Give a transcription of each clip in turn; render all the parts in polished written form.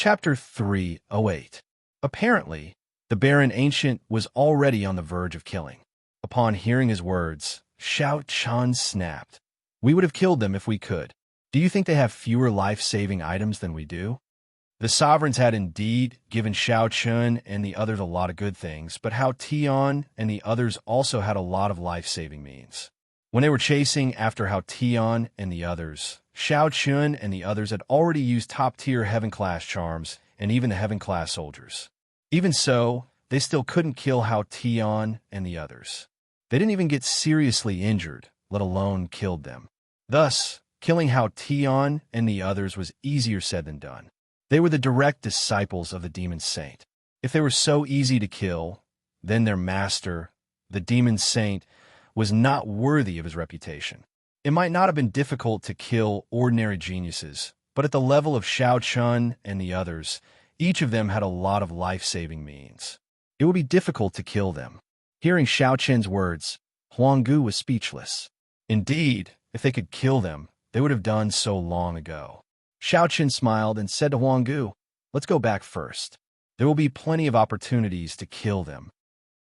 Chapter 308. Apparently, the Baron Ancient was already on the verge of killing. Upon hearing his words, Xiao Chun snapped. We would have killed them if we could. Do you think they have fewer life-saving items than we do? The sovereigns had indeed given Xiao Chun and the others a lot of good things, but Hao Tian and the others also had a lot of life-saving means. When they were chasing after Hao Tian and the others, Xiao Chun and the others had already used top-tier heaven-class charms and even the heaven-class soldiers. Even so, they still couldn't kill Hao Tian and the others. They didn't even get seriously injured, let alone killed them. Thus, killing Hao Tian and the others was easier said than done. They were the direct disciples of the Demon Saint. If they were so easy to kill, then their master, the Demon Saint, was not worthy of his reputation. It might not have been difficult to kill ordinary geniuses, but at the level of Xiao Chun and the others, each of them had a lot of life-saving means. It would be difficult to kill them. Hearing Xiao Chun's words, Huanggu was speechless. Indeed, if they could kill them, they would have done so long ago. Xiao Chun smiled and said to Huanggu, "Let's go back first. There will be plenty of opportunities to kill them."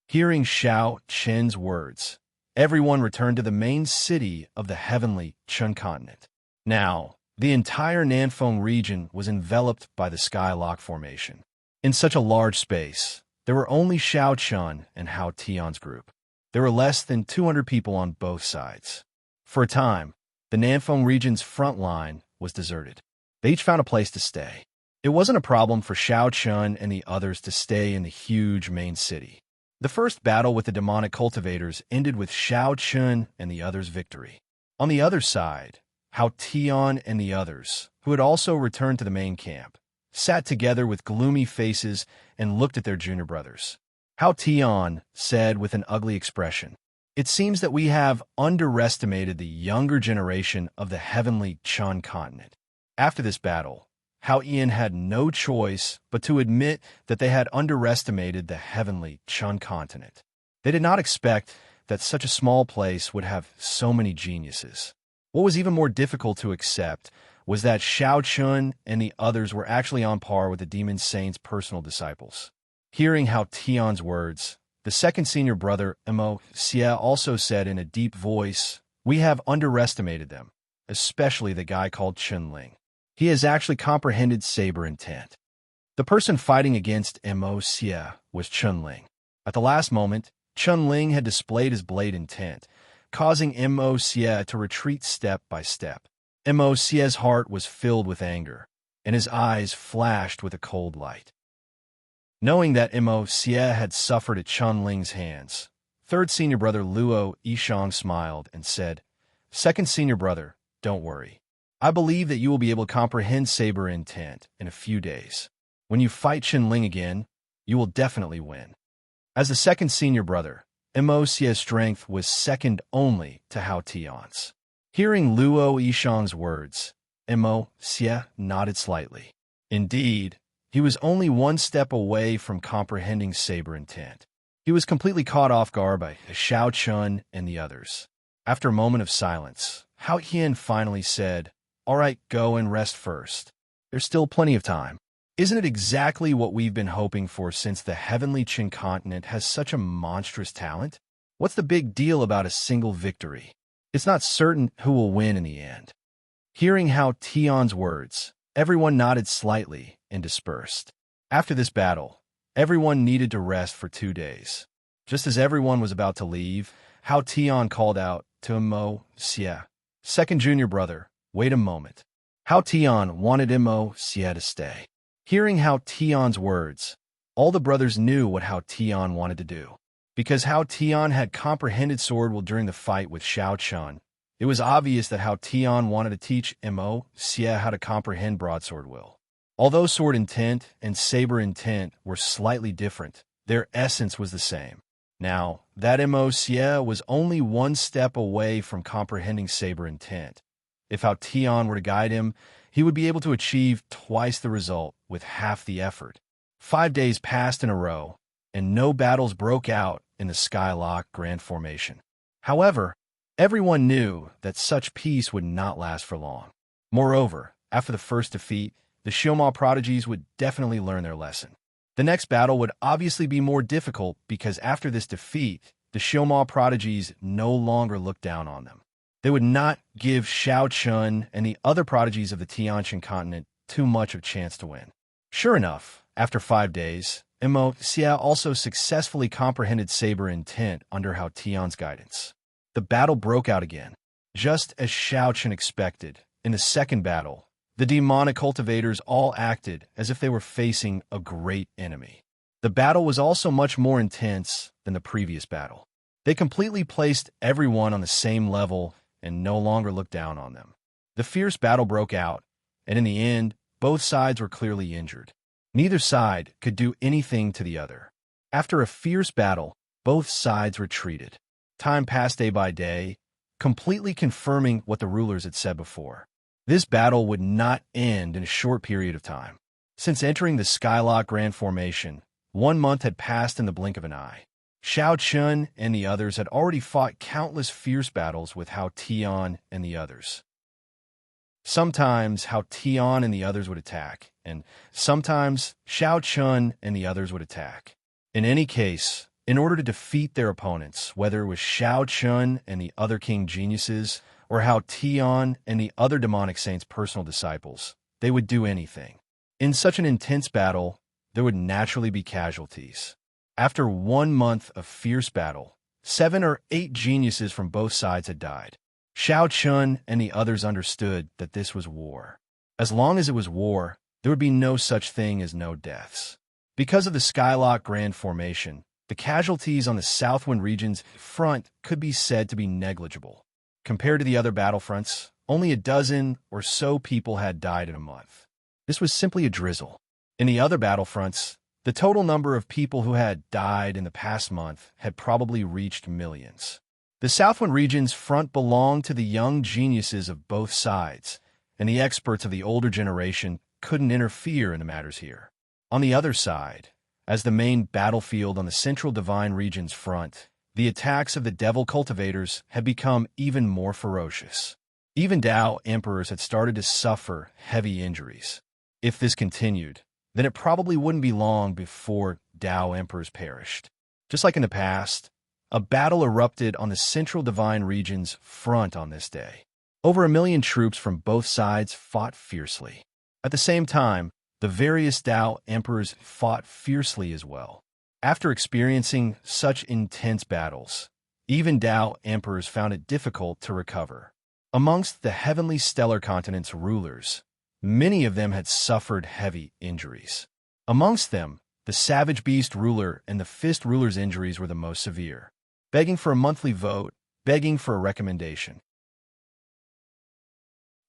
Hearing Xiao Chun's words, everyone returned to the main city of the heavenly Chun continent. Now, the entire Nanfeng region was enveloped by the Skylock Formation. In such a large space, there were only Xiao Chun and Hao Tian's group. There were less than 200 people on both sides. For a time, the Nanfeng region's front line was deserted. They each found a place to stay. It wasn't a problem for Xiao Chun and the others to stay in the huge main city. The first battle with the demonic cultivators ended with Xiao Chun and the others' victory. On the other side, Hao Tian and the others, who had also returned to the main camp, sat together with gloomy faces and looked at their junior brothers. Hao Tian said with an ugly expression, "It seems that we have underestimated the younger generation of the heavenly Chun continent." After this battle, Hao Ian had no choice but to admit that they had underestimated the heavenly Chun continent. They did not expect that such a small place would have so many geniuses. What was even more difficult to accept was that Xiao Chun and the others were actually on par with the Demon Saint's personal disciples. Hearing Hao Tian's words, the second senior brother, Mo Xie, also said in a deep voice, "We have underestimated them, especially the guy called Chun Ling. He has actually comprehended saber intent." The person fighting against Mo Xie was Chun Ling. At the last moment, Chun Ling had displayed his blade intent, causing Mo Xie to retreat step by step. Mo Xie's heart was filled with anger, and his eyes flashed with a cold light. Knowing that Mo Xie had suffered at Chun Ling's hands, third senior brother Luo Yishang smiled and said, "Second senior brother, don't worry. I believe that you will be able to comprehend saber intent in a few days. When you fight Chun Ling again, you will definitely win." As the second senior brother, Mo Xie's strength was second only to Hao Tian's. Hearing Luo Yishang's words, Mo Xie nodded slightly. Indeed, he was only one step away from comprehending saber intent. He was completely caught off guard by Xiao Chun and the others. After a moment of silence, Hao Tian finally said, "All right, go and rest first. There's still plenty of time. Isn't it exactly what we've been hoping for since the heavenly Qin continent has such a monstrous talent? What's the big deal about a single victory? It's not certain who will win in the end." Hearing Hao Tian's words, everyone nodded slightly and dispersed. After this battle, everyone needed to rest for 2 days. Just as everyone was about to leave, Hao Tian called out to Mo Xie, "Second junior brother, wait a moment." Hao Tian wanted Mo Xie to stay. Hearing Hao Tian's words, all the brothers knew what Hao Tian wanted to do. Because Hao Tian had comprehended sword will during the fight with Xiao Chun, it was obvious that Hao Tian wanted to teach Mo Xie how to comprehend broadsword will. Although sword intent and saber intent were slightly different, their essence was the same. Now, that Mo Xie was only one step away from comprehending saber intent. If Hao Tian were to guide him, he would be able to achieve twice the result with half the effort. 5 days passed in a row, and no battles broke out in the Skylock Grand Formation. However, everyone knew that such peace would not last for long. Moreover, after the first defeat, the Xiaoma prodigies would definitely learn their lesson. The next battle would obviously be more difficult because after this defeat, the Xiaoma prodigies no longer looked down on them. They would not give Xiao Chun and the other prodigies of the Tianshan continent too much of a chance to win. Sure enough, after 5 days, Imo Xia also successfully comprehended Saber intent under Hao Tian's guidance. The battle broke out again. Just as Xiao Chun expected, in the second battle, the demonic cultivators all acted as if they were facing a great enemy. The battle was also much more intense than the previous battle. They completely placed everyone on the same level and no longer looked down on them. The fierce battle broke out, and in the end, both sides were clearly injured. Neither side could do anything to the other. After a fierce battle, both sides retreated. Time passed day by day, completely confirming what the rulers had said before. This battle would not end in a short period of time. Since entering the Skylock Grand Formation, 1 month had passed in the blink of an eye. Xiao Chun and the others had already fought countless fierce battles with Hao Tian and the others. Sometimes Hao Tian and the others would attack, and sometimes Xiao Chun and the others would attack. In any case, in order to defeat their opponents, whether it was Xiao Chun and the other king geniuses, or Hao Tian and the other demonic saints' personal disciples, they would do anything. In such an intense battle, there would naturally be casualties. After 1 month of fierce battle, 7 or 8 geniuses from both sides had died. Xiao Chun and the others understood that this was war. As long as it was war, there would be no such thing as no deaths. Because of the Skylock Grand Formation, the casualties on the Southwind region's front could be said to be negligible. Compared to the other battlefronts, only a dozen or so people had died in a month. This was simply a drizzle. In the other battlefronts, the total number of people who had died in the past month had probably reached millions. The Southwind region's front belonged to the young geniuses of both sides, and the experts of the older generation couldn't interfere in the matters here. On the other side, as the main battlefield on the Central Divine region's front, the attacks of the devil cultivators had become even more ferocious. Even Dao emperors had started to suffer heavy injuries. If this continued, then it probably wouldn't be long before Dao emperors perished. Just like in the past, a battle erupted on the Central Divine region's front on this day. Over 1 million troops from both sides fought fiercely. At the same time, the various Dao emperors fought fiercely as well. After experiencing such intense battles, even Dao emperors found it difficult to recover. Amongst the heavenly stellar continent's rulers, many of them had suffered heavy injuries. Amongst them, the Savage Beast ruler and the Fist ruler's injuries were the most severe. Begging for a monthly vote, begging for a recommendation.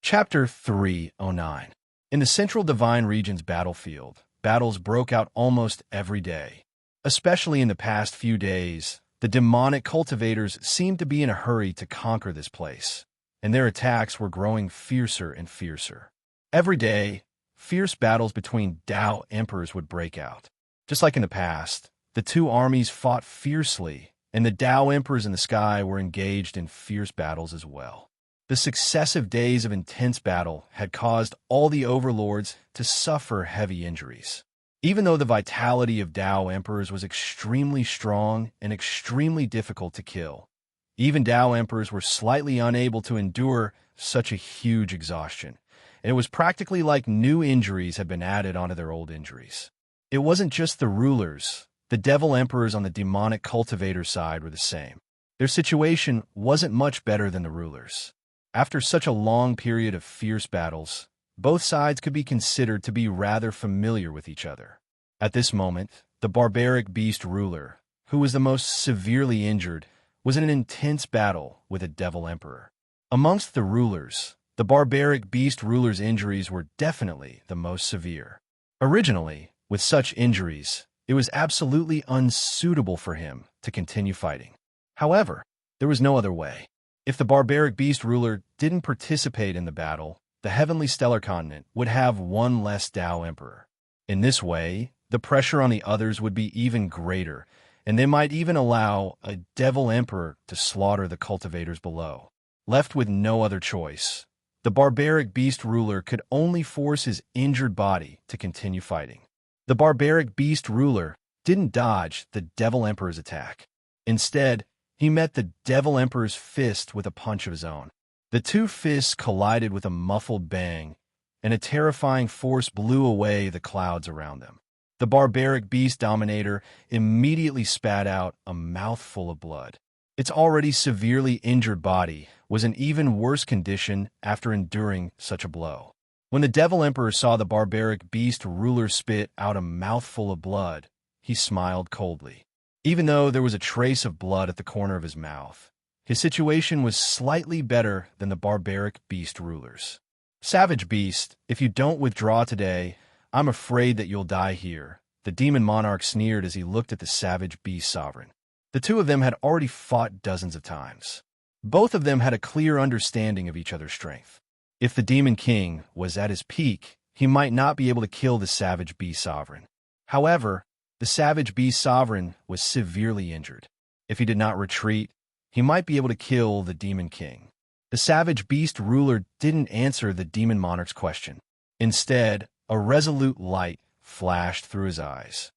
Chapter 309. In the Central Divine region's battlefield, battles broke out almost every day. Especially in the past few days, the demonic cultivators seemed to be in a hurry to conquer this place, and their attacks were growing fiercer and fiercer. Every day, fierce battles between Dao emperors would break out. Just like in the past, the two armies fought fiercely, and the Dao emperors in the sky were engaged in fierce battles as well. The successive days of intense battle had caused all the overlords to suffer heavy injuries. Even though the vitality of Dao emperors was extremely strong and extremely difficult to kill, even Dao emperors were slightly unable to endure such a huge exhaustion, and it was practically like new injuries had been added onto their old injuries. It wasn't just the rulers. The devil emperors on the demonic cultivator side were the same. Their situation wasn't much better than the rulers. After such a long period of fierce battles, both sides could be considered to be rather familiar with each other. At this moment, the barbaric beast ruler, who was the most severely injured, was in an intense battle with a devil emperor. Amongst the rulers, the barbaric beast ruler's injuries were definitely the most severe. Originally, with such injuries, it was absolutely unsuitable for him to continue fighting. However, there was no other way. If the barbaric beast ruler didn't participate in the battle, the heavenly stellar continent would have one less Dao emperor. In this way, the pressure on the others would be even greater, and they might even allow a devil emperor to slaughter the cultivators below. Left with no other choice, the barbaric beast ruler could only force his injured body to continue fighting. The barbaric beast ruler didn't dodge the Devil Emperor's attack. Instead, he met the Devil Emperor's fist with a punch of his own. The two fists collided with a muffled bang, and a terrifying force blew away the clouds around them. The barbaric beast dominator immediately spat out a mouthful of blood. Its already severely injured body was in even worse condition after enduring such a blow. When the Devil Emperor saw the barbaric beast ruler spit out a mouthful of blood, he smiled coldly. Even though there was a trace of blood at the corner of his mouth, his situation was slightly better than the barbaric beast ruler's. "Savage beast, if you don't withdraw today, I'm afraid that you'll die here," the demon monarch sneered as he looked at the savage beast sovereign. The two of them had already fought dozens of times. Both of them had a clear understanding of each other's strength. If the demon king was at his peak, he might not be able to kill the savage beast sovereign. However, the savage beast sovereign was severely injured. If he did not retreat, he might be able to kill the demon king. The savage beast ruler didn't answer the demon monarch's question. Instead, a resolute light flashed through his eyes.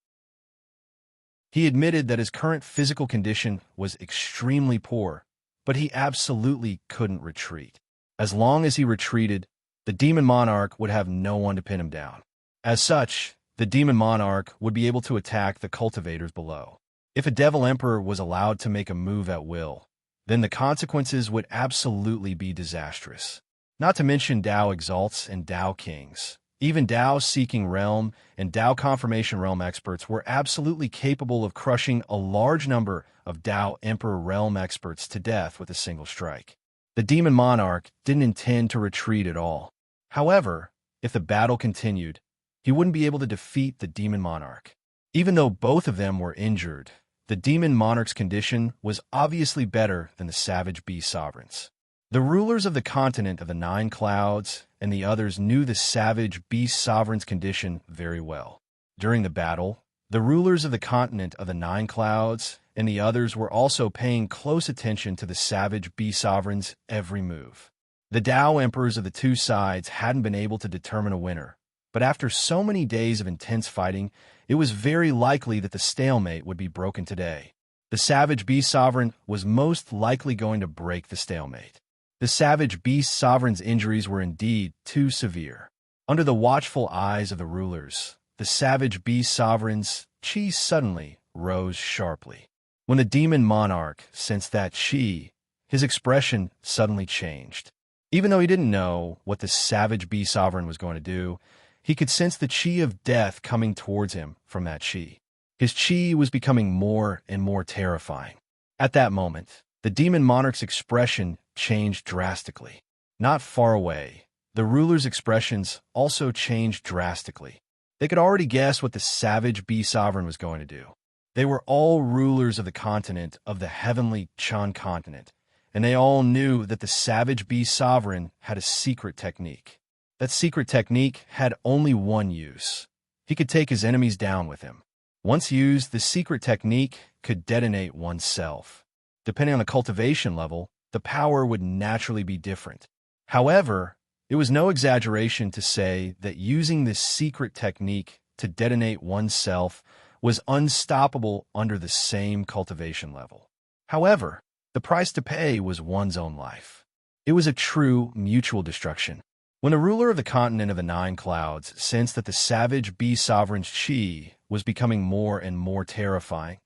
He admitted that his current physical condition was extremely poor, but he absolutely couldn't retreat. As long as he retreated, the demon monarch would have no one to pin him down. As such, the demon monarch would be able to attack the cultivators below. If a Devil Emperor was allowed to make a move at will, then the consequences would absolutely be disastrous. Not to mention Dao Exalts and Dao Kings. Even Dao Seeking Realm and Dao Confirmation Realm experts were absolutely capable of crushing a large number of Dao Emperor Realm experts to death with a single strike. The demon monarch didn't intend to retreat at all. However, if the battle continued, he wouldn't be able to defeat the demon monarch. Even though both of them were injured, the demon monarch's condition was obviously better than the savage beast sovereign's. The rulers of the continent of the Nine Clouds and the others knew the savage beast sovereign's condition very well. During the battle, the rulers of the continent of the Nine Clouds and the others were also paying close attention to the savage beast sovereign's every move. The Dao emperors of the two sides hadn't been able to determine a winner, but after so many days of intense fighting, it was very likely that the stalemate would be broken today. The savage beast sovereign was most likely going to break the stalemate. The savage beast sovereign's injuries were indeed too severe. Under the watchful eyes of the rulers, the savage beast sovereign's chi suddenly rose sharply. When the demon monarch sensed that chi, his expression suddenly changed. Even though he didn't know what the savage beast sovereign was going to do, he could sense the chi of death coming towards him from that chi. His chi was becoming more and more terrifying. At that moment, the demon monarch's expression changed drastically. Not far away, the ruler's expressions also changed drastically. They could already guess what the savage beast sovereign was going to do. They were all rulers of the continent of the heavenly Chan continent, and they all knew that the savage beast sovereign had a secret technique. That secret technique had only one use. He could take his enemies down with him. Once used, the secret technique could detonate oneself. Depending on the cultivation level, the power would naturally be different. However, it was no exaggeration to say that using this secret technique to detonate oneself was unstoppable under the same cultivation level. However, the price to pay was one's own life. It was a true mutual destruction. When the ruler of the continent of the Nine Clouds sensed that the savage beast sovereign's chi was becoming more and more terrifying,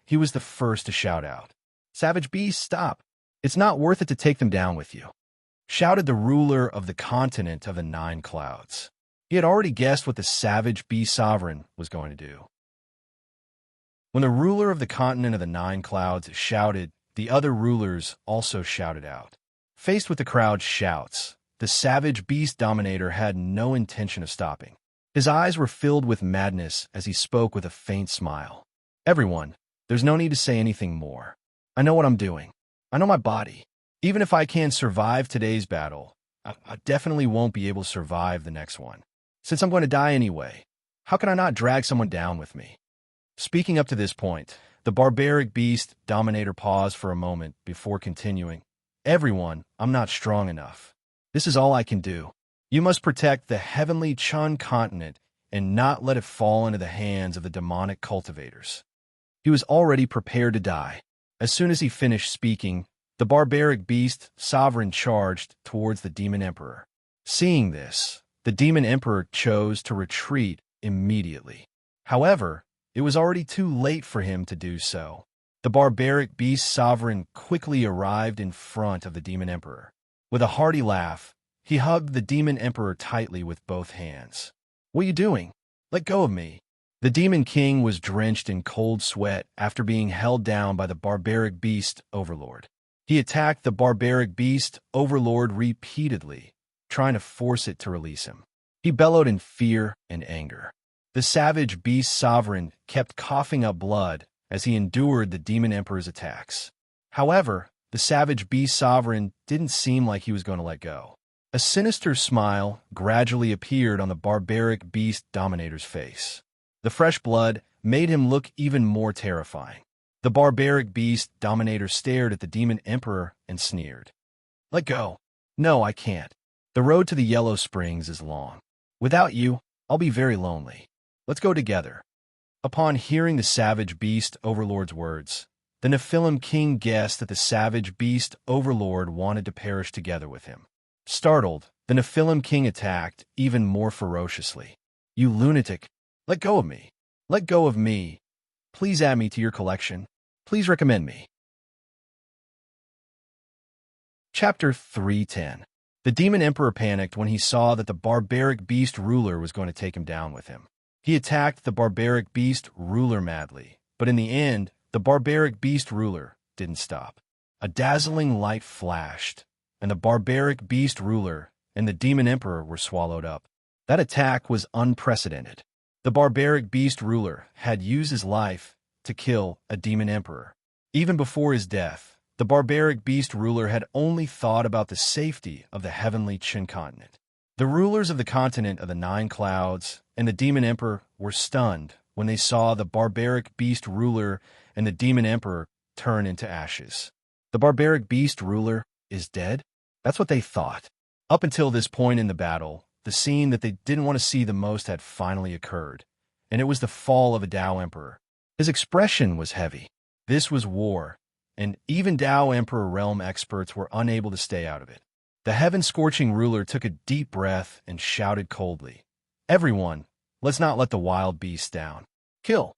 he was the first to shout out, "Savage beast, stop! It's not worth it to take them down with you," shouted the ruler of the continent of the Nine Clouds. He had already guessed what the savage beast sovereign was going to do. When the ruler of the continent of the Nine Clouds shouted, the other rulers also shouted out. Faced with the crowd's shouts, the savage beast dominator had no intention of stopping. His eyes were filled with madness as he spoke with a faint smile. "Everyone, there's no need to say anything more. I know what I'm doing. I know my body. Even if I can survive today's battle, I definitely won't be able to survive the next one. Since I'm going to die anyway, how can I not drag someone down with me?" Speaking up to this point, the barbaric beast dominator paused for a moment before continuing. "Everyone, I'm not strong enough. This is all I can do. You must protect the heavenly Chun continent and not let it fall into the hands of the demonic cultivators. He was already prepared to die. As soon as he finished speaking, the barbaric beast sovereign charged towards the demon emperor. Seeing this, the demon emperor chose to retreat immediately. However, it was already too late for him to do so. The barbaric beast sovereign quickly arrived in front of the demon emperor. With a hearty laugh, he hugged the demon emperor tightly with both hands. "What are you doing? Let go of me." The demon king was drenched in cold sweat after being held down by the barbaric beast overlord. He attacked the barbaric beast overlord repeatedly, trying to force it to release him. He bellowed in fear and anger. The savage beast sovereign kept coughing up blood as he endured the demon emperor's attacks. However, the savage beast sovereign didn't seem like he was going to let go. A sinister smile gradually appeared on the barbaric beast dominator's face. The fresh blood made him look even more terrifying. The barbaric beast dominator stared at the demon emperor and sneered. "Let go." "No, I can't. The road to the Yellow Springs is long. Without you, I'll be very lonely. Let's go together." Upon hearing the savage beast overlord's words, the Nephilim king guessed that the savage beast overlord wanted to perish together with him. Startled, the Nephilim king attacked even more ferociously. "You lunatic! Let go of me! Let go of me! Please add me to your collection. Please recommend me." Chapter 310. The demon emperor panicked when he saw that the barbaric beast ruler was going to take him down with him. He attacked the barbaric beast ruler madly, but in the end, the barbaric beast ruler didn't stop. A dazzling light flashed, and the barbaric beast ruler and the demon emperor were swallowed up. That attack was unprecedented. The barbaric beast ruler had used his life to kill a demon emperor. Even before his death, the barbaric beast ruler had only thought about the safety of the heavenly Chin continent. The rulers of the continent of the Nine Clouds and the demon emperor were stunned when they saw the barbaric beast ruler and the demon emperor turn into ashes. The barbaric beast ruler is dead? That's what they thought. Up until this point in the battle, the scene that they didn't want to see the most had finally occurred, and it was the fall of a Tao emperor. His expression was heavy. This was war, and even Tao Emperor realm experts were unable to stay out of it. The heaven-scorching ruler took a deep breath and shouted coldly, "Everyone, let's not let the wild beasts down. Kill."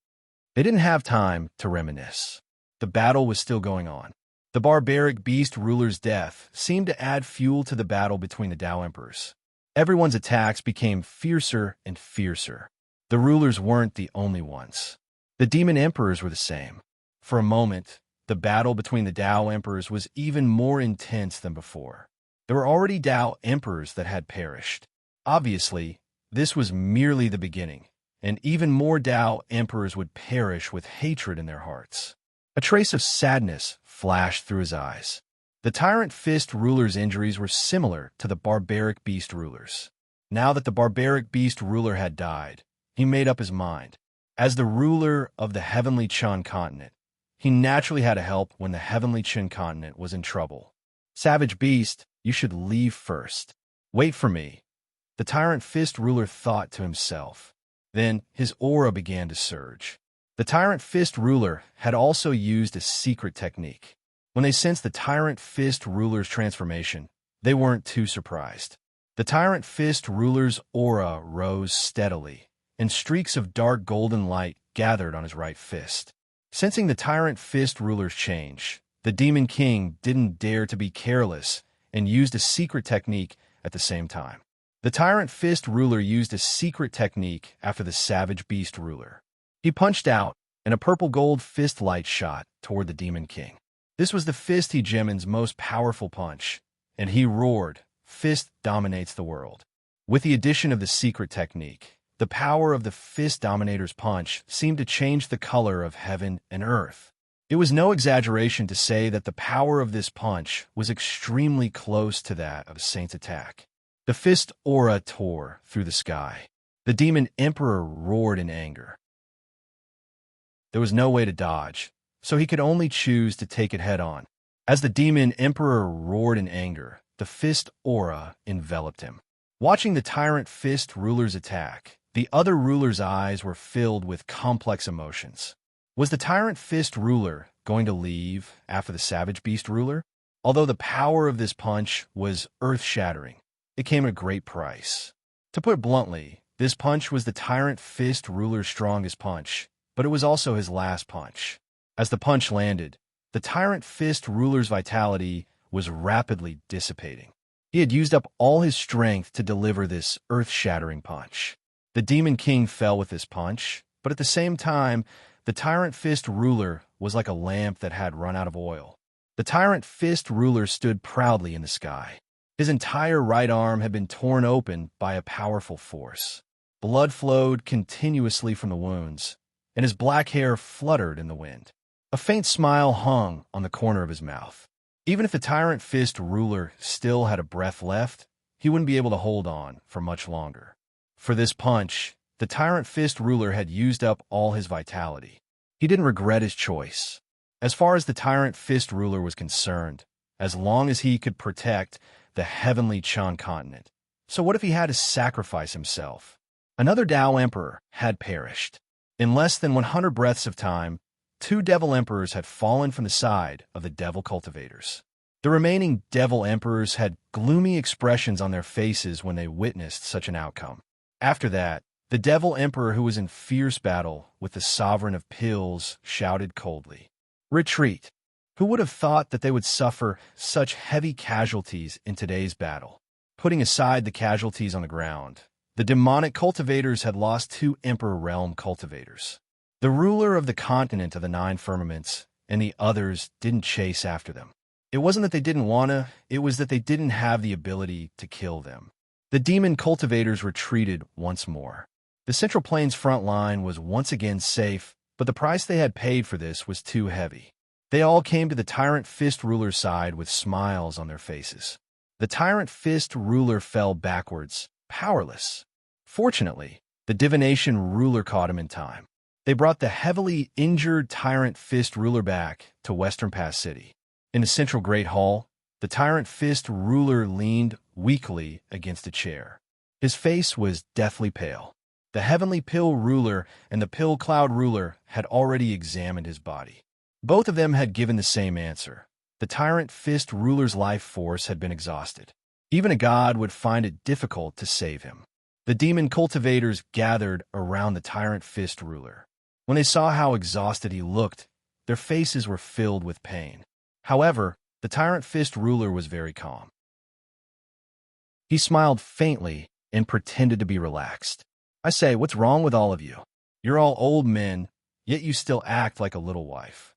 They didn't have time to reminisce. The battle was still going on. The barbaric beast ruler's death seemed to add fuel to the battle between the Tao emperors. Everyone's attacks became fiercer and fiercer. The rulers weren't the only ones. The demon emperors were the same. For a moment, the battle between the Tao emperors was even more intense than before. There were already Tao emperors that had perished. Obviously, this was merely the beginning, and even more Tao emperors would perish with hatred in their hearts. A trace of sadness flashed through his eyes. The Tyrant Fist ruler's injuries were similar to the barbaric beast ruler's. Now that the barbaric beast ruler had died, he made up his mind. As the ruler of the heavenly Chun continent, he naturally had to help when the heavenly Chin continent was in trouble. "Savage beast, you should leave first. Wait for me," the Tyrant Fist ruler thought to himself. Then his aura began to surge. The Tyrant Fist ruler had also used a secret technique. When they sensed the Tyrant Fist ruler's transformation, they weren't too surprised. The Tyrant Fist ruler's aura rose steadily, and streaks of dark golden light gathered on his right fist. Sensing the Tyrant Fist ruler's change, the Demon King didn't dare to be careless and used a secret technique at the same time. The Tyrant Fist ruler used a secret technique after the Savage Beast ruler. He punched out, and a purple gold fist light shot toward the Demon King. This was the Fist Hegemon's most powerful punch, and he roared, "Fist dominates the world." With the addition of the secret technique, the power of the Fist Dominator's punch seemed to change the color of heaven and earth. It was no exaggeration to say that the power of this punch was extremely close to that of a saint's attack. The fist aura tore through the sky. The Demon Emperor roared in anger. There was no way to dodge, so he could only choose to take it head-on. As the Demon Emperor roared in anger, the fist aura enveloped him. Watching the tyrant fist ruler's attack, the other ruler's eyes were filled with complex emotions. Was the tyrant fist ruler going to leave after the savage beast ruler? Although the power of this punch was earth-shattering, it came at a great price. To put it bluntly, this punch was the tyrant fist ruler's strongest punch, but it was also his last punch. As the punch landed, the tyrant fist ruler's vitality was rapidly dissipating. He had used up all his strength to deliver this earth-shattering punch. The Demon King fell with this punch, but at the same time, the tyrant fist ruler was like a lamp that had run out of oil. The tyrant fist ruler stood proudly in the sky. His entire right arm had been torn open by a powerful force. Blood flowed continuously from the wounds, and his black hair fluttered in the wind. A faint smile hung on the corner of his mouth. Even if the tyrant fist ruler still had a breath left, he wouldn't be able to hold on for much longer. For this punch, the tyrant fist ruler had used up all his vitality. He didn't regret his choice. As far as the tyrant fist ruler was concerned, as long as he could protect the heavenly Chan continent. So what if he had to sacrifice himself? Another Tao emperor had perished. In less than 100 breaths of time, 2 devil emperors had fallen from the side of the devil cultivators. The remaining devil emperors had gloomy expressions on their faces when they witnessed such an outcome. After that, the devil emperor who was in fierce battle with the sovereign of pills shouted coldly, "Retreat!" Who would have thought that they would suffer such heavy casualties in today's battle? Putting aside the casualties on the ground, the demonic cultivators had lost 2 Emperor Realm cultivators. The ruler of the continent of the 9 firmaments and the others didn't chase after them. It wasn't that they didn't want to, it was that they didn't have the ability to kill them. The demon cultivators retreated once more. The Central Plains front line was once again safe, but the price they had paid for this was too heavy. They all came to the tyrant fist ruler's side with smiles on their faces. The tyrant fist ruler fell backwards, powerless. Fortunately, the divination ruler caught him in time. They brought the heavily injured tyrant fist ruler back to Western Pass City. In the central Great Hall, the tyrant fist ruler leaned weakly against a chair. His face was deathly pale. The heavenly pill ruler and the pill cloud ruler had already examined his body. Both of them had given the same answer. The tyrant fist ruler's life force had been exhausted. Even a god would find it difficult to save him. The demon cultivators gathered around the tyrant fist ruler. When they saw how exhausted he looked, their faces were filled with pain. However, the tyrant fist ruler was very calm. He smiled faintly and pretended to be relaxed. "I say, what's wrong with all of you? You're all old men, yet you still act like a little wife."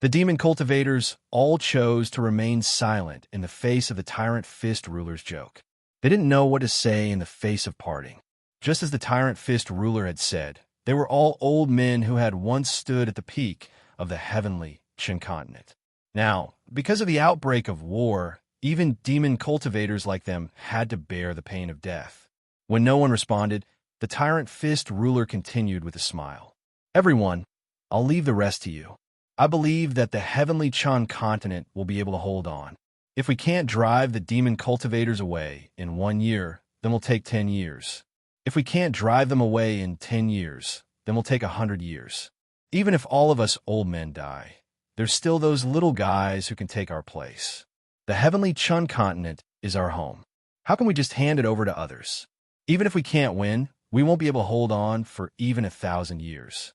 The demon cultivators all chose to remain silent in the face of the tyrant fist ruler's joke. They didn't know what to say in the face of parting. Just as the tyrant fist ruler had said, they were all old men who had once stood at the peak of the heavenly Chin continent. Now, because of the outbreak of war, even demon cultivators like them had to bear the pain of death. When no one responded, the tyrant fist ruler continued with a smile. "Everyone, I'll leave the rest to you. I believe that the heavenly Chan continent will be able to hold on. If we can't drive the demon cultivators away in 1 year, then we'll take 10 years. If we can't drive them away in 10 years, then we'll take 100 years. Even if all of us old men die, there's still those little guys who can take our place. The heavenly Chun continent is our home. How can we just hand it over to others? Even if we can't win, we won't be able to hold on for even 1,000 years."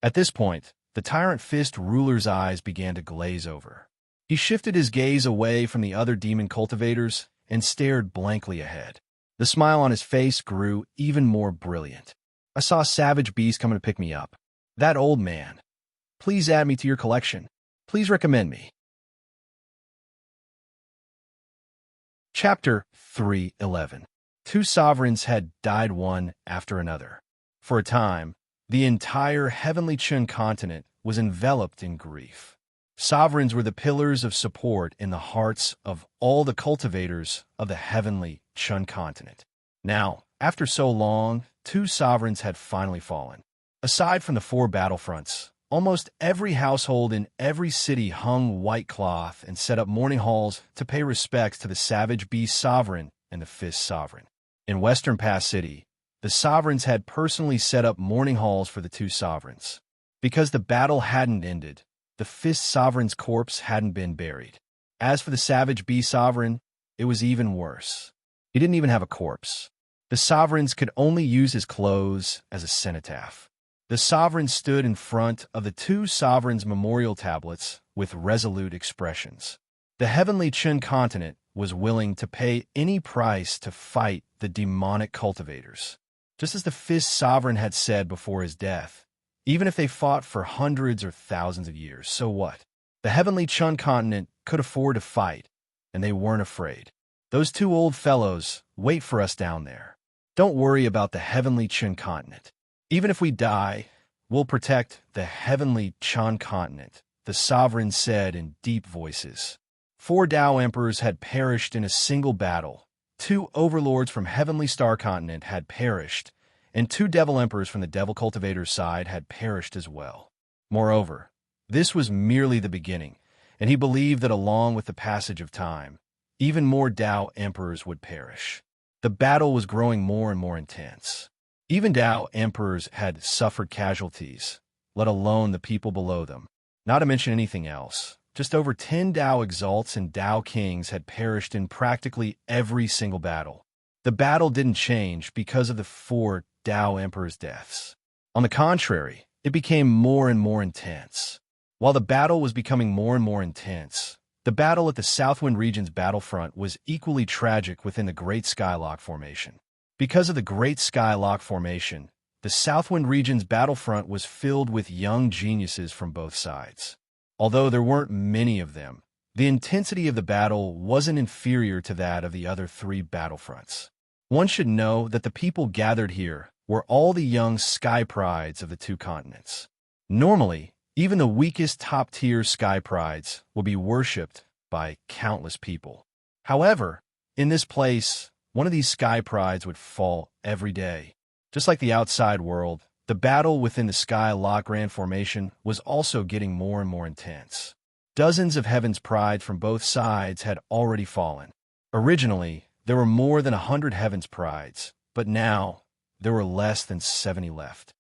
At this point, the tyrant fist ruler's eyes began to glaze over. He shifted his gaze away from the other demon cultivators and stared blankly ahead. The smile on his face grew even more brilliant. "I saw a savage beast coming to pick me up. That old man. Please add me to your collection. Please recommend me." Chapter 3:11. 2 sovereigns had died one after another. For a time, the entire heavenly Chun continent was enveloped in grief. Sovereigns were the pillars of support in the hearts of all the cultivators of the heavenly Chun continent. Now, after so long, 2 sovereigns had finally fallen. Aside from the 4 battlefronts, Almost every household in every city hung white cloth and set up mourning halls to pay respects to the savage beast sovereign and the fist sovereign. In Western Pass City, the sovereigns had personally set up mourning halls for the two sovereigns. Because the battle hadn't ended, the fist sovereign's corpse hadn't been buried. As for the savage beast sovereign, it was even worse. He didn't even have a corpse. The sovereigns could only use his clothes as a cenotaph. The sovereign stood in front of the two sovereigns' memorial tablets with resolute expressions. The heavenly Chun continent was willing to pay any price to fight the demonic cultivators. Just as the fist sovereign had said before his death, even if they fought for hundreds or thousands of years, so what? The heavenly Chun continent could afford to fight, and they weren't afraid. Those two old fellows wait for us down there. Don't worry about the heavenly Chun continent. Even if we die, we'll protect the heavenly Chun continent, the sovereign said in deep voices. 4 Tao emperors had perished in a single battle. 2 overlords from heavenly star continent had perished, and 2 devil emperors from the devil cultivator's side had perished as well. Moreover, this was merely the beginning, and he believed that along with the passage of time, even more Tao emperors would perish. The battle was growing more and more intense. Even Tao emperors had suffered casualties, let alone the people below them. Not to mention anything else, just over 10 Tao exalts and Tao kings had perished in practically every single battle. The battle didn't change because of the 4 Tao emperors' deaths. On the contrary, it became more and more intense. While the battle was becoming more and more intense, the battle at the Southwind region's battlefront was equally tragic within the Great Skylock Formation. Because of the Great Skylock Formation, the Southwind region's battlefront was filled with young geniuses from both sides. Although there weren't many of them, the intensity of the battle wasn't inferior to that of the other 3 battlefronts. One should know that the people gathered here were all the young sky prides of the 2 continents. Normally, even the weakest top-tier sky prides will be worshipped by countless people. However, in this place, one of these sky prides would fall every day. Just like the outside world, the battle within the Sky Lock Grand Formation was also getting more and more intense. Dozens of Heaven's Pride from both sides had already fallen. Originally, there were more than 100 Heaven's Prides, but now there were less than 70 left.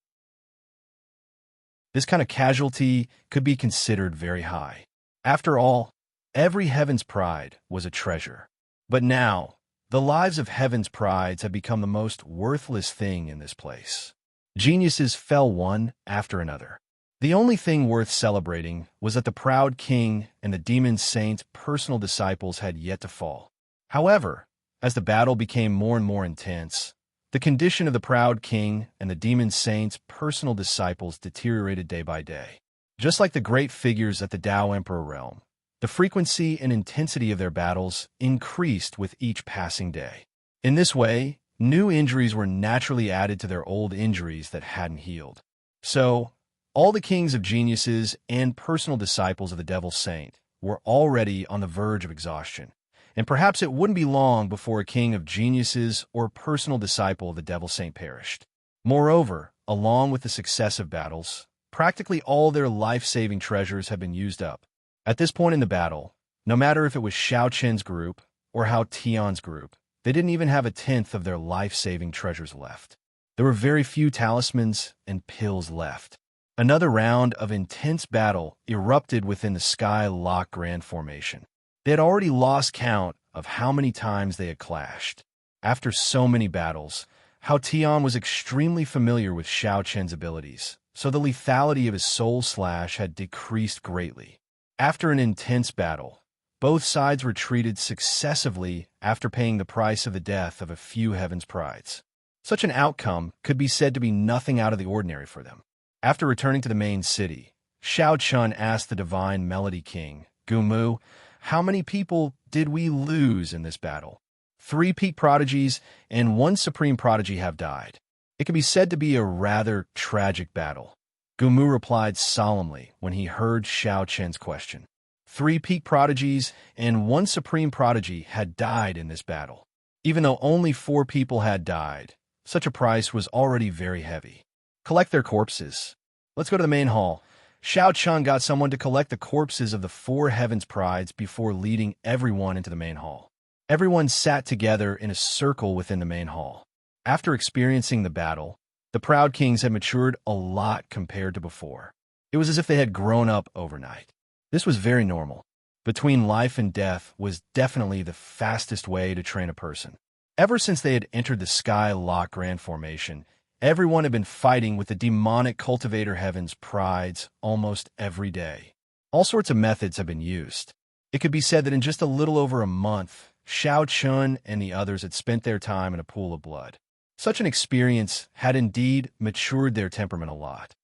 This kind of casualty could be considered very high. After all, every Heaven's Pride was a treasure. But now, the lives of Heaven's Prides have become the most worthless thing in this place. Geniuses fell one after another. The only thing worth celebrating was that the proud king and the demon saint's personal disciples had yet to fall. However, as the battle became more and more intense, the condition of the proud king and the demon saint's personal disciples deteriorated day by day. Just like the great figures at the Tao Emperor realm, the frequency and intensity of their battles increased with each passing day. In this way, new injuries were naturally added to their old injuries that hadn't healed. So, all the kings of geniuses and personal disciples of the Devil Saint were already on the verge of exhaustion, and perhaps it wouldn't be long before a king of geniuses or personal disciple of the Devil Saint perished. Moreover, along with the successive battles, practically all their life-saving treasures had been used up. At this point in the battle, no matter if it was Xiao Chen's group or Hao Tian's group, they didn't even have 1/10 of their life-saving treasures left. There were very few talismans and pills left. Another round of intense battle erupted within the Sky Lock Grand Formation. They had already lost count of how many times they had clashed. After so many battles, Hao Tian was extremely familiar with Xiao Chen's abilities, so the lethality of his soul slash had decreased greatly. After an intense battle, both sides retreated successively after paying the price of the death of a few Heaven's Prides. Such an outcome could be said to be nothing out of the ordinary for them. After returning to the main city, Xiao Chun asked the Divine Melody King, Gumu, how many people did we lose in this battle? 3 peak prodigies and 1 supreme prodigy have died. It can be said to be a rather tragic battle. Gumu replied solemnly when he heard Xiao Chen's question. 3 peak prodigies and 1 supreme prodigy had died in this battle. Even though only 4 people had died, such a price was already very heavy. Collect their corpses. Let's go to the main hall. Xiao Chun got someone to collect the corpses of the four heavens prides before leading everyone into the main hall. Everyone sat together in a circle within the main hall. After experiencing the battle, the Proud Kings had matured a lot compared to before. It was as if they had grown up overnight. This was very normal. Between life and death was definitely the fastest way to train a person. Ever since they had entered the Sky Lock Grand Formation, everyone had been fighting with the demonic Cultivator Heaven's prides almost every day. All sorts of methods have been used. It could be said that in just a little over a month, Xiao Chun and the others had spent their time in a pool of blood. Such an experience had indeed matured their temperament a lot.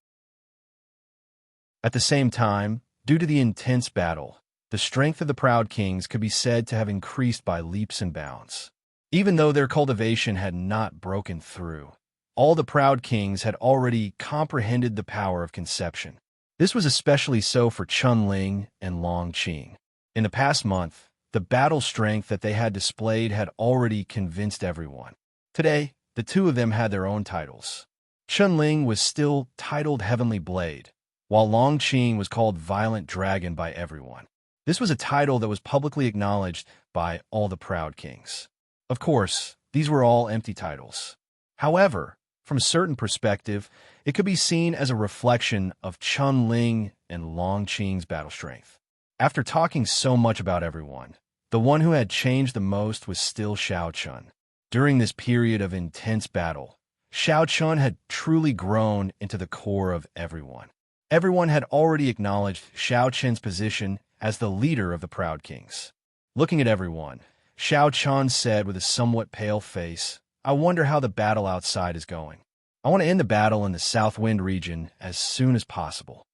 At the same time, due to the intense battle, the strength of the Proud Kings could be said to have increased by leaps and bounds. Even though their cultivation had not broken through, all the Proud Kings had already comprehended the power of conception. This was especially so for Chun Ling and Long Qing. In the past month, the battle strength that they had displayed had already convinced everyone. Today, the two of them had their own titles. Chun Ling was still titled Heavenly Blade, while Long Qing was called Violent Dragon by everyone. This was a title that was publicly acknowledged by all the Proud Kings. Of course, these were all empty titles. However, from a certain perspective, it could be seen as a reflection of Chun Ling and Long Qing's battle strength. After talking so much about everyone, the one who had changed the most was still Xiao Chun. During this period of intense battle, Xiao Chun had truly grown into the core of everyone. Everyone had already acknowledged Xiao Chun's position as the leader of the Proud Kings. Looking at everyone, Xiao Chun said with a somewhat pale face, "I wonder how the battle outside is going. I want to end the battle in the South Wind region as soon as possible."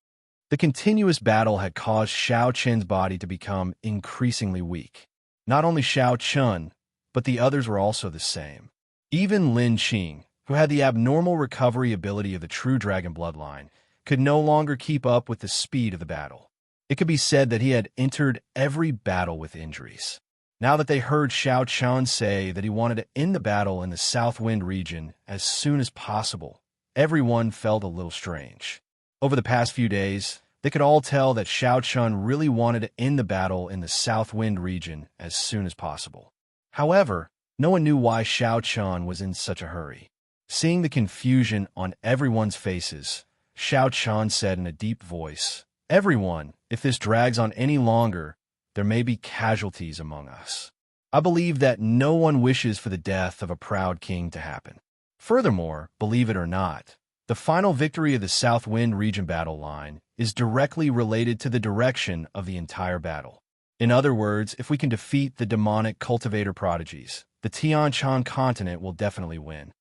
The continuous battle had caused Xiao Chun's body to become increasingly weak. Not only Xiao Chun, but the others were also the same. Even Lin Qing, who had the abnormal recovery ability of the true dragon bloodline, could no longer keep up with the speed of the battle. It could be said that he had entered every battle with injuries. Now that they heard Xiao Chun say that he wanted to end the battle in the South Wind region as soon as possible, everyone felt a little strange. Over the past few days, they could all tell that Xiao Chun really wanted to end the battle in the South Wind region as soon as possible. However, no one knew why Xiao Chun was in such a hurry. Seeing the confusion on everyone's faces, Xiao Chun said in a deep voice, "Everyone, if this drags on any longer, there may be casualties among us. I believe that no one wishes for the death of a Proud King to happen. Furthermore, believe it or not, the final victory of the South Wind region battle line is directly related to the direction of the entire battle. In other words, if we can defeat the demonic cultivator prodigies, the Tianchan continent will definitely win."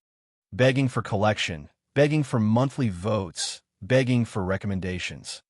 Begging for collection, begging for monthly votes, begging for recommendations.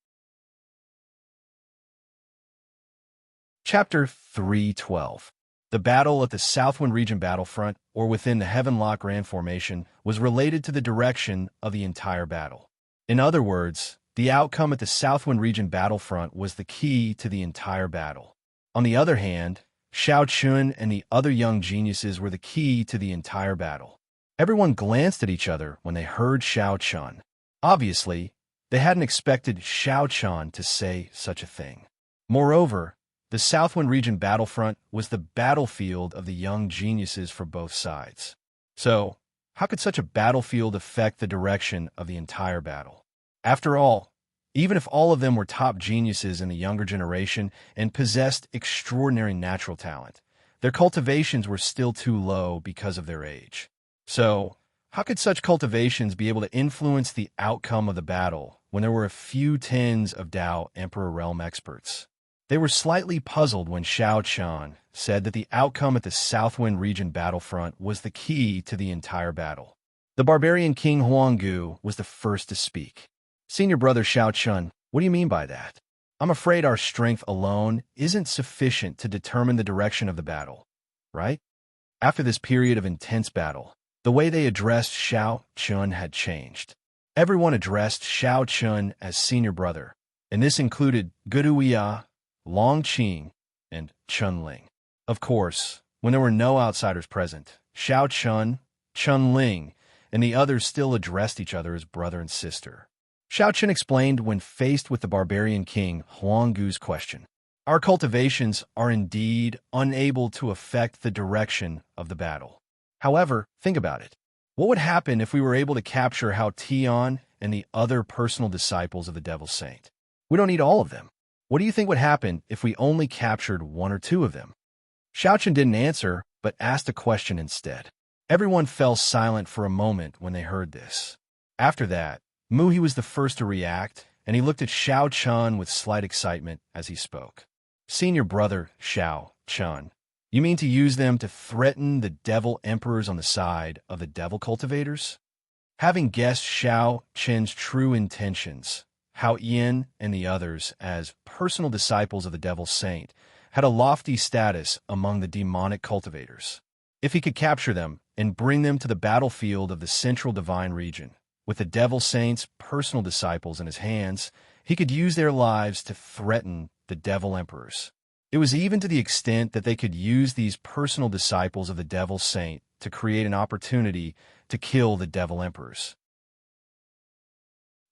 Chapter 312. The battle at the Southwind region battlefront, or within the Heavenlock Grand Formation, was related to the direction of the entire battle. In other words, the outcome at the Southwind region battlefront was the key to the entire battle. On the other hand, Xiao Chun and the other young geniuses were the key to the entire battle. Everyone glanced at each other when they heard Xiao Chun. Obviously, they hadn't expected Xiao Chun to say such a thing. Moreover, the Southwind region battlefront was the battlefield of the young geniuses for both sides. So, how could such a battlefield affect the direction of the entire battle? After all, even if all of them were top geniuses in the younger generation and possessed extraordinary natural talent, their cultivations were still too low because of their age. So, how could such cultivations be able to influence the outcome of the battle when there were a few tens of Dao Emperor Realm experts? They were slightly puzzled when Xiao Chun said that the outcome at the Southwind region battlefront was the key to the entire battle. The barbarian King Huanggu was the first to speak. "Senior brother Xiao Chun, what do you mean by that? I'm afraid our strength alone isn't sufficient to determine the direction of the battle, right?" After this period of intense battle, the way they addressed Xiao Chun had changed. Everyone addressed Xiao Chun as senior brother, and this included Guduya, Long Qing, and Chun Ling. Of course, when there were no outsiders present, Xiao Chun, Chun Ling, and the others still addressed each other as brother and sister. Xiao Chen explained when faced with the barbarian king Huang Gu's question. Our cultivations are indeed unable to affect the direction of the battle. However, think about it. What would happen if we were able to capture Hao Tian and the other personal disciples of the Devil Saint? We don't need all of them. What do you think would happen if we only captured one or two of them? Xiao Chen didn't answer, but asked a question instead. Everyone fell silent for a moment when they heard this. After that, Mu He was the first to react, and he looked at Xiao Chen with slight excitement as he spoke. Senior brother Xiao Chen, you mean to use them to threaten the devil emperors on the side of the devil cultivators? Having guessed Xiao Chen's true intentions, Hao Yin and the others, as personal disciples of the devil saint, had a lofty status among the demonic cultivators. If he could capture them and bring them to the battlefield of the central divine region, with the devil saint's personal disciples in his hands, he could use their lives to threaten the devil emperors. It was even to the extent that they could use these personal disciples of the devil saint to create an opportunity to kill the devil emperors.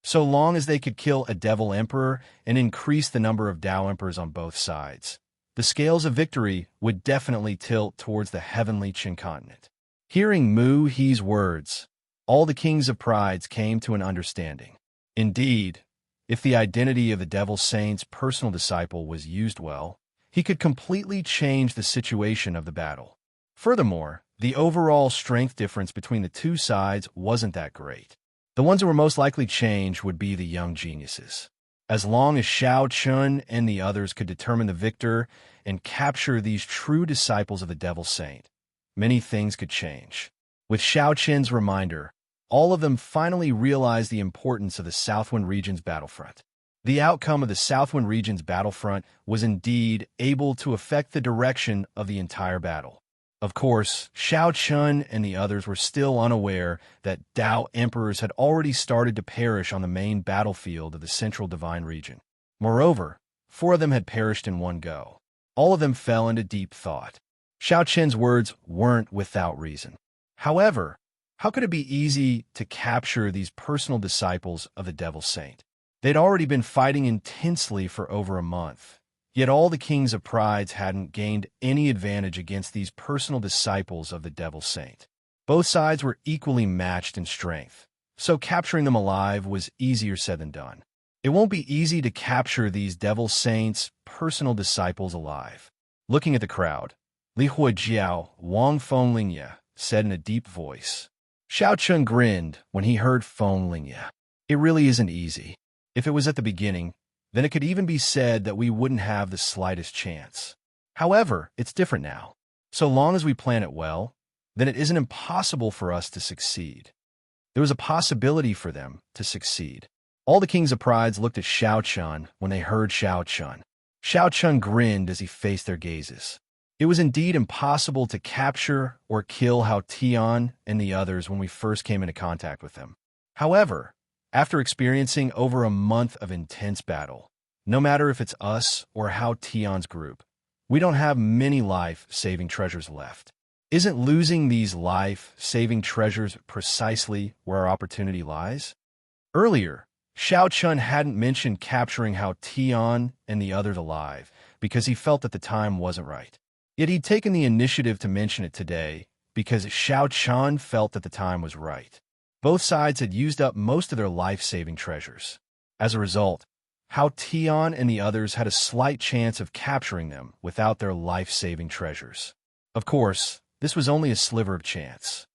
So long as they could kill a devil emperor and increase the number of Tao emperors on both sides, the scales of victory would definitely tilt towards the heavenly Qin continent. Hearing Mu He's words, all the kings of prides came to an understanding. Indeed, if the identity of the devil saint's personal disciple was used well, he could completely change the situation of the battle. Furthermore, the overall strength difference between the two sides wasn't that great. The ones who were most likely to change would be the young geniuses. As long as Xiao Chen and the others could determine the victor and capture these true disciples of the devil saint, many things could change. With Xiao Chen's reminder, all of them finally realized the importance of the Southwind region's battlefront. The outcome of the Southwind region's battlefront was indeed able to affect the direction of the entire battle. Of course, Xiao Chen and the others were still unaware that Tao emperors had already started to perish on the main battlefield of the central divine region. Moreover, 4 of them had perished in one go. All of them fell into deep thought. Xiao Chen's words weren't without reason. However, how could it be easy to capture these personal disciples of the devil saint? They'd already been fighting intensely for over a month. Yet all the kings of prides hadn't gained any advantage against these personal disciples of the devil saint. Both sides were equally matched in strength, so capturing them alive was easier said than done. It won't be easy to capture these devil saints' personal disciples alive. Looking at the crowd, Li Huijiao Wang Fenglingye said in a deep voice. Xiao Chen grinned when he heard Fenglingye. It really isn't easy. If it was at the beginning, then it could even be said that we wouldn't have the slightest chance. However, it's different now. So long as we plan it well, then it isn't impossible for us to succeed. There was a possibility for them to succeed. All the kings of prides looked at Xiao Chen when they heard Xiao Chen. Xiao Chen grinned as he faced their gazes. It was indeed impossible to capture or kill Hao Tian and the others when we first came into contact with them. However, after experiencing over a month of intense battle, no matter if it's us or Hao Tian's group, we don't have many life-saving treasures left. Isn't losing these life-saving treasures precisely where our opportunity lies? Earlier, Xiao Chen hadn't mentioned capturing Hao Tian and the others alive because he felt that the time wasn't right. Yet he'd taken the initiative to mention it today because Xiao Chen felt that the time was right. Both sides had used up most of their life-saving treasures. As a result, Hao Tian and the others had a slight chance of capturing them without their life-saving treasures. Of course, this was only a sliver of chance.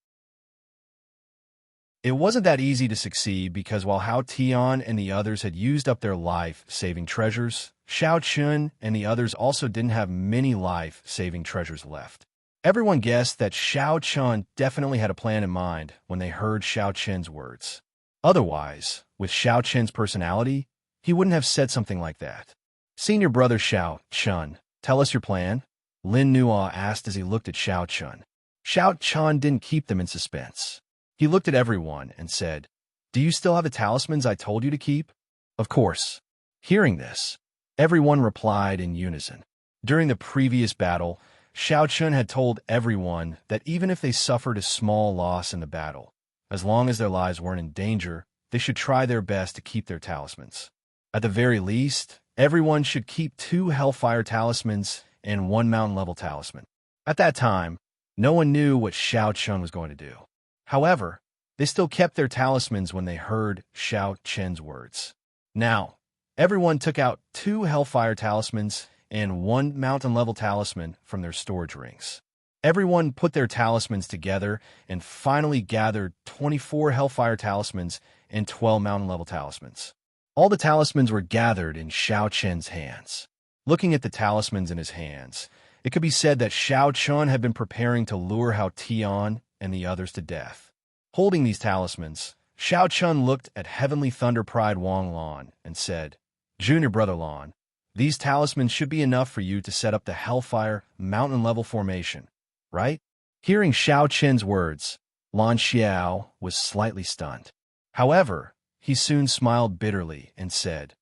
It wasn't that easy to succeed because while Hao Tian and the others had used up their life-saving treasures, Xiao Chen and the others also didn't have many life-saving treasures left. Everyone guessed that Xiao Chen definitely had a plan in mind when they heard Xiao Chen's words. Otherwise, with Xiao Chen's personality, he wouldn't have said something like that. Senior brother Xiao Chen, tell us your plan, Lin Nuo asked as he looked at Xiao Chen. Xiao Chen didn't keep them in suspense. He looked at everyone and said, "Do you still have the talismans I told you to keep?" Of course. Hearing this, everyone replied in unison. During the previous battle, Xiao Chen had told everyone that even if they suffered a small loss in the battle, as long as their lives weren't in danger, they should try their best to keep their talismans. At the very least, everyone should keep 2 Hellfire talismans and 1 mountain-level talisman. At that time, no one knew what Xiao Chun was going to do. However, they still kept their talismans when they heard Xiao Chen's words. Now, everyone took out 2 Hellfire talismans and 1 mountain-level talisman from their storage rings. Everyone put their talismans together and finally gathered 24 Hellfire talismans and 12 mountain-level talismans. All the talismans were gathered in Xiao Chen's hands. Looking at the talismans in his hands, it could be said that Xiao Chun had been preparing to lure Hao Tian and the others to death. Holding these talismans, Xiao Chun looked at Heavenly Thunder Pride Wang Lan and said, "Junior brother Lan, these talismans should be enough for you to set up the Hellfire mountain-level formation, right?" Hearing Xiao Chen's words, Lan Xiao was slightly stunned. However, he soon smiled bitterly and said,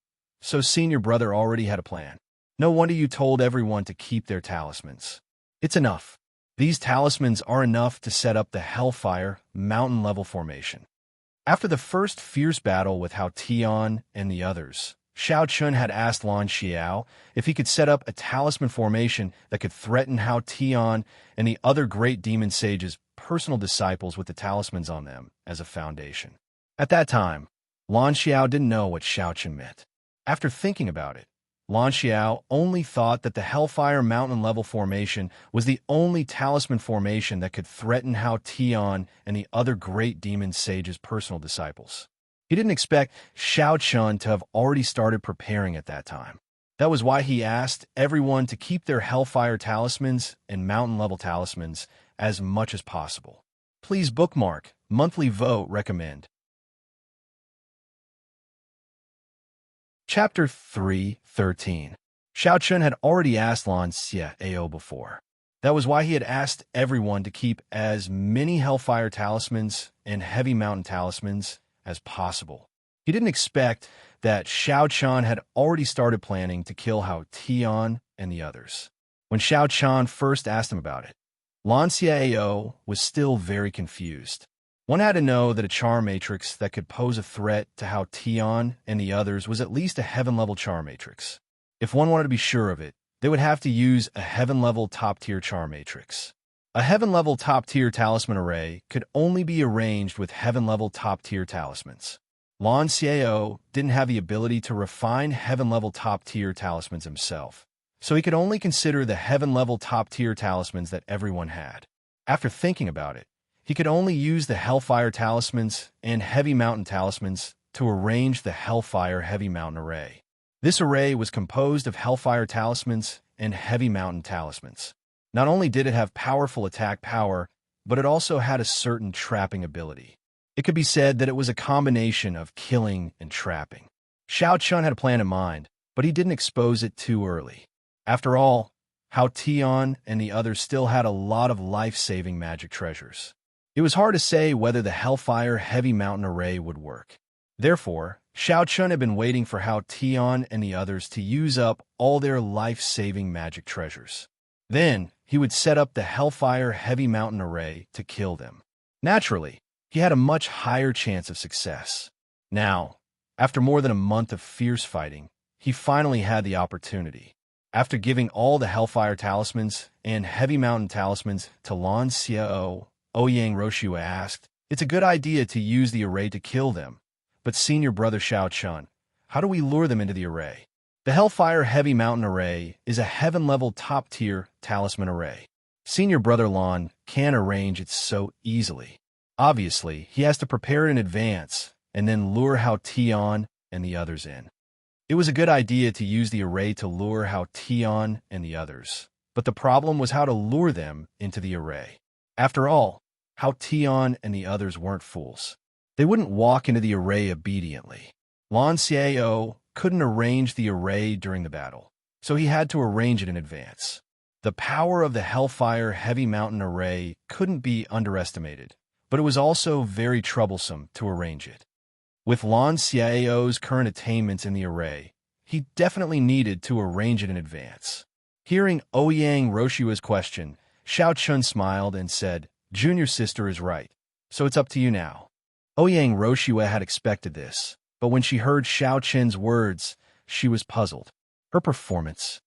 "So senior brother already had a plan. No wonder you told everyone to keep their talismans. It's enough. These talismans are enough to set up the Hellfire mountain-level formation." After the first fierce battle with Hao Tian and the others, Xiao Chun had asked Lan Xiao if he could set up a talisman formation that could threaten Hao Tian and the other great demon sages' personal disciples with the talismans on them as a foundation. At that time, Lan Xiao didn't know what Xiao Chun meant. After thinking about it, Lan Xiao only thought that the Hellfire mountain-level formation was the only talisman formation that could threaten Hao Tian and the other great demon sages' personal disciples. He didn't expect Xiao Chun to have already started preparing at that time. That was why he asked everyone to keep their Hellfire talismans and mountain-level talismans as much as possible. Please bookmark, monthly vote, recommend. Chapter 3:13. Xiao Chun had already asked Lan Xiao before. That was why he had asked everyone to keep as many Hellfire talismans and Heavy Mountain talismans as possible. He didn't expect that Xiao Chun had already started planning to kill Hao Tian and the others. When Xiao Chun first asked him about it, Lan Xiao was still very confused. One had to know that a charm matrix that could pose a threat to Hao Tian and the others was at least a heaven-level charm matrix. If one wanted to be sure of it, they would have to use a heaven-level top-tier charm matrix. A heaven-level top-tier talisman array could only be arranged with heaven-level top-tier talismans. Lan Xiao didn't have the ability to refine heaven-level top-tier talismans himself, so he could only consider the heaven-level top-tier talismans that everyone had. After thinking about it, he could only use the Hellfire talismans and Heavy Mountain talismans to arrange the Hellfire Heavy Mountain array. This array was composed of Hellfire talismans and Heavy Mountain talismans. Not only did it have powerful attack power, but it also had a certain trapping ability. It could be said that it was a combination of killing and trapping. Xiao Chun had a plan in mind, but he didn't expose it too early. After all, Hao Tian and the others still had a lot of life-saving magic treasures. It was hard to say whether the Hellfire Heavy Mountain array would work. Therefore, Xiao Chun had been waiting for Hao Tian and the others to use up all their life-saving magic treasures. Then, he would set up the Hellfire Heavy Mountain array to kill them. Naturally, he had a much higher chance of success. Now, after more than a month of fierce fighting, he finally had the opportunity. After giving all the Hellfire talismans and Heavy Mountain talismans to Lan Xiao, Ouyang Roshua asked, "It's a good idea to use the array to kill them, but senior brother Xiao Chun, how do we lure them into the array?" The Hellfire Heavy Mountain array is a heaven-level top-tier talisman array. Senior brother Lan can't arrange it so easily. Obviously, he has to prepare it in advance and then lure Hao Tian and the others in. It was a good idea to use the array to lure Hao Tian and the others, but the problem was how to lure them into the array. After all, Hao Tian and the others weren't fools. They wouldn't walk into the array obediently. Lan Xiao couldn't arrange the array during the battle, so he had to arrange it in advance. The power of the Hellfire Heavy Mountain array couldn't be underestimated, but it was also very troublesome to arrange it. With Lan Xiao's current attainments in the array, he definitely needed to arrange it in advance. Hearing Ouyang Roshua's question, Xiao Chun smiled and said, "Junior sister is right, so it's up to you now." Ouyang Roshua had expected this, but when she heard Xiao Qin's words, she was puzzled. Her performance.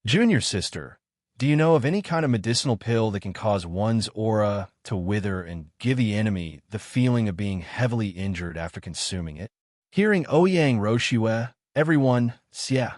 Junior sister, do you know of any kind of medicinal pill that can cause one's aura to wither and give the enemy the feeling of being heavily injured after consuming it? Hearing Ouyang Roshua, everyone, yeah.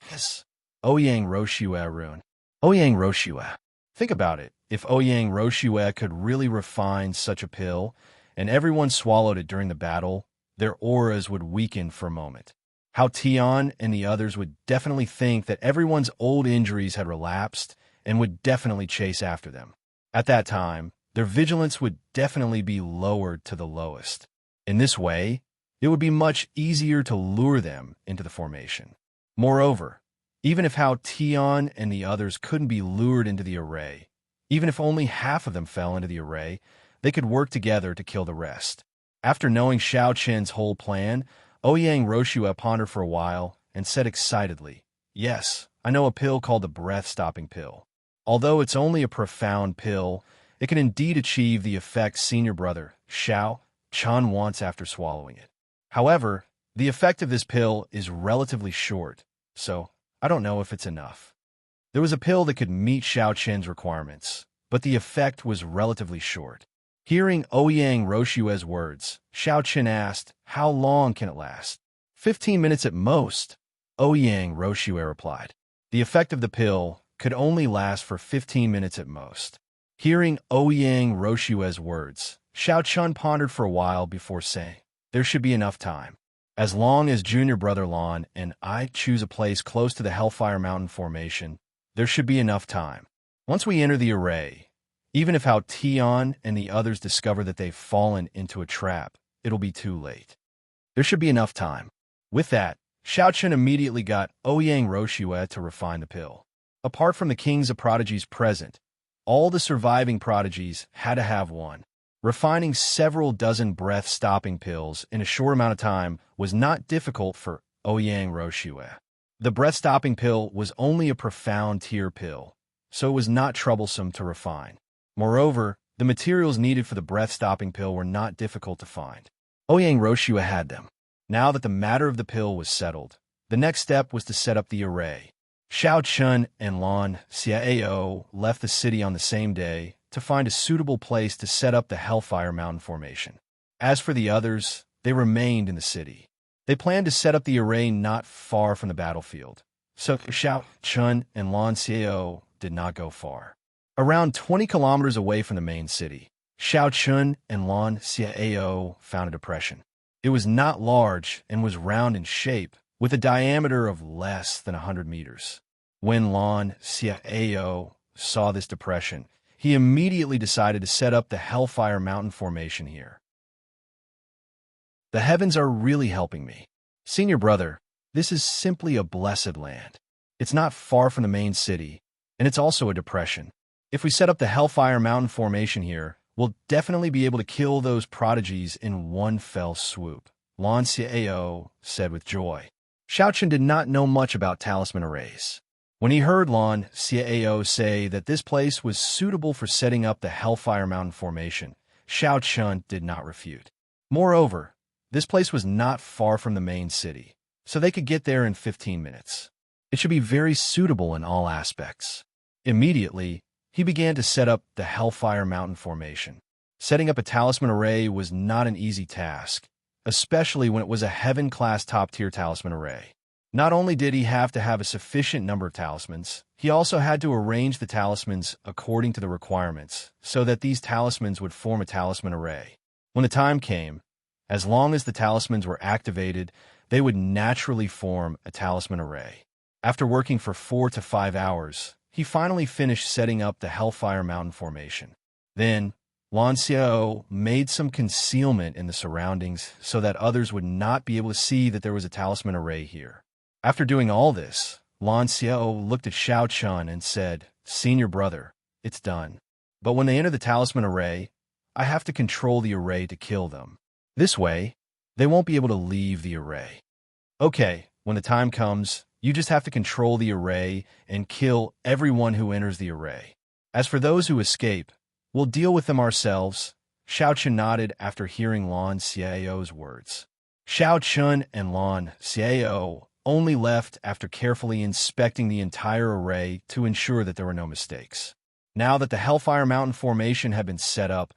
Yes. Ouyang Roshua rune. Ouyang Roshua. Think about it. If Ouyang Roshua could really refine such a pill, and everyone swallowed it during the battle, their auras would weaken for a moment. How Tian and the others would definitely think that everyone's old injuries had relapsed and would definitely chase after them. At that time, their vigilance would definitely be lowered to the lowest. In this way, it would be much easier to lure them into the formation. Moreover, even if Hao Tian and the others couldn't be lured into the array, even if only half of them fell into the array, they could work together to kill the rest. After knowing Xiao Qin's whole plan, Ouyang Roshua pondered for a while and said excitedly, "Yes, I know a pill called the breath-stopping pill. Although it's only a profound pill, it can indeed achieve the effect senior brother Xiao Qin wants after swallowing it. However, the effect of this pill is relatively short, so I don't know if it's enough." There was a pill that could meet Xiao Qin's requirements, but the effect was relatively short. Hearing Ouyang Roshua's words, Xiao Qin asked, "How long can it last?" 15 minutes at most, Ouyang Roshua replied. The effect of the pill could only last for 15 minutes at most. Hearing Ouyang Roshua's words, Xiao Qin pondered for a while before saying, "There should be enough time. As long as junior brother Lan and I choose a place close to the Hellfire Mountain formation, there should be enough time. Once we enter the array, even if Hao Tian and the others discover that they've fallen into a trap, it'll be too late. There should be enough time." With that, Xiao Qin immediately got Ouyang Roshua to refine the pill. Apart from the kings of prodigies present, all the surviving prodigies had to have one. Refining several dozen breath-stopping pills in a short amount of time was not difficult for Ouyang Roshua. The breath-stopping pill was only a profound tier pill, so it was not troublesome to refine. Moreover, the materials needed for the breath-stopping pill were not difficult to find. Ouyang Roshua had them. Now that the matter of the pill was settled, the next step was to set up the array. Xiao Qin and Lan Xiao left the city on the same day to find a suitable place to set up the Hellfire Mountain formation. As for the others, they remained in the city. They planned to set up the array not far from the battlefield, so Xiao Qin and Lan Xiao did not go far. Around 20 kilometers away from the main city, Xiao Qin and Lan Xiao found a depression. It was not large and was round in shape, with a diameter of less than 100 meters. When Lan Xiao saw this depression, he immediately decided to set up the Hellfire Mountain formation here. The heavens are really helping me. Senior brother, this is simply a blessed land. It's not far from the main city, and it's also a depression. If we set up the Hellfire Mountain formation here, we'll definitely be able to kill those prodigies in one fell swoop, Lan Xiao said with joy. Xiao Qin did not know much about talisman arrays. When he heard Lan Xiao say that this place was suitable for setting up the Hellfire Mountain formation, Xiao Qin did not refute. Moreover, this place was not far from the main city, so they could get there in 15 minutes. It should be very suitable in all aspects. Immediately, he began to set up the Hellfire Mountain formation. Setting up a talisman array was not an easy task, especially when it was a heaven-class top-tier talisman array. Not only did he have to have a sufficient number of talismans, he also had to arrange the talismans according to the requirements so that these talismans would form a talisman array. When the time came, as long as the talismans were activated, they would naturally form a talisman array. After working for 4 to 5 hours, he finally finished setting up the Hellfire Mountain formation. Then, Lan Xiao made some concealment in the surroundings so that others would not be able to see that there was a talisman array here. After doing all this, Lan Xiao looked at Xiao Qin and said, "Senior brother, it's done. But when they enter the talisman array, I have to control the array to kill them. This way, they won't be able to leave the array." "Okay, when the time comes, you just have to control the array and kill everyone who enters the array. As for those who escape, we'll deal with them ourselves," Xiao Chen nodded after hearing Lan Xiao's words. Xiao Chun and Lan Xiao only left after carefully inspecting the entire array to ensure that there were no mistakes. Now that the Hellfire Mountain formation had been set up,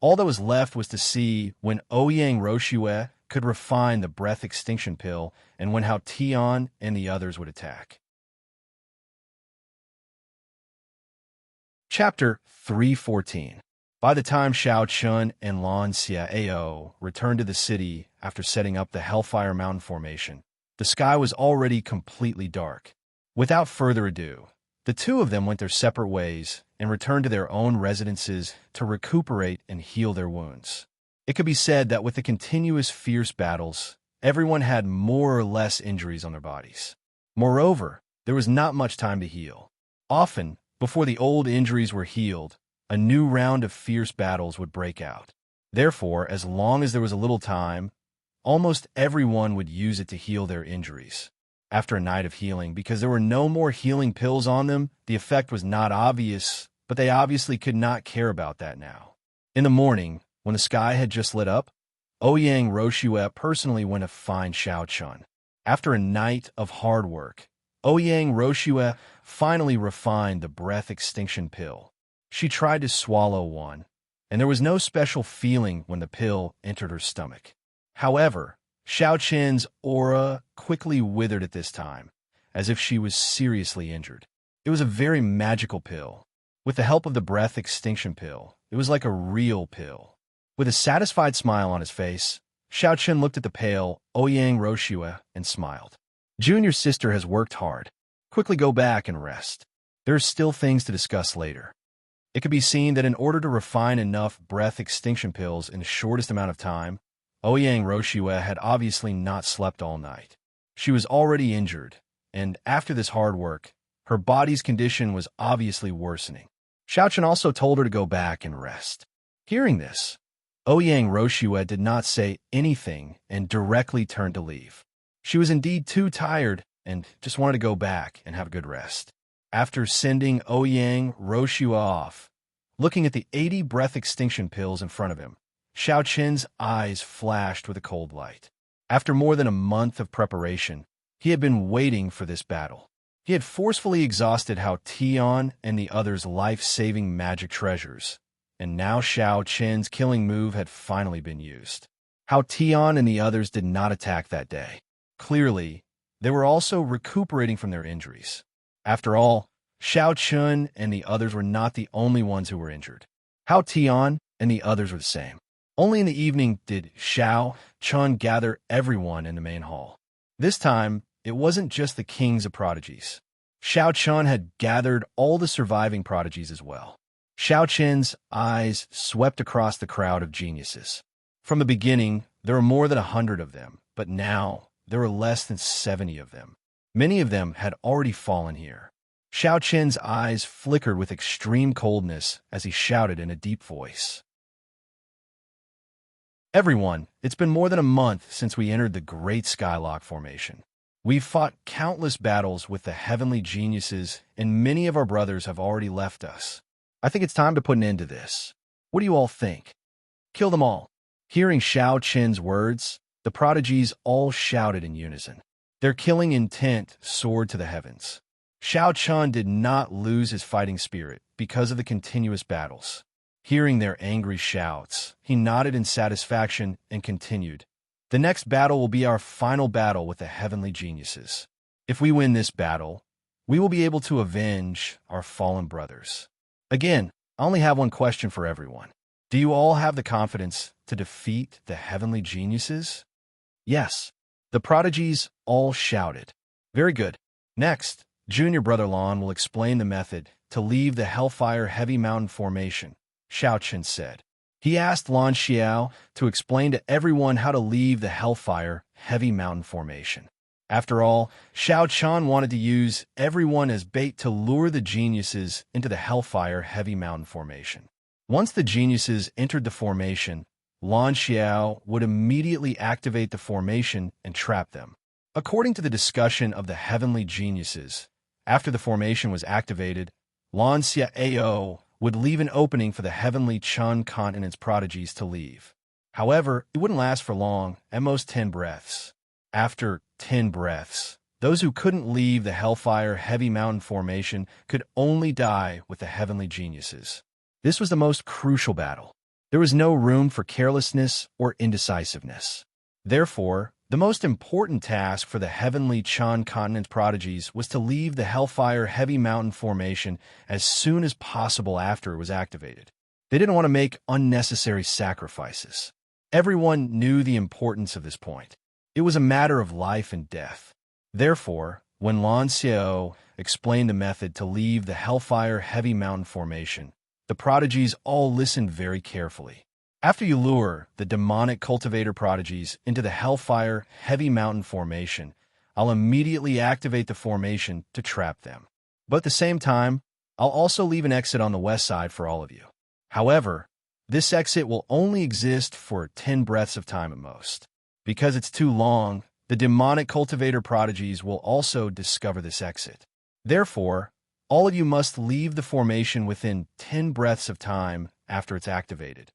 all that was left was to see when Ouyang Roshue could refine the breath extinction pill and when Hao Tian and the others would attack. Chapter 314. By the time Xiao Chun and Lan Xiao returned to the city after setting up the Hellfire Mountain formation, the sky was already completely dark. Without further ado, the two of them went their separate ways and returned to their own residences to recuperate and heal their wounds. It could be said that with the continuous fierce battles, everyone had more or less injuries on their bodies. Moreover, there was not much time to heal. Often, before the old injuries were healed, a new round of fierce battles would break out. Therefore, as long as there was a little time, almost everyone would use it to heal their injuries. After a night of healing, because there were no more healing pills on them, the effect was not obvious, but they obviously could not care about that now. In the morning, when the sky had just lit up, Ouyang Roshue personally went to find Xiao Chun. After a night of hard work, Ouyang Roshue finally refined the breath extinction pill. She tried to swallow one, and there was no special feeling when the pill entered her stomach. However, Xiao Chen's aura quickly withered at this time, as if she was seriously injured. It was a very magical pill. With the help of the breath extinction pill, it was like a real pill. With a satisfied smile on his face, Xiao Chen looked at the pale Ouyang Roshue and smiled. Junior sister has worked hard. Quickly go back and rest. There are still things to discuss later. It could be seen that in order to refine enough breath extinction pills in the shortest amount of time, Ouyang Roshue had obviously not slept all night. She was already injured, and after this hard work, her body's condition was obviously worsening. Xiao Chen also told her to go back and rest. Hearing this, Ouyang Roshue did not say anything and directly turned to leave. She was indeed too tired and just wanted to go back and have a good rest. After sending Ouyang Roshue off, looking at the 80 breath extinction pills in front of him, Xiao Chen's eyes flashed with a cold light. After more than a month of preparation, he had been waiting for this battle. He had forcefully exhausted Hao Tian and the others' life-saving magic treasures, and now Xiao Chen's killing move had finally been used. Hao Tian and the others did not attack that day. Clearly, they were also recuperating from their injuries. After all, Xiao Chun and the others were not the only ones who were injured. Hao Tian and the others were the same. Only in the evening did Xiao Chun gather everyone in the main hall. This time, it wasn't just the kings of prodigies. Xiao Chun had gathered all the surviving prodigies as well. Xiao Chen's eyes swept across the crowd of geniuses. From the beginning, there were more than 100 of them, but now there were less than 70 of them. Many of them had already fallen here. Xiao Chen's eyes flickered with extreme coldness as he shouted in a deep voice. Everyone, it's been more than a month since we entered the Great Skylock Formation. We've fought countless battles with the heavenly geniuses, and many of our brothers have already left us. I think it's time to put an end to this. What do you all think? Kill them all. Hearing Xiao Chen's words, the prodigies all shouted in unison. Their killing intent soared to the heavens. Xiao Chun did not lose his fighting spirit because of the continuous battles. Hearing their angry shouts, he nodded in satisfaction and continued. The next battle will be our final battle with the heavenly geniuses. If we win this battle, we will be able to avenge our fallen brothers. Again, I only have one question for everyone. Do you all have the confidence to defeat the heavenly geniuses? Yes. The prodigies all shouted. Very good. Next, Junior Brother Lan will explain the method to leave the Hellfire Heavy Mountain Formation, Xiao Chen said. He asked Lan Xiao to explain to everyone how to leave the Hellfire Heavy Mountain Formation. After all, Xiao Chen wanted to use everyone as bait to lure the geniuses into the Hellfire Heavy Mountain Formation. Once the geniuses entered the formation, Lan Xiao would immediately activate the formation and trap them. According to the discussion of the heavenly geniuses, after the formation was activated, Lan Xiao would leave an opening for the heavenly Chun continent's prodigies to leave. However, it wouldn't last for long, at most 10 breaths. After 10 breaths, those who couldn't leave the Hellfire Heavy Mountain formation could only die with the heavenly geniuses. This was the most crucial battle. There was no room for carelessness or indecisiveness. Therefore, the most important task for the heavenly Chun continent's prodigies was to leave the Hellfire Heavy Mountain formation as soon as possible after it was activated. They didn't want to make unnecessary sacrifices. Everyone knew the importance of this point. It was a matter of life and death. Therefore, when Lan Xiao explained the method to leave the Hellfire Heavy Mountain formation, the prodigies all listened very carefully. After you lure the demonic cultivator prodigies into the Hellfire Heavy Mountain formation, I'll immediately activate the formation to trap them. But at the same time, I'll also leave an exit on the west side for all of you. However, this exit will only exist for 10 breaths of time at most. Because it's too long, the demonic cultivator prodigies will also discover this exit. Therefore, all of you must leave the formation within 10 breaths of time after it's activated.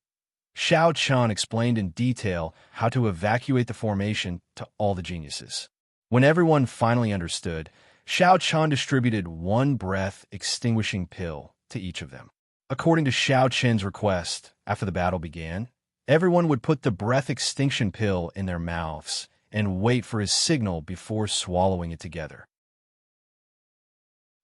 Xiao Chun explained in detail how to evacuate the formation to all the geniuses. When everyone finally understood, Xiao Chun distributed 1 breath extinguishing pill to each of them. According to Xiao Chen's request, after the battle began, everyone would put the breath extinction pill in their mouths and wait for his signal before swallowing it together.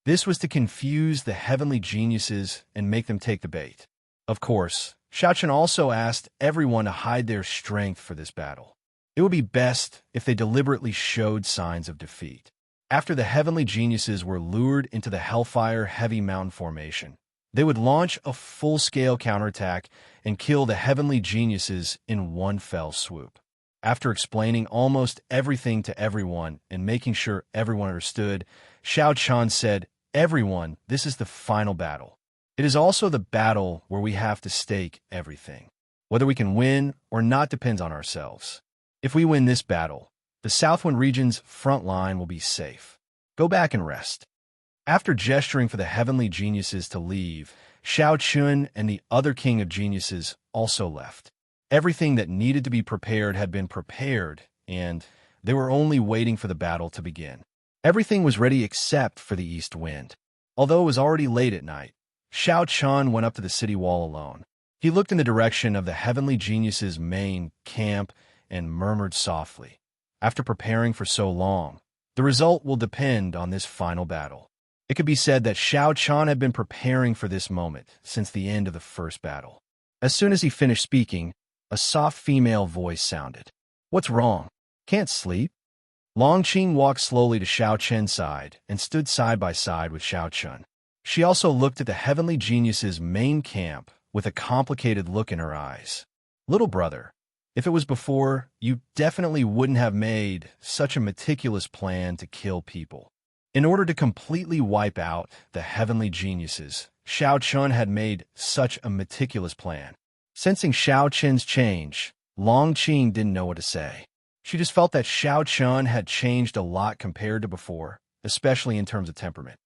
This was to confuse the heavenly geniuses and make them take the bait. Of course, Xiao Chen also asked everyone to hide their strength for this battle. It would be best if they deliberately showed signs of defeat. After the heavenly geniuses were lured into the Hellfire Heavy Mountain formation, they would launch a full-scale counterattack and kill the heavenly geniuses in one fell swoop. After explaining almost everything to everyone and making sure everyone understood, Xiao Chen said, "Everyone, this is the final battle. It is also the battle where we have to stake everything. Whether we can win or not depends on ourselves. If we win this battle, the Southwind region's front line will be safe. Go back and rest." After gesturing for the heavenly geniuses to leave, Xiao Chun and the other king of geniuses also left. Everything that needed to be prepared had been prepared, and they were only waiting for the battle to begin. Everything was ready except for the east wind. Although it was already late at night, Xiao Chun went up to the city wall alone. He looked in the direction of the heavenly geniuses' main camp and murmured softly, "After preparing for so long, the result will depend on this final battle." It could be said that Xiao Chun had been preparing for this moment since the end of the first battle. As soon as he finished speaking, a soft female voice sounded. "What's wrong? Can't sleep?" Longqing walked slowly to Xiao Chen's side and stood side by side with Xiao Chun. She also looked at the heavenly genius's main camp with a complicated look in her eyes. "Little brother, if it was before, you definitely wouldn't have made such a meticulous plan to kill people. In order to completely wipe out the heavenly geniuses, Xiao Chun had made such a meticulous plan." Sensing Xiao Chen's change, Longqing didn't know what to say. She just felt that Xiao Chun had changed a lot compared to before, especially in terms of temperament.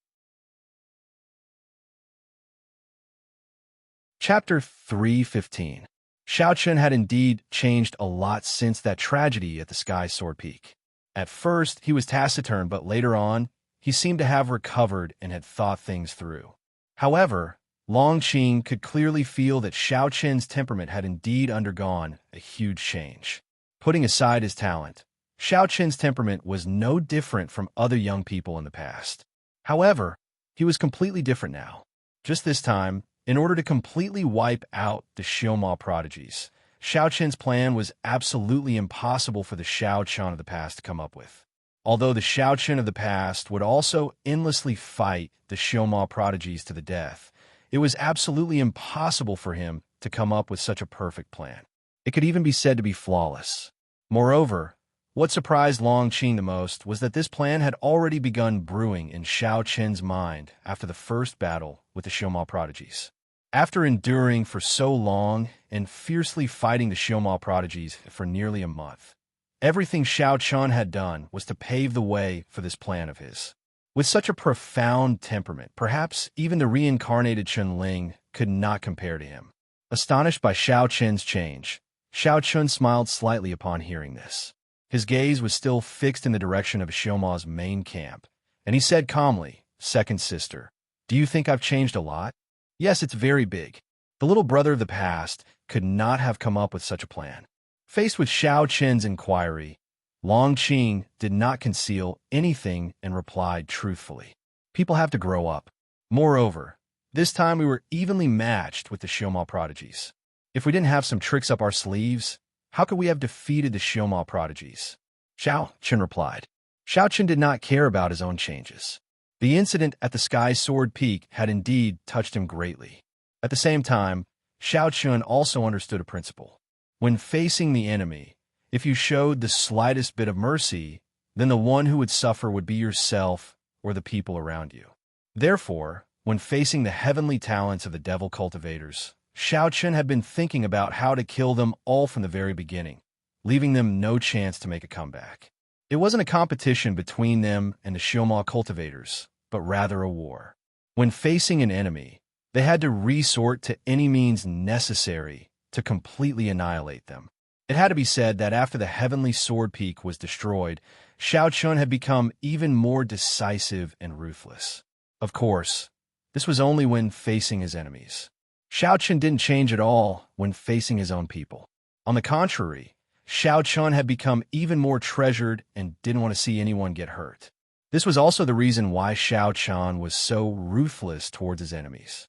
Chapter 3:15. Xiao Chun had indeed changed a lot since that tragedy at the Sky Sword Peak. At first, he was taciturn, but later on, he seemed to have recovered and had thought things through. However, Longqing could clearly feel that Xiao Chen's temperament had indeed undergone a huge change. Putting aside his talent, Xiao Chen's temperament was no different from other young people in the past. However, he was completely different now. Just this time, in order to completely wipe out the Xiaoma prodigies, Xiao Chen's plan was absolutely impossible for the Xiao Chun of the past to come up with. Although the Xiao Chun of the past would also endlessly fight the Xiaoma prodigies to the death, it was absolutely impossible for him to come up with such a perfect plan. It could even be said to be flawless. Moreover, what surprised Longqing the most was that this plan had already begun brewing in Xiao Chen's mind after the first battle with the Xiaoma prodigies. After enduring for so long and fiercely fighting the Xiaoma prodigies for nearly a month, everything Xiao Chun had done was to pave the way for this plan of his. With such a profound temperament, perhaps even the reincarnated Chun Ling could not compare to him. Astonished by Xiao Chen's change, Xiao Chun smiled slightly upon hearing this. His gaze was still fixed in the direction of Xiuma's main camp, and he said calmly, "Second sister, do you think I've changed a lot?" "Yes, it's very big." The little brother of the past could not have come up with such a plan. Faced with Xiao Chen's inquiry, Long Qing did not conceal anything and replied truthfully. "People have to grow up. Moreover, this time we were evenly matched with the Xiuma prodigies. If we didn't have some tricks up our sleeves, how could we have defeated the Xiuma prodigies?" Xiao Chen replied. Xiao Chen did not care about his own changes. The incident at the Sky Sword Peak had indeed touched him greatly. At the same time, Xiao Chen also understood a principle. When facing the enemy, if you showed the slightest bit of mercy, then the one who would suffer would be yourself or the people around you. Therefore, when facing the heavenly talents of the devil cultivators, Xiao Chen had been thinking about how to kill them all from the very beginning, leaving them no chance to make a comeback. It wasn't a competition between them and the Xiuma cultivators, but rather a war. When facing an enemy, they had to resort to any means necessary to completely annihilate them. It had to be said that after the Heavenly Sword Peak was destroyed, Xiao Chun had become even more decisive and ruthless. Of course, this was only when facing his enemies. Xiao Chun didn't change at all when facing his own people. On the contrary, Xiao Chun had become even more treasured and didn't want to see anyone get hurt. This was also the reason why Xiao Chun was so ruthless towards his enemies.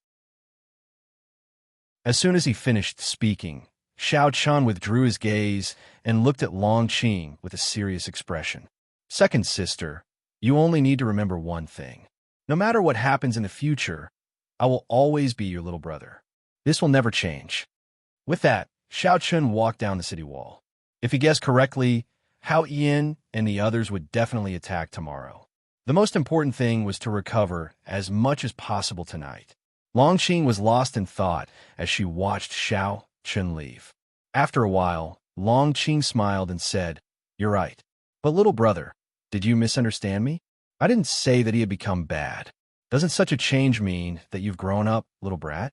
As soon as he finished speaking, Xiao Chun withdrew his gaze and looked at Long Qing with a serious expression. "Second sister, you only need to remember one thing. No matter what happens in the future, I will always be your little brother. This will never change." With that, Xiao Chun walked down the city wall. If he guessed correctly, Hao Yin and the others would definitely attack tomorrow. The most important thing was to recover as much as possible tonight. Long Qing was lost in thought as she watched Xiao Chun leave. After a while, Long Qing smiled and said, "You're right. But little brother, did you misunderstand me? I didn't say that he had become bad. Doesn't such a change mean that you've grown up, little brat?"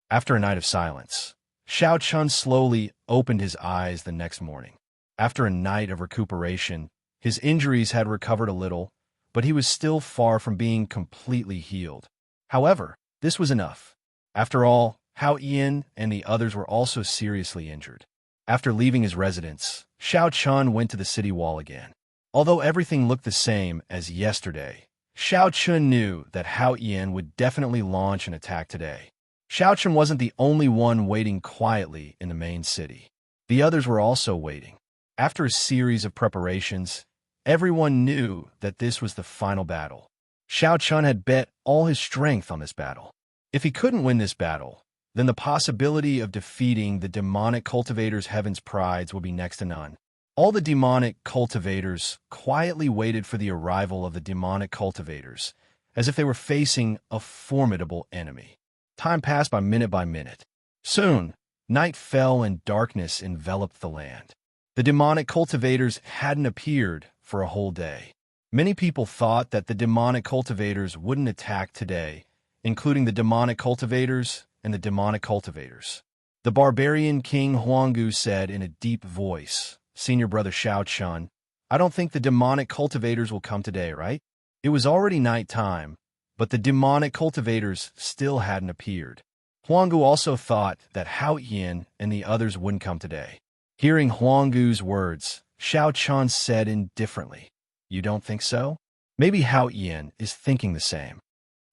After a night of silence, Xiao Chun slowly opened his eyes the next morning. After a night of recuperation, his injuries had recovered a little, but he was still far from being completely healed. However, this was enough. After all, Hao Yin and the others were also seriously injured. After leaving his residence, Xiao Chun went to the city wall again. Although everything looked the same as yesterday, Xiao Chun knew that Hao Yin would definitely launch an attack today. Xiao Chun wasn't the only one waiting quietly in the main city. The others were also waiting. After a series of preparations, everyone knew that this was the final battle. Xiao Chun had bet all his strength on this battle. If he couldn't win this battle, then the possibility of defeating the demonic cultivators' heaven's prides would be next to none. All the demonic cultivators quietly waited for the arrival of the demonic cultivators, as if they were facing a formidable enemy. Time passed by minute. Soon, night fell and darkness enveloped the land. The demonic cultivators hadn't appeared for a whole day. Many people thought that the demonic cultivators wouldn't attack today, including the demonic cultivators and the demonic cultivators. The barbarian king Huanggu said in a deep voice, "Senior brother Xiao Chun, I don't think the demonic cultivators will come today, right?" It was already night time, but the demonic cultivators still hadn't appeared. Huanggu also thought that Hao Yin and the others wouldn't come today. Hearing Huanggu's words, Xiao Chun said indifferently, "You don't think so? Maybe Hao Yin is thinking the same."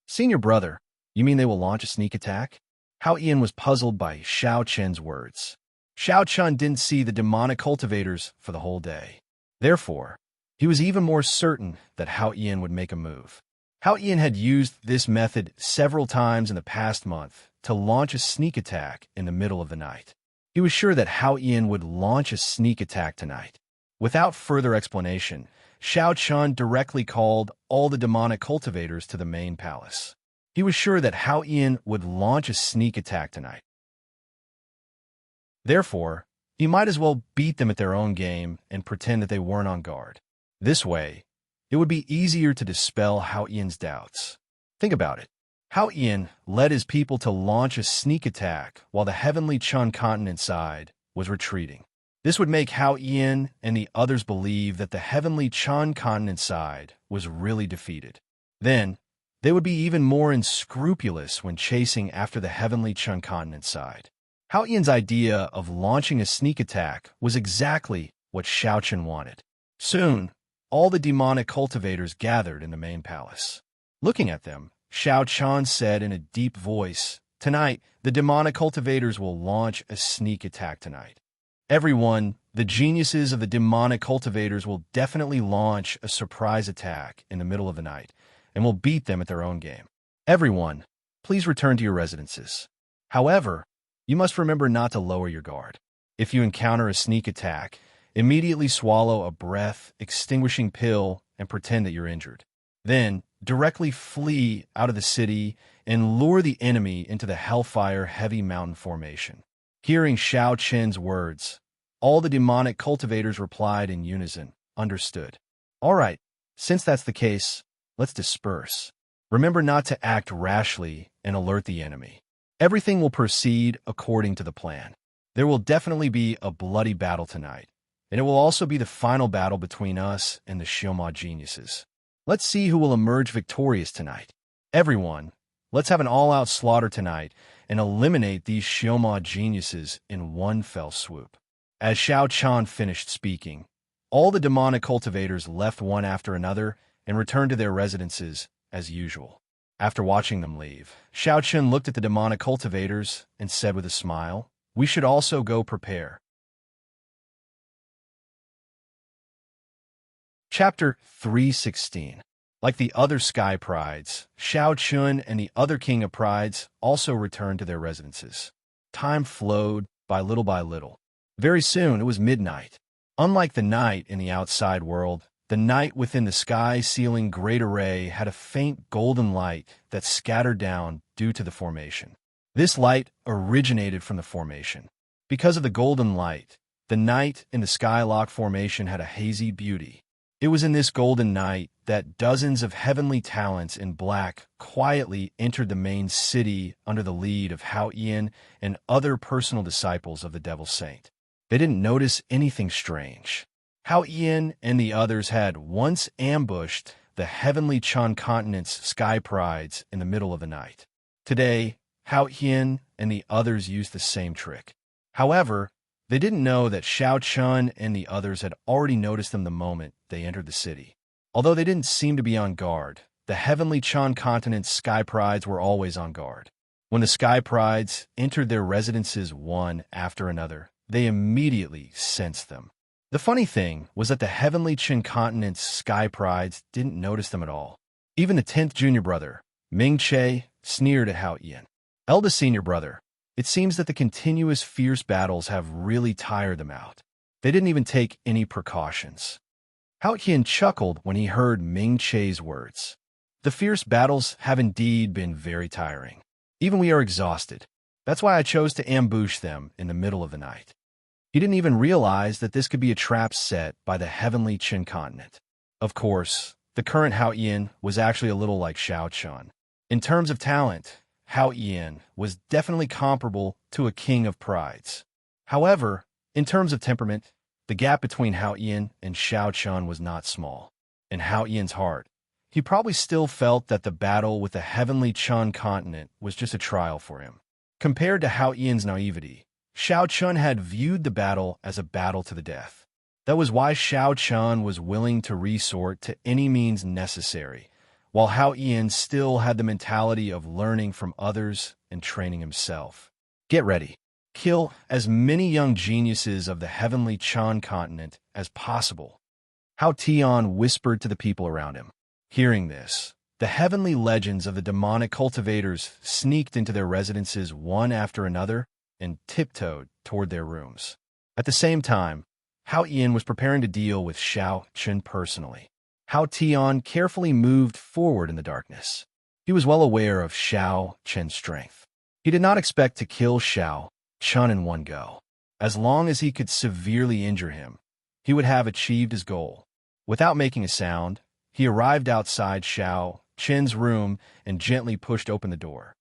"Senior brother, you mean they will launch a sneak attack?" Hao Yin was puzzled by Xiao Chen's words. Xiao Chun didn't see the demonic cultivators for the whole day. Therefore, he was even more certain that Hao Yin would make a move. Hao Yin had used this method several times in the past month to launch a sneak attack in the middle of the night. He was sure that Hao Yin would launch a sneak attack tonight. Without further explanation, Xiao Chun directly called all the demonic cultivators to the main palace. He was sure that Hao Yin would launch a sneak attack tonight. Therefore, he might as well beat them at their own game and pretend that they weren't on guard. This way, it would be easier to dispel Hao Yin's doubts. Think about it. Hao Yin led his people to launch a sneak attack while the heavenly Chun continent side was retreating. This would make Hao Yin and the others believe that the heavenly Chun continent side was really defeated. Then, they would be even more unscrupulous when chasing after the heavenly Chun continent side. Hao Yin's idea of launching a sneak attack was exactly what Xiao Chen wanted. Soon, all the demonic cultivators gathered in the main palace. Looking at them, Xiao Chen said in a deep voice, "Tonight, the demonic cultivators will launch a sneak attack tonight. Everyone, the geniuses of the demonic cultivators will definitely launch a surprise attack in the middle of the night, and will beat them at their own game. Everyone, please return to your residences. However, you must remember not to lower your guard. If you encounter a sneak attack, immediately swallow a breath-extinguishing pill and pretend that you're injured. Then, directly flee out of the city and lure the enemy into the Hellfire Heavy Mountain Formation." Hearing Xiao Chen's words, all the demonic cultivators replied in unison, "Understood. All right, since that's the case, let's disperse. Remember not to act rashly and alert the enemy. Everything will proceed according to the plan. There will definitely be a bloody battle tonight, and it will also be the final battle between us and the Xioma geniuses. Let's see who will emerge victorious tonight. Everyone, let's have an all-out slaughter tonight and eliminate these Xioma geniuses in one fell swoop." As Xiao Chen finished speaking, all the demonic cultivators left one after another and returned to their residences as usual. After watching them leave, Xiao Chen looked at the demonic cultivators and said with a smile, "We should also go prepare." Chapter 316. Like the other Sky Prides, Xiao Chun and the other King of Prides also returned to their residences. Time flowed by little. Very soon it was midnight. Unlike the night in the outside world, the night within the sky ceiling great array had a faint golden light that scattered down due to the formation. This light originated from the formation. Because of the golden light, the night in the Skylock formation had a hazy beauty. It was in this golden night that dozens of heavenly talents in black quietly entered the main city under the lead of Hao Yin and other personal disciples of the Devil Saint. They didn't notice anything strange. Hao Yin and the others had once ambushed the heavenly Chun continent's Sky Prides in the middle of the night. Today, Hao Yin and the others used the same trick. However, they didn't know that Xiao Chun and the others had already noticed them the moment they entered the city. Although they didn't seem to be on guard, the heavenly Chun continent's Sky Prides were always on guard. When the Sky Prides entered their residences one after another, they immediately sensed them. The funny thing was that the heavenly Chun continent's Sky Prides didn't notice them at all. Even the 10th junior brother, Ming Che, sneered at Hao Yin. "Eldest senior brother, it seems that the continuous fierce battles have really tired them out. They didn't even take any precautions." Hao Yin chuckled when he heard Ming Che's words. "The fierce battles have indeed been very tiring. Even we are exhausted. That's why I chose to ambush them in the middle of the night." He didn't even realize that this could be a trap set by the heavenly Qin continent. Of course, the current Hao Yin was actually a little like Xiao Chun. In terms of talent, Hao Yin was definitely comparable to a king of prides. However, in terms of temperament, the gap between Hao Yin and Xiao Chun was not small. In Hao Yin's heart, he probably still felt that the battle with the heavenly Chun continent was just a trial for him. Compared to Hao Yin's naivety, Xiao Chun had viewed the battle as a battle to the death. That was why Xiao Chun was willing to resort to any means necessary, while Hao Yin still had the mentality of learning from others and training himself. Get ready. Kill as many young geniuses of the heavenly Chun continent as possible. Hao Tian whispered to the people around him. Hearing this, the heavenly legends of the demonic cultivators sneaked into their residences one after another and tiptoed toward their rooms. At the same time, Hao Yin was preparing to deal with Xiao Chen personally. Hao Tian carefully moved forward in the darkness. He was well aware of Xiao Chen's strength. He did not expect to kill Xiao Chen in one go. As long as he could severely injure him, he would have achieved his goal. Without making a sound, he arrived outside Xiao Chen's room and gently pushed open the door.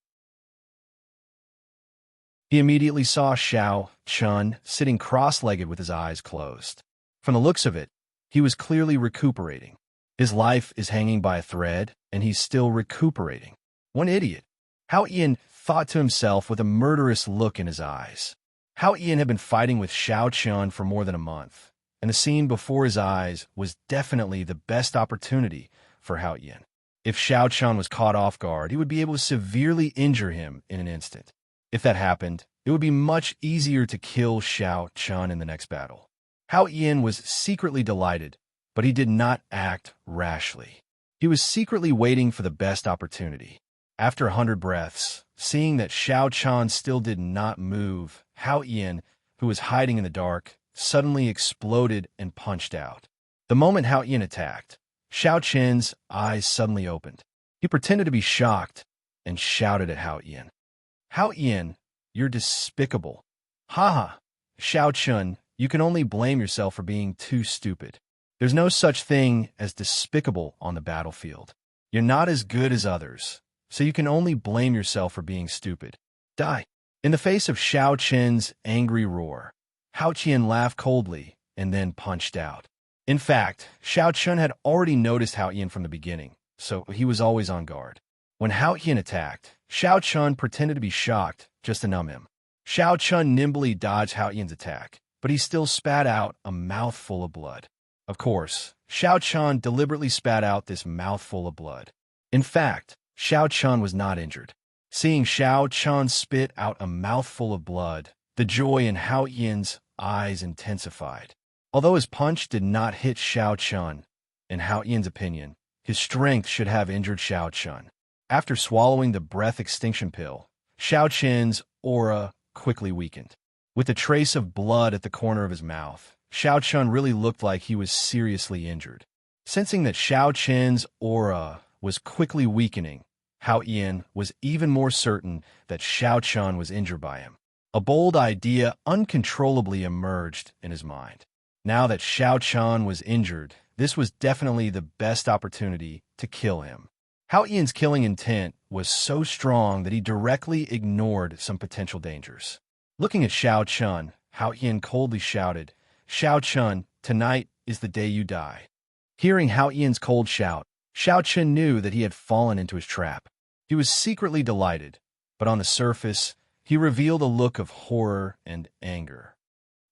He immediately saw Xiao Chun sitting cross-legged with his eyes closed. From the looks of it, he was clearly recuperating. His life is hanging by a thread, and he's still recuperating. One idiot. Hao Ian thought to himself with a murderous look in his eyes. Hao Ian had been fighting with Xiao Chun for more than a month, and the scene before his eyes was definitely the best opportunity for Hao Ian. If Xiao Chun was caught off guard, he would be able to severely injure him in an instant. If that happened, it would be much easier to kill Xiao Chun in the next battle. Hao Ian was secretly delighted, but he did not act rashly. He was secretly waiting for the best opportunity. After 100 breaths, seeing that Xiao Chun still did not move, Hao Ian, who was hiding in the dark, suddenly exploded and punched out. The moment Hao Ian attacked, Xiao Chen's eyes suddenly opened. He pretended to be shocked and shouted at Hao Ian. Hao Ian, you're despicable. Ha! Xiao Chun, you can only blame yourself for being too stupid. There's no such thing as despicable on the battlefield. You're not as good as others, so you can only blame yourself for being stupid. Die. In the face of Xiao Chen's angry roar, Hao Qian laughed coldly and then punched out. In fact, Xiao Chun had already noticed Hao Ian from the beginning, so he was always on guard. When Hao Ian attacked, Xiao Chun pretended to be shocked just to numb him. Xiao Chun nimbly dodged Hao Ian's attack, but he still spat out a mouthful of blood. Of course, Xiao Chun deliberately spat out this mouthful of blood. In fact, Xiao Chun was not injured. Seeing Xiao Chun spit out a mouthful of blood, the joy in Hao Ian's eyes intensified. Although his punch did not hit Xiao Chun, in Hao Ian's opinion, his strength should have injured Xiao Chun. After swallowing the breath extinction pill, Xiao Chen's aura quickly weakened. With a trace of blood at the corner of his mouth, Xiao Chun really looked like he was seriously injured. Sensing that Xiao Chen's aura was quickly weakening, Hao Ian was even more certain that Xiao Chun was injured by him. A bold idea uncontrollably emerged in his mind. Now that Xiao Chun was injured, this was definitely the best opportunity to kill him. Hao Ian's killing intent was so strong that he directly ignored some potential dangers. Looking at Xiao Chun, Hao Ian coldly shouted, Xiao Chun, tonight is the day you die. Hearing Hao Ian's cold shout, Xiao Chun knew that he had fallen into his trap. He was secretly delighted, but on the surface, he revealed a look of horror and anger.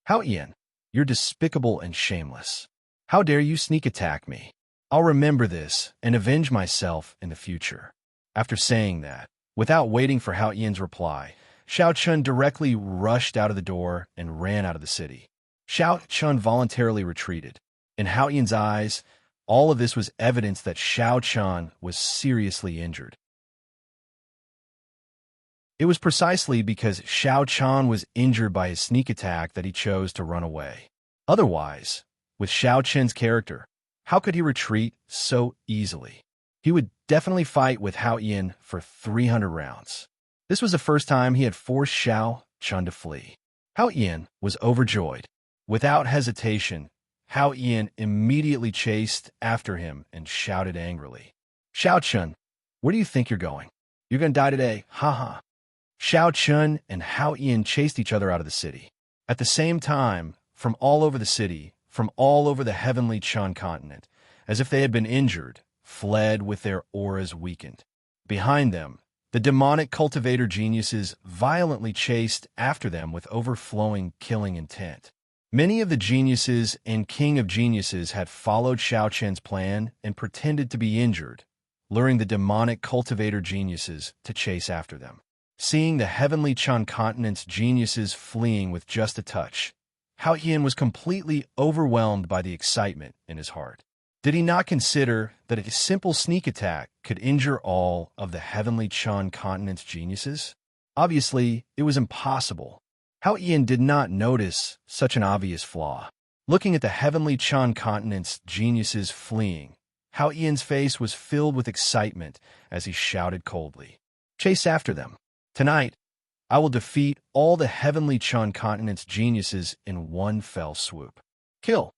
Hao Ian, you're despicable and shameless. How dare you sneak attack me? I'll remember this and avenge myself in the future. After saying that, without waiting for Hao Ian's reply, Xiao Chun directly rushed out of the door and ran out of the city. Xiao Chun voluntarily retreated. In Hao Ian's eyes, all of this was evidence that Xiao Chun was seriously injured. It was precisely because Xiao Chun was injured by his sneak attack that he chose to run away. Otherwise, with Xiao Chen's character, how could he retreat so easily? He would definitely fight with Hao Ian for 300 rounds. This was the first time he had forced Xiao Chun to flee. Hao Ian was overjoyed. Without hesitation, Hao Ian immediately chased after him and shouted angrily, Xiao Chun, where do you think you're going? You're going to die today, ha. Xiao Chun and Hao Ian chased each other out of the city. At the same time, from all over the city, from all over the heavenly Chun continent, as if they had been injured, fled with their auras weakened. Behind them, the demonic cultivator geniuses violently chased after them with overflowing killing intent. Many of the geniuses and king of geniuses had followed Xiao Chen's plan and pretended to be injured, luring the demonic cultivator geniuses to chase after them. Seeing the heavenly Chun continent's geniuses fleeing with just a touch, Hao Ian was completely overwhelmed by the excitement in his heart. Did he not consider that a simple sneak attack could injure all of the heavenly Chun continent's geniuses? Obviously, it was impossible. Hao Ian did not notice such an obvious flaw. Looking at the heavenly Chun continent's geniuses fleeing, Hao Ian's face was filled with excitement as he shouted coldly, Chase after them. Tonight, I will defeat all the heavenly Chun continent's geniuses in one fell swoop. Kill.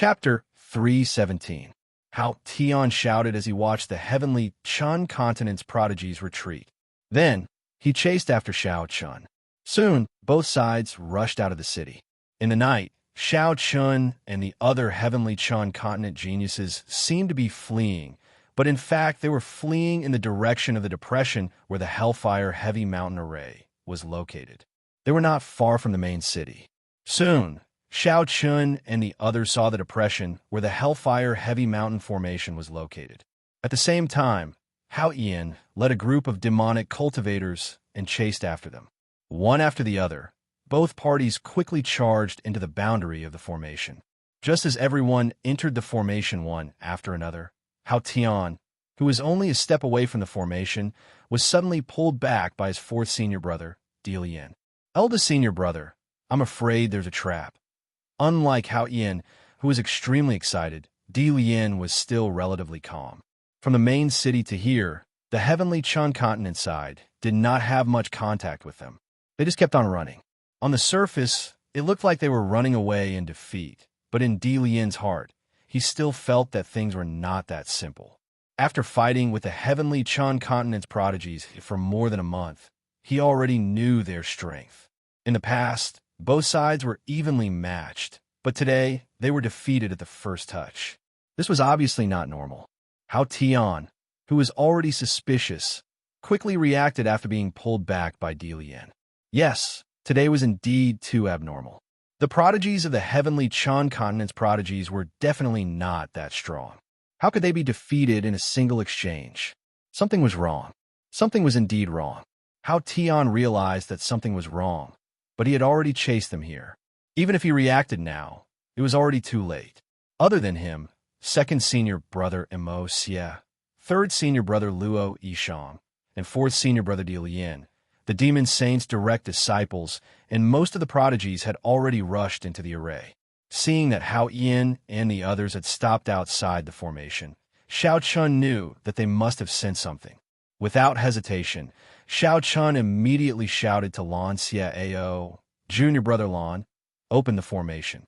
Chapter 317. How Tian shouted as he watched the heavenly Chun continent's prodigies retreat. Then, he chased after Xiao Chun. Soon, both sides rushed out of the city. In the night, Xiao Chun and the other heavenly Chun continent geniuses seemed to be fleeing, but in fact they were fleeing in the direction of the depression where the Hellfire Heavy Mountain Array was located. They were not far from the main city. Soon, Xiao Chun and the others saw the depression where the Hellfire Heavy Mountain Formation was located. At the same time, Hao Ian led a group of demonic cultivators and chased after them. One after the other, both parties quickly charged into the boundary of the formation. Just as everyone entered the formation one after another, Hao Tian, who was only a step away from the formation, was suddenly pulled back by his fourth senior brother, Di Lian. Eldest senior brother, I'm afraid there's a trap. Unlike Hao Ian, who was extremely excited, Di Lian was still relatively calm. From the main city to here, the heavenly Chun continent side did not have much contact with them. They just kept on running. On the surface, it looked like they were running away in defeat, but in Di Lian's heart, he still felt that things were not that simple. After fighting with the heavenly Chun continent's prodigies for more than a month, he already knew their strength. In the past, both sides were evenly matched, but today they were defeated at the first touch. This was obviously not normal. Hao Tian, who was already suspicious, quickly reacted after being pulled back by Di Lian. Yes, today was indeed too abnormal. The prodigies of the heavenly Chun continent's prodigies were definitely not that strong. How could they be defeated in a single exchange? Something was wrong. Something was indeed wrong. Hao Tian realized that something was wrong, but he had already chased them here. Even if he reacted now, it was already too late. Other than him, second senior brother Mo Xie, third senior brother Luo Yishang, and fourth senior brother Di Lian, the demon saint's direct disciples, and most of the prodigies had already rushed into the array. Seeing that Hao Ian and the others had stopped outside the formation, Xiao Chun knew that they must have sensed something. Without hesitation, Xiao Chun immediately shouted to Lan Xie Ao, junior brother Lan, open the formation.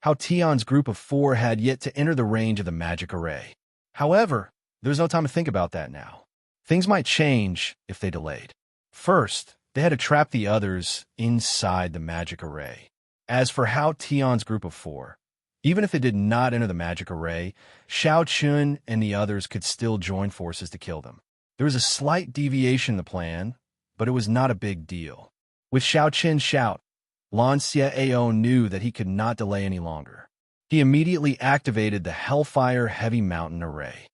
Hao Tian's group of 4 had yet to enter the range of the magic array. However, there was no time to think about that now. Things might change if they delayed. First, they had to trap the others inside the magic array. As for Hao Tian's group of 4, even if they did not enter the magic array, Xiao Chun and the others could still join forces to kill them. There was a slight deviation in the plan, but it was not a big deal. With Xiao Chun's shout, Lan Xie Ao knew that he could not delay any longer. He immediately activated the Hellfire Heavy Mountain Array.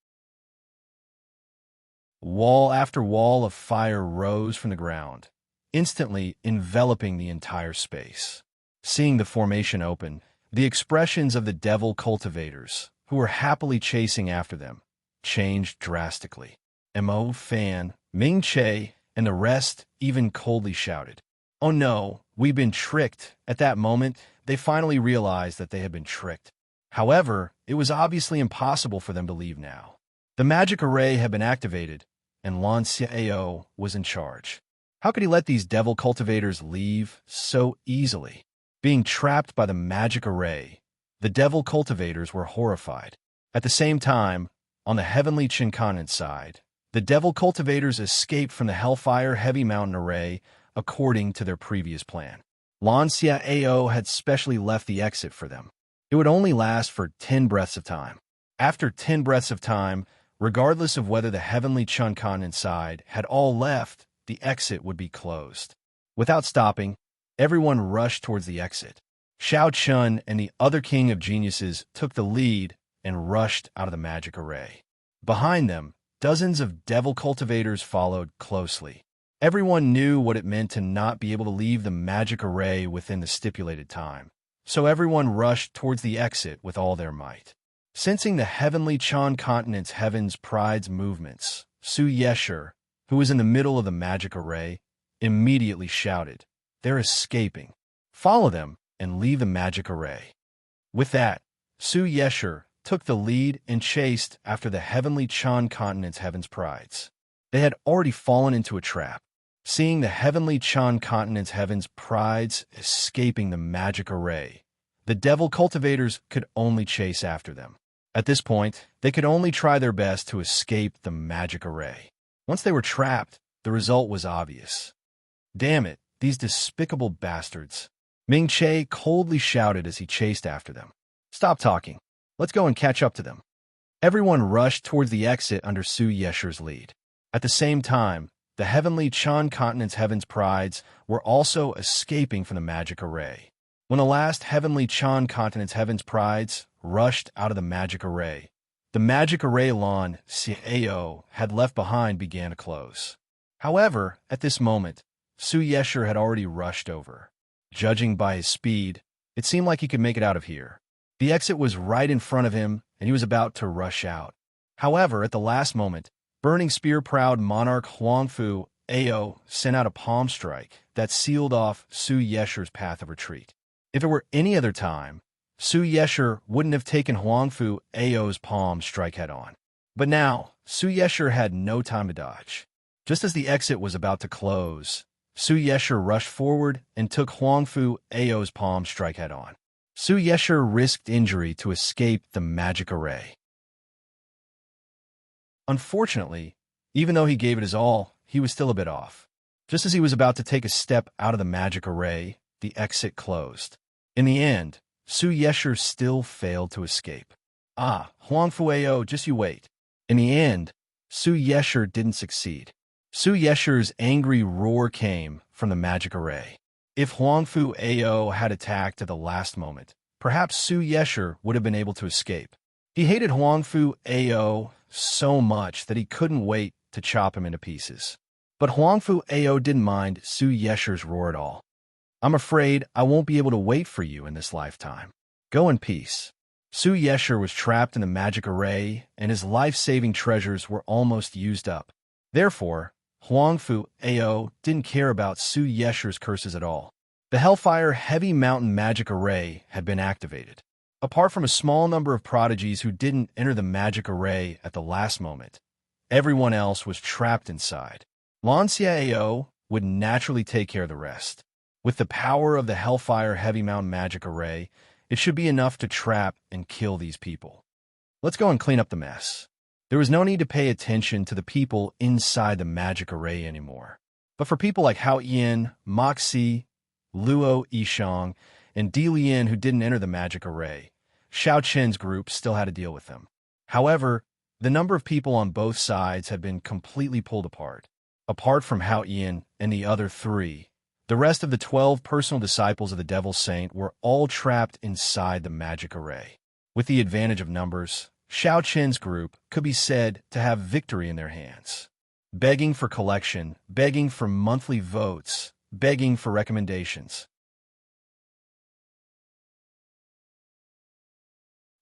Wall after wall of fire rose from the ground, instantly enveloping the entire space. Seeing the formation open, the expressions of the devil cultivators, who were happily chasing after them, changed drastically. Mo Fan, Ming Che, and the rest even coldly shouted, "Oh no, we've been tricked." At that moment, they finally realized that they had been tricked. However, it was obviously impossible for them to leave now. The magic array had been activated, and Lan Xie Ao was in charge. How could he let these devil cultivators leave so easily? Being trapped by the magic array, the devil cultivators were horrified. At the same time, on the heavenly Chinkanan side, the devil cultivators escaped from the Hellfire Heavy Mountain Array according to their previous plan. Lan Xie Ao had specially left the exit for them. It would only last for 10 breaths of time. After 10 breaths of time, regardless of whether the heavenly Chinkanan side had all left, the exit would be closed. Without stopping, everyone rushed towards the exit. Xiao Chun and the other king of geniuses took the lead and rushed out of the magic array. Behind them, dozens of devil cultivators followed closely. Everyone knew what it meant to not be able to leave the magic array within the stipulated time, so everyone rushed towards the exit with all their might. Sensing the heavenly Chan continent's heaven's pride's movements, Su Yesher, who was in the middle of the magic array, immediately shouted, "They're escaping. Follow them and leave the magic array." With that, Su Yesher took the lead and chased after the heavenly Chan continent's heaven's prides. They had already fallen into a trap. Seeing the heavenly Chan continent's heaven's prides escaping the magic array, The devil cultivators could only chase after them. At this point, they could only try their best to escape the magic array. Once they were trapped, the result was obvious. Damn it, these despicable bastards. Ming Che coldly shouted as he chased after them. Stop talking. Let's go and catch up to them. Everyone rushed towards the exit under Su Yesher's lead. At the same time, the heavenly Chan Continent's Heaven's Prides were also escaping from the magic array. When the last heavenly Chan Continent's Heaven's Prides rushed out of the magic array, the magic array lawn Xiao had left behind began to close. However, at this moment, Su Yesher had already rushed over. Judging by his speed, it seemed like he could make it out of here. The exit was right in front of him, and he was about to rush out. However, at the last moment, Burning Spear-proud monarch Huangfu Ao sent out a palm strike that sealed off Su Yesher's path of retreat. If it were any other time, Su Yesher wouldn't have taken Huangfu Ao's palm strike head-on. But now, Su Yesher had no time to dodge. Just as the exit was about to close, Su Yesher rushed forward and took Huangfu Ao's palm strike head-on. Su Yesher risked injury to escape the magic array. Unfortunately, even though he gave it his all, he was still a bit off. Just as he was about to take a step out of the magic array, the exit closed. In the end, Su Yesher still failed to escape. Huangfu Ao, just you wait. In the end, Su Yesher didn't succeed. Su Yesher's angry roar came from the magic array. If Huangfu Ao had attacked at the last moment, perhaps Su Yesher would have been able to escape. He hated Huangfu Ao so much that he couldn't wait to chop him into pieces. But Huangfu Ao didn't mind Su Yesher's roar at all. I'm afraid I won't be able to wait for you in this lifetime. Go in peace. Su Yesher was trapped in the magic array, and his life-saving treasures were almost used up. Therefore, Huangfu Ao didn't care about Su Yesher's curses at all. The Hellfire Heavy Mountain Magic Array had been activated. Apart from a small number of prodigies who didn't enter the magic array at the last moment, everyone else was trapped inside. Lancia Ao would naturally take care of the rest. With the power of the Hellfire Heavy Mountain Magic Array, it should be enough to trap and kill these people. Let's go and clean up the mess. There was no need to pay attention to the people inside the magic array anymore. But for people like Hao Yin, Moxie, Luo Yishang, and Di Lian who didn't enter the magic array, Xiao Chen's group still had to deal with them. However, the number of people on both sides had been completely pulled apart. Apart from Hao Yin and the other three, the rest of the 12 personal disciples of the Devil Saint were all trapped inside the magic array. With the advantage of numbers, Xiao Chen's group could be said to have victory in their hands. Begging for collection, begging for monthly votes, begging for recommendations.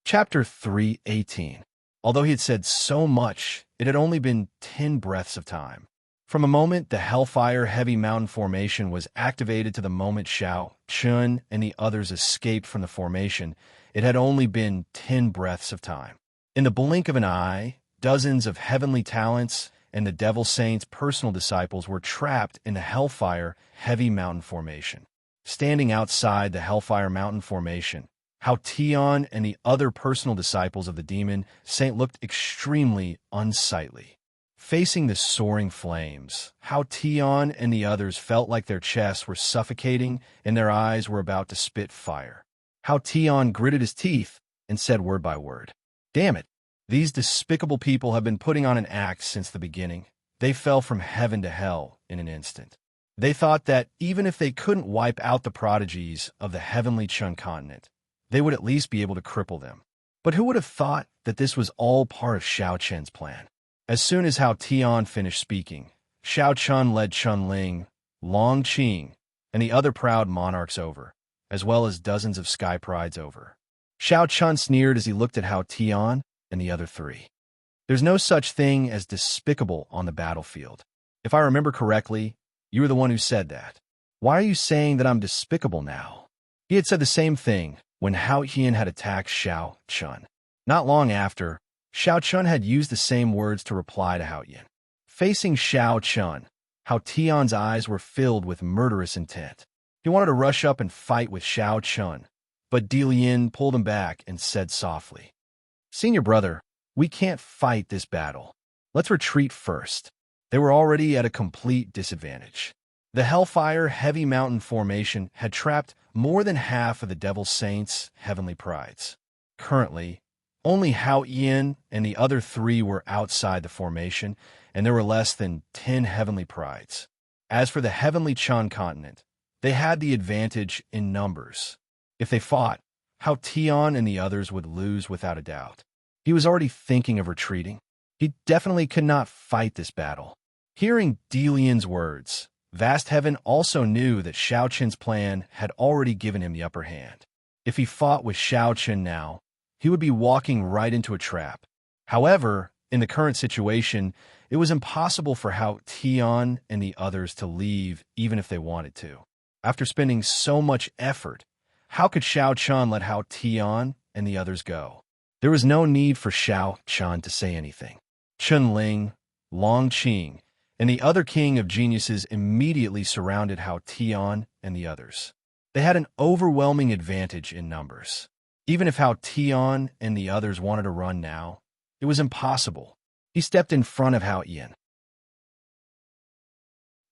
Chapter 3:18. Although he had said so much, it had only been 10 breaths of time. From the moment the Hellfire Heavy Mountain formation was activated to the moment Xiao, Chun, and the others escaped from the formation, it had only been 10 breaths of time. In the blink of an eye, dozens of heavenly talents and the Devil Saint's personal disciples were trapped in the Hellfire Heavy Mountain formation. Standing outside the Hellfire Mountain formation, Hao Tian and the other personal disciples of the demon saint looked extremely unsightly. Facing the soaring flames, Hao Tian and the others felt like their chests were suffocating and their eyes were about to spit fire. Hao Tian gritted his teeth and said word by word, "Damn it, these despicable people have been putting on an act since the beginning. They fell from heaven to hell in an instant. They thought that even if they couldn't wipe out the prodigies of the heavenly Chun continent, they would at least be able to cripple them. But who would have thought that this was all part of Xiao Chen's plan?" As soon as Hao Tian finished speaking, Xiao Chun led Chun Ling, Long Qing, and the other proud monarchs over, as well as dozens of sky prides over. Xiao Chun sneered as he looked at Hao Tian and the other three. "There's no such thing as despicable on the battlefield. If I remember correctly, you were the one who said that. Why are you saying that I'm despicable now?" He had said the same thing when Hao Yin had attacked Xiao Chun. Not long after, Xiao Chun had used the same words to reply to Hao Yin. Facing Xiao Chun, Hao Tian's eyes were filled with murderous intent. He wanted to rush up and fight with Xiao Chun, but Delian pulled him back and said softly, "Senior brother, we can't fight this battle. Let's retreat first." They were already at a complete disadvantage. The Hellfire Heavy Mountain formation had trapped more than half of the Devil Saints' heavenly prides. Currently, only Hao Ian and the other three were outside the formation, and there were less than 10 heavenly prides. As for the Heavenly Chan continent, they had the advantage in numbers. If they fought, Hao Tian and the others would lose without a doubt. He was already thinking of retreating. He definitely could not fight this battle. Hearing Delian's words, Vast Heaven also knew that Shao Chen's plan had already given him the upper hand. If he fought with Shao Chen now, he would be walking right into a trap. However, in the current situation, it was impossible for Hao Tian and the others to leave even if they wanted to. After spending so much effort, how could Shao Chen let Hao Tian and the others go? There was no need for Shao Chen to say anything. Chun Ling, Long Qing, and the other king of geniuses immediately surrounded Hao Tian and the others. They had an overwhelming advantage in numbers. Even if Hao Tian and the others wanted to run now, it was impossible. He stepped in front of Hao Ian.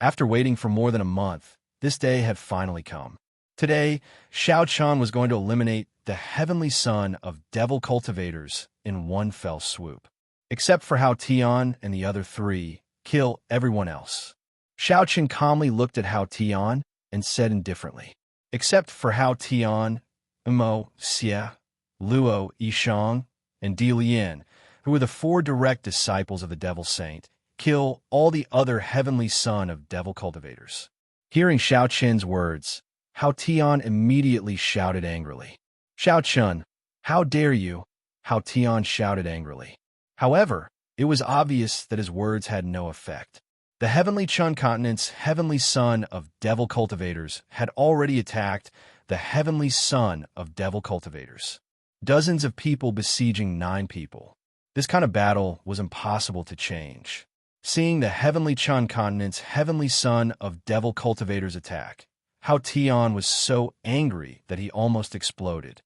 After waiting for more than a month, this day had finally come. Today, Shao Chen was going to eliminate the heavenly son of devil cultivators in one fell swoop. Except for Hao Tian and the other three, kill everyone else. Shao Chen calmly looked at Hao Tian and said indifferently, "Except for Hao Tian, Mo Xie, Luo Yishang, and Delian, who were the 4 direct disciples of the Devil Saint, kill all the other heavenly son of devil cultivators." Hearing Shao Chen's words, Hao Tian immediately shouted angrily, "Shao Chen, how dare you?" Hao Tian shouted angrily. However, it was obvious that his words had no effect. The Heavenly Chun continent's heavenly son of devil cultivators had already attacked the heavenly son of devil cultivators. Dozens of people besieging 9 people. This kind of battle was impossible to change. Seeing the Heavenly Chun continent's heavenly son of devil cultivators attack, Hao Tian was so angry that he almost exploded.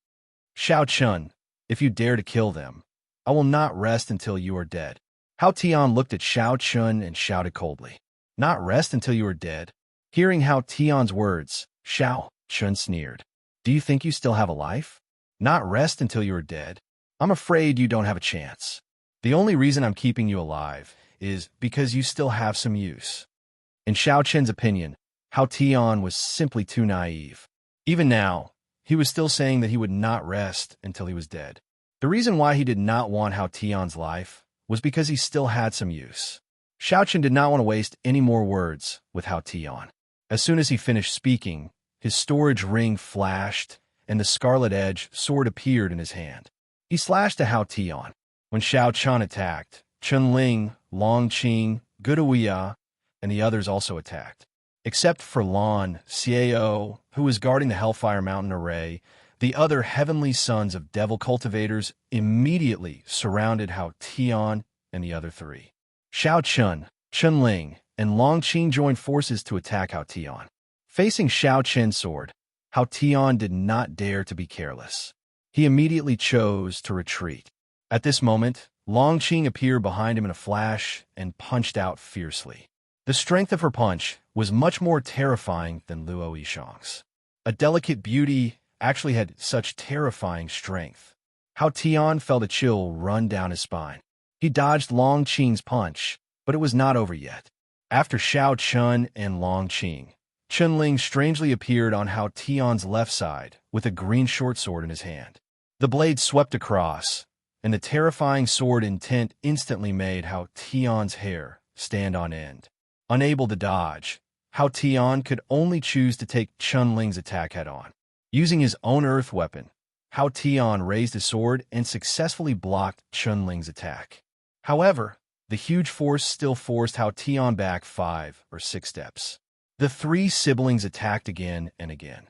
"Shao Chen, if you dare to kill them, I will not rest until you are dead." Hao Tian looked at Shao Chen and shouted coldly, "Not rest until you are dead?" Hearing Hao Tian's words, Shao Chen sneered, "Do you think you still have a life? Not rest until you are dead? I'm afraid you don't have a chance. The only reason I'm keeping you alive is because you still have some use." In Shao Chen's opinion, Hao Tian was simply too naive. Even now, he was still saying that he would not rest until he was dead. The reason why he did not want Hao Tian's life was because he still had some use. Shao Chen did not want to waste any more words with Hao Tian. As soon as he finished speaking, his storage ring flashed, and the scarlet edge sword appeared in his hand. He slashed at Hao Tian. When Shao Chen attacked, Chun Ling, Long Qing, Guduya, and the others also attacked. Except for Lan Xiao, who was guarding the Hellfire Mountain array, the other heavenly sons of devil cultivators immediately surrounded Hao Tian and the other 3. Shao Chen, Chun Ling, and Long Qing joined forces to attack Hao Tian. Facing Shao Chen's sword, Hao Tian did not dare to be careless. He immediately chose to retreat. At this moment, Long Qing appeared behind him in a flash and punched out fiercely. The strength of her punch was much more terrifying than Luo Yishang's. A delicate beauty actually had such terrifying strength. Hao Tian felt a chill run down his spine. He dodged Long Qing's punch, but it was not over yet. After Shao Chen and Long Qing, Chun Ling strangely appeared on Hao Tian's left side with a green short sword in his hand. The blade swept across, and the terrifying sword intent instantly made Hao Tian's hair stand on end. Unable to dodge, Hao Tian could only choose to take Chun Ling's attack head-on. Using his own earth weapon, Hao Tian raised his sword and successfully blocked Chun Ling's attack. However, the huge force still forced Hao Tian back 5 or 6 steps. The 3 siblings attacked again and again.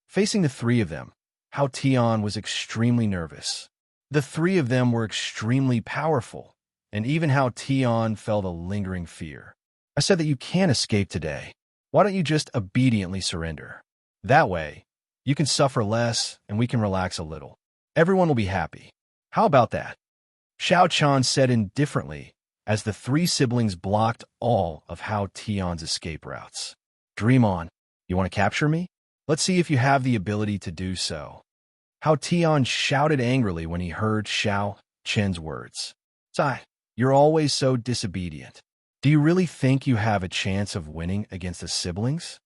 Facing the 3 of them, Hao Tian was extremely nervous. The 3 of them were extremely powerful, and even Hao Tian felt a lingering fear. "I said that you can't escape today. Why don't you just obediently surrender?" That way, you can suffer less and we can relax a little. Everyone will be happy. How about that? Xiao Chan said indifferently as the three siblings blocked all of Hao Tian's escape routes. Dream on. You want to capture me? Let's see if you have the ability to do so. Hao Tian shouted angrily when he heard Xiao Chen's words. Sai, you're always so disobedient. Do you really think you have a chance of winning against the siblings?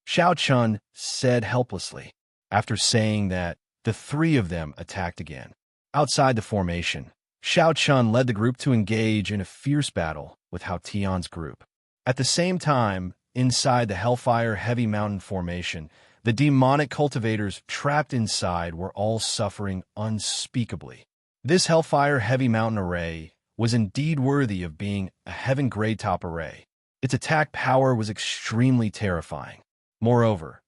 Xiao Chun said helplessly. After saying that, the three of them attacked again. Outside the formation, Xiao Chun led the group to engage in a fierce battle with Hao Tian's group. At the same time, inside the Hellfire Heavy Mountain formation, the demonic cultivators trapped inside were all suffering unspeakably. This Hellfire Heavy Mountain array was indeed worthy of being a Heaven Grade Top array. Its attack power was extremely terrifying. Moreover,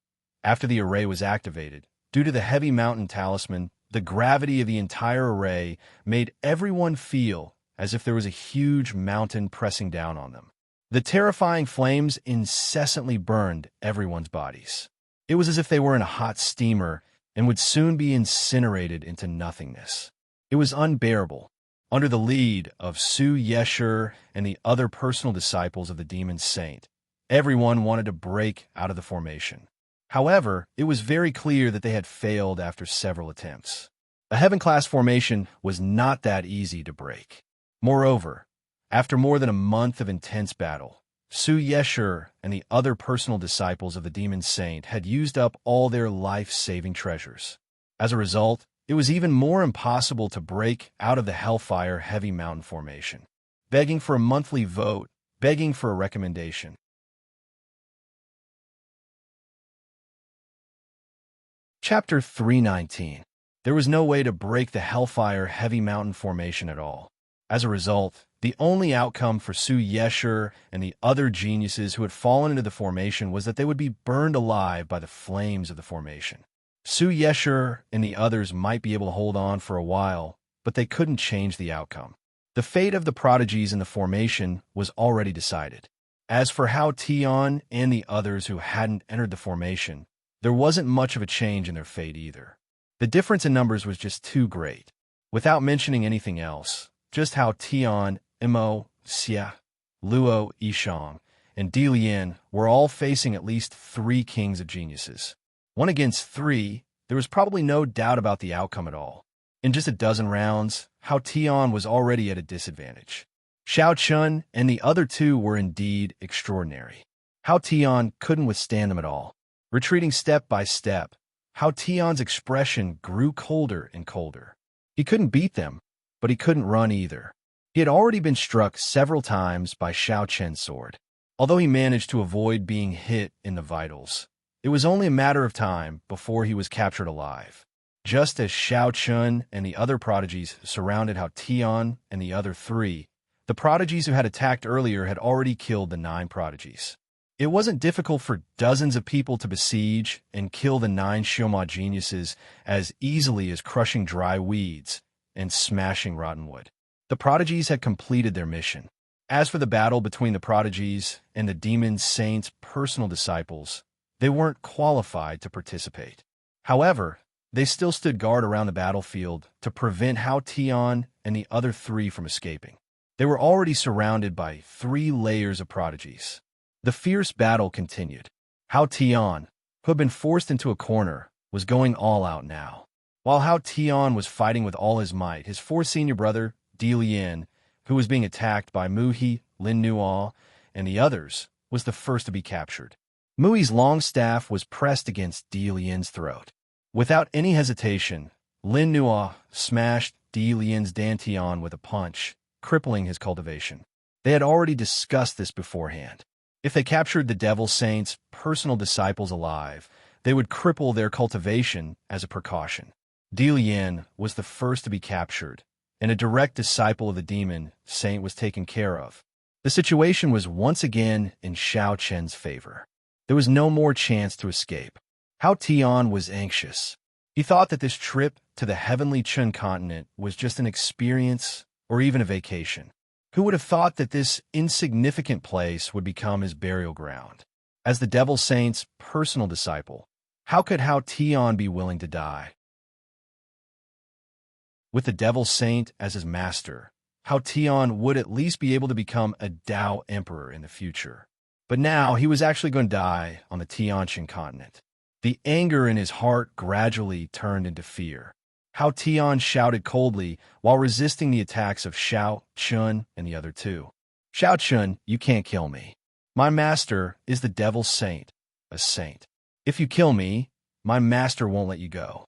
after the array was activated, due to the Heavy Mountain Talisman, the gravity of the entire array made everyone feel as if there was a huge mountain pressing down on them. The terrifying flames incessantly burned everyone's bodies. It was as if they were in a hot steamer and would soon be incinerated into nothingness. It was unbearable. Under the lead of Su Yesher and the other personal disciples of the Demon Saint, everyone wanted to break out of the formation. However, it was very clear that they had failed after several attempts. A Heaven-class formation was not that easy to break. Moreover, after more than a month of intense battle, Su Yesher and the other personal disciples of the Demon Saint had used up all their life-saving treasures. As a result, it was even more impossible to break out of the Hellfire Heavy Mountain formation. Begging for a monthly vote, begging for a recommendation. Chapter 319. There was no way to break the Hellfire Heavy Mountain formation at all. As a result, the only outcome for Su Yesher and the other geniuses who had fallen into the formation was that they would be burned alive by the flames of the formation. Su Yesher and the others might be able to hold on for a while, but they couldn't change the outcome. The fate of the prodigies in the formation was already decided. As for Hao Tian and the others who hadn't entered the formation, there wasn't much of a change in their fate either. The difference in numbers was just too great. Without mentioning anything else, just Hao Tian, Mo, Xia, Luo Yishang, and Di Lian were all facing at least 3 kings of geniuses. 1 against 3, there was probably no doubt about the outcome at all. In just a dozen rounds, Hao Tian was already at a disadvantage. Xiao Chun and the other 2 were indeed extraordinary. Hao Tian couldn't withstand them at all. Retreating step by step, Hao Tian's expression grew colder and colder. He couldn't beat them, but he couldn't run either. He had already been struck several times by Xiao Chen's sword. Although he managed to avoid being hit in the vitals, it was only a matter of time before he was captured alive. Just as Xiao Chun and the other prodigies surrounded Hao Tian and the other 3, the prodigies who had attacked earlier had already killed the 9 prodigies. It wasn't difficult for dozens of people to besiege and kill the 9 Xioma geniuses as easily as crushing dry weeds and smashing rotten wood. The prodigies had completed their mission. As for the battle between the prodigies and the Demon Saint's personal disciples, they weren't qualified to participate. However, they still stood guard around the battlefield to prevent Hao Tian and the other 3 from escaping. They were already surrounded by 3 layers of prodigies. The fierce battle continued. Hao Tian, who had been forced into a corner, was going all out now. While Hao Tian was fighting with all his might, his 4th senior brother, Di Lian, who was being attacked by Muhi, Lin Nuo, and the others, was the first to be captured. Mui's long staff was pressed against Di Lian's throat. Without any hesitation, Lin Nuo smashed Di Lian's dantian with a punch, crippling his cultivation. They had already discussed this beforehand. If they captured the Devil Saint's personal disciples alive, they would cripple their cultivation as a precaution. Di Lian was the first to be captured, and a direct disciple of the Demon Saint was taken care of. The situation was once again in Xiao Chen's favor. There was no more chance to escape. Hao Tian was anxious. He thought that this trip to the heavenly Chun continent was just an experience or even a vacation. Who would have thought that this insignificant place would become his burial ground? As the Devil Saint's personal disciple, How could Hao Tian be willing to die? With the Devil Saint as his master, Hao Tian would at least be able to become a Tao emperor in the future. But now he was actually going to die on the Tianqian continent. The anger in his heart gradually turned into fear. Hao Tian shouted coldly while resisting the attacks of Xiao Chun and the other two. Xiao Chun, you can't kill me. My master is the Devil Saint, a saint. If you kill me, my master won't let you go.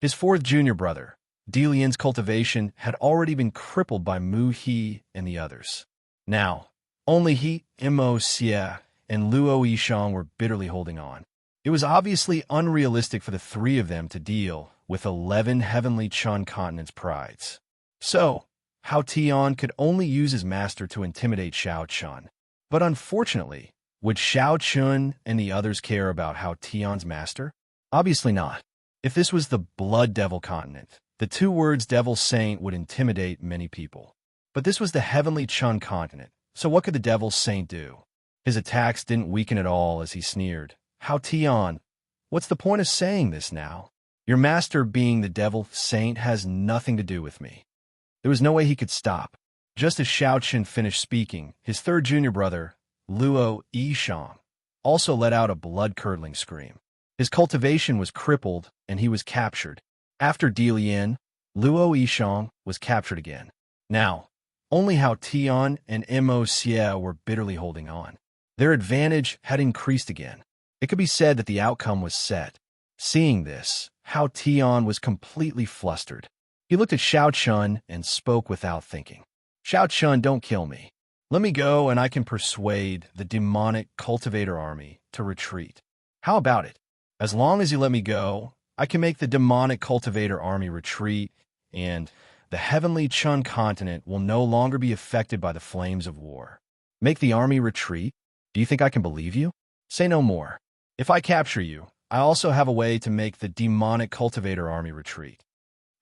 His fourth junior brother, Delian's cultivation had already been crippled by Mu He and the others. Now, only he, Mo Xie, and Luo Yishang were bitterly holding on. It was obviously unrealistic for the three of them to deal with 11 heavenly Chun continents' prides. So, Hao Tian could only use his master to intimidate Xiao Chun. But unfortunately, would Xiao Chun and the others care about Hao Tian's master? Obviously not. If this was the Blood Devil continent, the two words Devil Saint would intimidate many people. But this was the Heavenly Chun continent, so what could the Devil Saint do? His attacks didn't weaken at all as he sneered. Hao Tian, what's the point of saying this now? Your master being the Devil Saint has nothing to do with me. There was no way he could stop. Just as Xiao Chun finished speaking, his third junior brother, Luo Yishang, also let out a blood-curdling scream. His cultivation was crippled, and he was captured. After Delian, Luo Yishang was captured again. Now, only Hao Tian and Mo Xie were bitterly holding on. Their advantage had increased again. It could be said that the outcome was set. Seeing this, Hao Tian was completely flustered. He looked at Xiao Chun and spoke without thinking. Xiao Chun, don't kill me. Let me go and I can persuade the demonic cultivator army to retreat. How about it? As long as you let me go, I can make the demonic cultivator army retreat, and the heavenly Chun continent will no longer be affected by the flames of war. Make the army retreat? Do you think I can believe you? Say no more. If I capture you, I also have a way to make the demonic cultivator army retreat.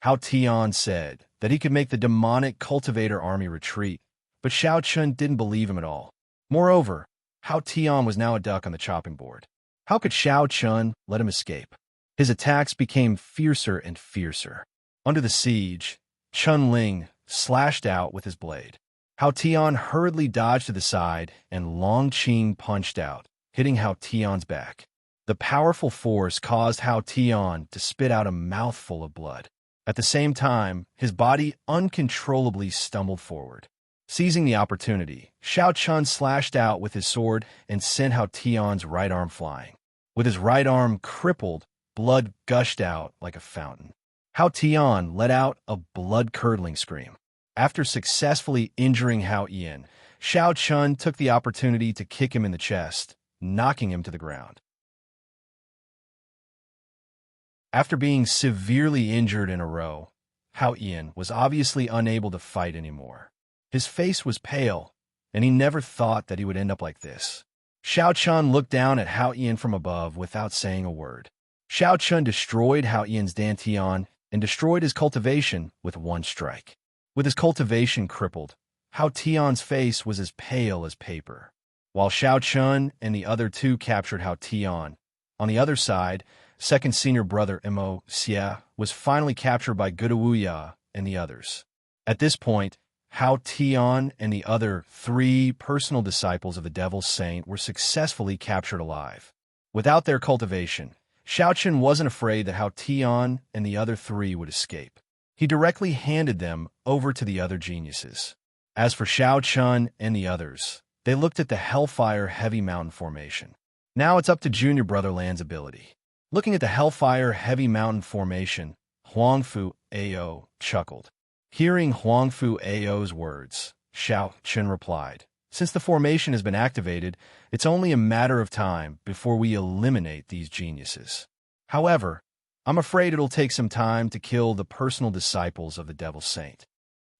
Hao Tian said that he could make the demonic cultivator army retreat, but Xiao Chun didn't believe him at all. Moreover, Hao Tian was now a duck on the chopping board. How could Xiao Chun let him escape? His attacks became fiercer and fiercer. Under the siege, Chun Ling slashed out with his blade. Hao Tian hurriedly dodged to the side, and Long Qing punched out, hitting Hao Tian's back. The powerful force caused Hao Tian to spit out a mouthful of blood. At the same time, his body uncontrollably stumbled forward. Seizing the opportunity, Xiao Chun slashed out with his sword and sent Hao Tian's right arm flying. With his right arm crippled, blood gushed out like a fountain. Hao Tian let out a blood-curdling scream. After successfully injuring Hao Ian, Xiao Chun took the opportunity to kick him in the chest, knocking him to the ground. After being severely injured in a row, Hao Ian was obviously unable to fight anymore. His face was pale, and he never thought that he would end up like this. Xiao Chun looked down at Hao Ian from above without saying a word. Xiao Chun destroyed Hao Ian's dantian and destroyed his cultivation with one strike. With his cultivation crippled, Hao Tian's face was as pale as paper. While Xiao Chun and the other two captured Hao Tian, on the other side, second senior brother Mo Xie was finally captured by Guduya and the others. At this point, Hao Tian and the other 3 personal disciples of the Devil Saint were successfully captured alive. Without their cultivation, Xiao Chun wasn't afraid that Hao Tian and the other 3 would escape. He directly handed them over to the other geniuses. As for Xiao Chun and the others, they looked at the Hellfire Heavy Mountain Formation. Now it's up to Junior Brother Lan's ability. Looking at the Hellfire Heavy Mountain Formation, Huangfu Ao chuckled. Hearing Huangfu Ao's words, Xiao Chun replied, "Since the formation has been activated, it's only a matter of time before we eliminate these geniuses. However, I'm afraid it'll take some time to kill the personal disciples of the Devil Saint."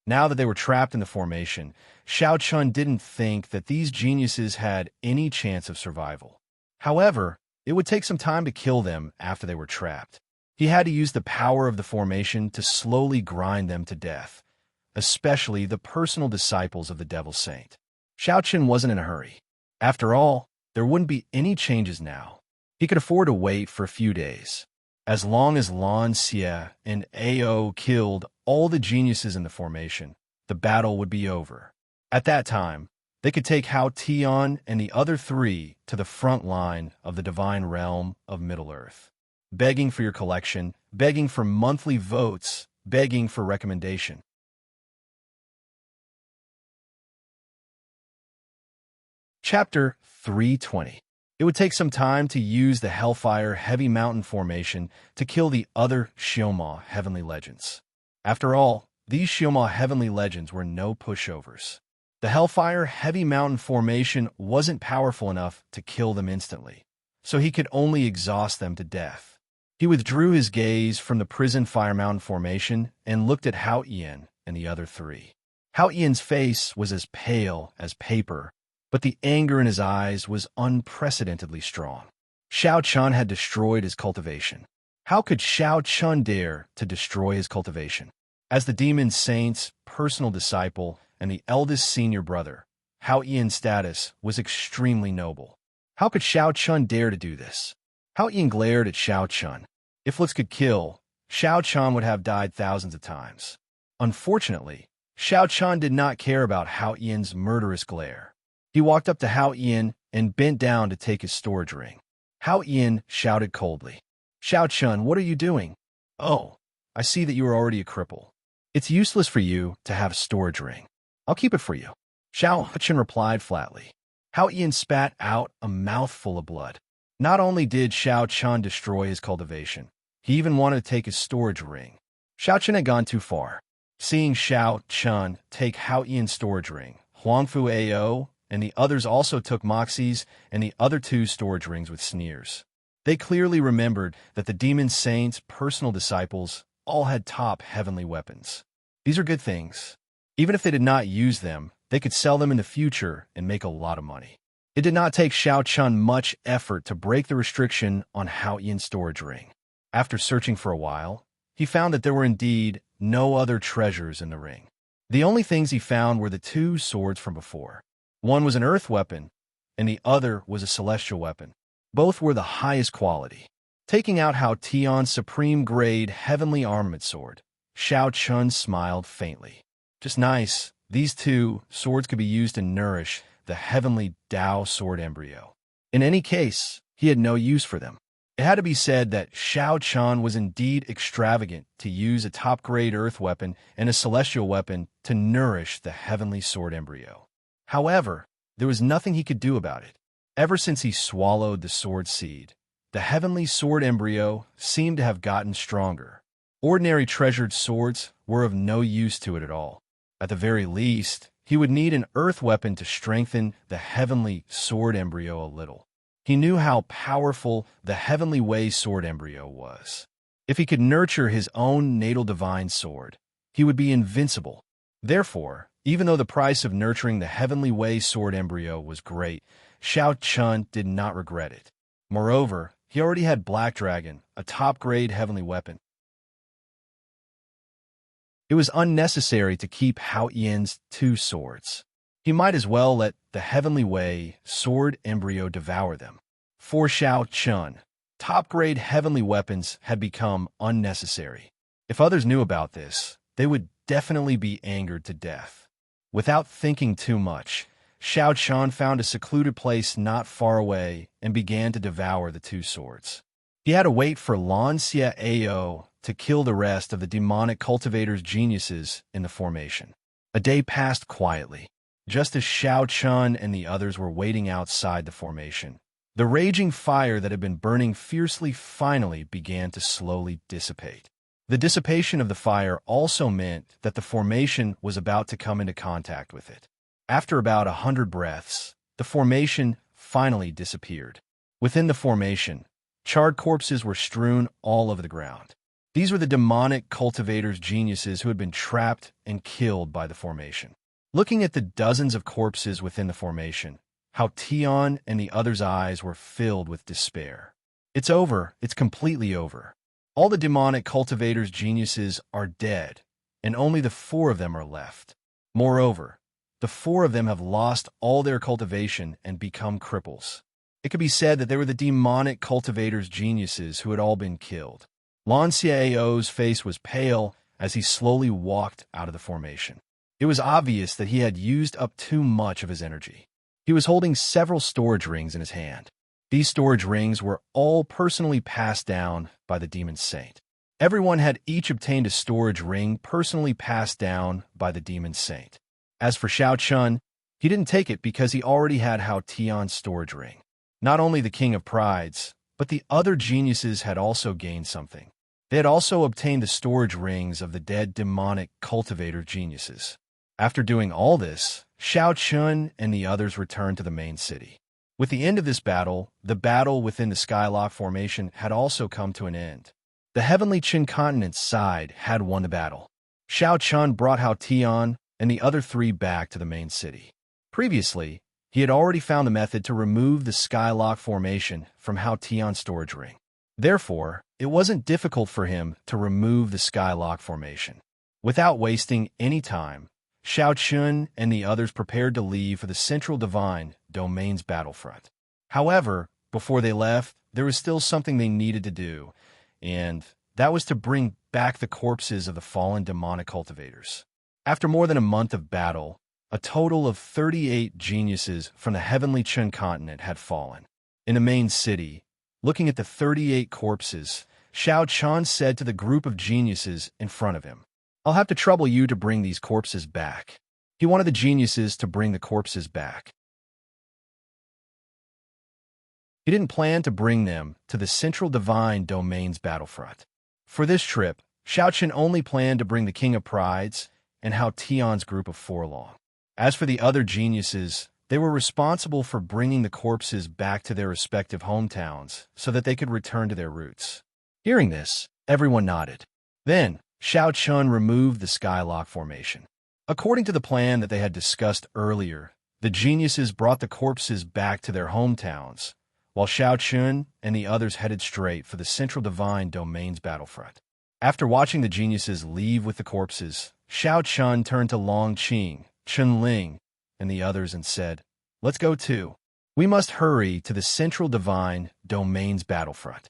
Now that they were trapped in the formation, Xiao Chun didn't think that these geniuses had any chance of survival. However, it would take some time to kill them after they were trapped. He had to use the power of the formation to slowly grind them to death, especially the personal disciples of the Devil Saint. Xiao Chun wasn't in a hurry. After all, there wouldn't be any changes now. He could afford to wait for a few days. As long as Lan Xie and Ao killed all the geniuses in the formation, the battle would be over. At that time, they could take Hao Tian and the other three to the front line of the divine realm of Middle-earth, begging for your collection, begging for monthly votes, begging for recommendation. Chapter 320. It would take some time to use the Hellfire Heavy Mountain formation to kill the other Xioma Heavenly Legends. After all, these Xioma Heavenly Legends were no pushovers. The Hellfire Heavy Mountain formation wasn't powerful enough to kill them instantly, so he could only exhaust them to death. He withdrew his gaze from the prison Fire Mountain formation and looked at Hao Ian and the other three. Hao Ian's face was as pale as paper, but the anger in his eyes was unprecedentedly strong. Xiao Chun had destroyed his cultivation. How could Xiao Chun dare to destroy his cultivation? As the demon saint's personal disciple and the eldest senior brother, Hao Ian's status was extremely noble. How could Xiao Chun dare to do this? Hao Ian glared at Xiao Chun. If looks could kill, Xiao Chun would have died thousands of times. Unfortunately, Xiao Chun did not care about Hao Ian's murderous glare. He walked up to Hao Ian and bent down to take his storage ring. Hao Ian shouted coldly, "Xiao Chun, what are you doing?" "Oh, I see that you are already a cripple. It's useless for you to have a storage ring. I'll keep it for you." Xiao Chun replied flatly. Hao Ian spat out a mouthful of blood. Not only did Xiao Chun destroy his cultivation, he even wanted to take his storage ring. Xiao Chun had gone too far. Seeing Xiao Chun take Hao Ian's storage ring, Huangfu Ao and the others also took Moxie's and the other two storage rings with sneers. They clearly remembered that the demon saint's personal disciples all had top heavenly weapons. These are good things. Even if they did not use them, they could sell them in the future and make a lot of money. It did not take Xiao Chun much effort to break the restriction on Hao Ian's storage ring. After searching for a while, he found that there were indeed no other treasures in the ring. The only things he found were the two swords from before. One was an earth weapon, and the other was a celestial weapon. Both were the highest quality. Taking out Hao Tian's supreme-grade heavenly armament sword, Xiao Chun smiled faintly. Just nice. These two swords could be used to nourish the heavenly Dao sword embryo. In any case, he had no use for them. It had to be said that Xiao Chun was indeed extravagant to use a top-grade earth weapon and a celestial weapon to nourish the heavenly sword embryo. However, there was nothing he could do about it. Ever since he swallowed the sword seed, the heavenly sword embryo seemed to have gotten stronger. Ordinary treasured swords were of no use to it at all. At the very least, he would need an earth weapon to strengthen the heavenly sword embryo a little. He knew how powerful the heavenly way sword embryo was. If he could nurture his own natal divine sword, he would be invincible. Therefore, even though the price of nurturing the heavenly way sword embryo was great, Xiao Chun did not regret it. Moreover, he already had Black Dragon, a top-grade heavenly weapon. It was unnecessary to keep Hao Ian's two swords. He might as well let the heavenly way sword embryo devour them. For Xiao Chun, top-grade heavenly weapons had become unnecessary. If others knew about this, they would definitely be angered to death. Without thinking too much, Xiao Chun found a secluded place not far away and began to devour the two swords. He had to wait for Lan Xie Ao to kill the rest of the demonic cultivator's geniuses in the formation. A day passed quietly. Just as Xiao Chun and the others were waiting outside the formation, the raging fire that had been burning fiercely finally began to slowly dissipate. The dissipation of the fire also meant that the formation was about to come into contact with it. After about 100 breaths, the formation finally disappeared. Within the formation, charred corpses were strewn all over the ground. These were the demonic cultivator's geniuses who had been trapped and killed by the formation. Looking at the dozens of corpses within the formation, Hao Tian and the others' eyes were filled with despair. It's over. It's completely over. All the demonic cultivator's geniuses are dead, and only the 4 of them are left. Moreover, the 4 of them have lost all their cultivation and become cripples. It could be said that they were the demonic cultivators' geniuses who had all been killed. Lan Xiao's face was pale as he slowly walked out of the formation. It was obvious that he had used up too much of his energy. He was holding several storage rings in his hand. These storage rings were all personally passed down by the demon saint. Everyone had each obtained a storage ring personally passed down by the demon saint. As for Xiao Chun, he didn't take it because he already had Hao Tian's storage ring. Not only the King of Prides, but the other geniuses had also gained something. They had also obtained the storage rings of the dead demonic cultivator geniuses. After doing all this, Xiao Chun and the others returned to the main city. With the end of this battle, the battle within the Skylock formation had also come to an end. The Heavenly Qin Continent's side had won the battle. Xiao Chun brought Hao Tian and the other three back to the main city. Previously, he had already found the method to remove the Skylock formation from Hao Tian's storage ring. Therefore, it wasn't difficult for him to remove the Skylock formation. Without wasting any time, Xiao Chun and the others prepared to leave for the Central Divine Domain's battlefront. However, before they left, there was still something they needed to do, and that was to bring back the corpses of the fallen demonic cultivators. After more than a month of battle, a total of 38 geniuses from the Heavenly Qin Continent had fallen. In the main city, looking at the 38 corpses, Xiao Chun said to the group of geniuses in front of him, "I'll have to trouble you to bring these corpses back." He wanted the geniuses to bring the corpses back. He didn't plan to bring them to the Central Divine Domain's battlefront. For this trip, Xiao Chun only planned to bring the King of Prides and Hao Tian's group of four along. As for the other geniuses, they were responsible for bringing the corpses back to their respective hometowns so that they could return to their roots. Hearing this, everyone nodded. Then, Xiao Chun removed the Skylock formation. According to the plan that they had discussed earlier, the geniuses brought the corpses back to their hometowns, while Xiao Chun and the others headed straight for the Central Divine Domain's battlefront. After watching the geniuses leave with the corpses, Xiao Chun turned to Long Qing, Chun Ling, and the others and said, "Let's go too. We must hurry to the Central Divine Domain's battlefront."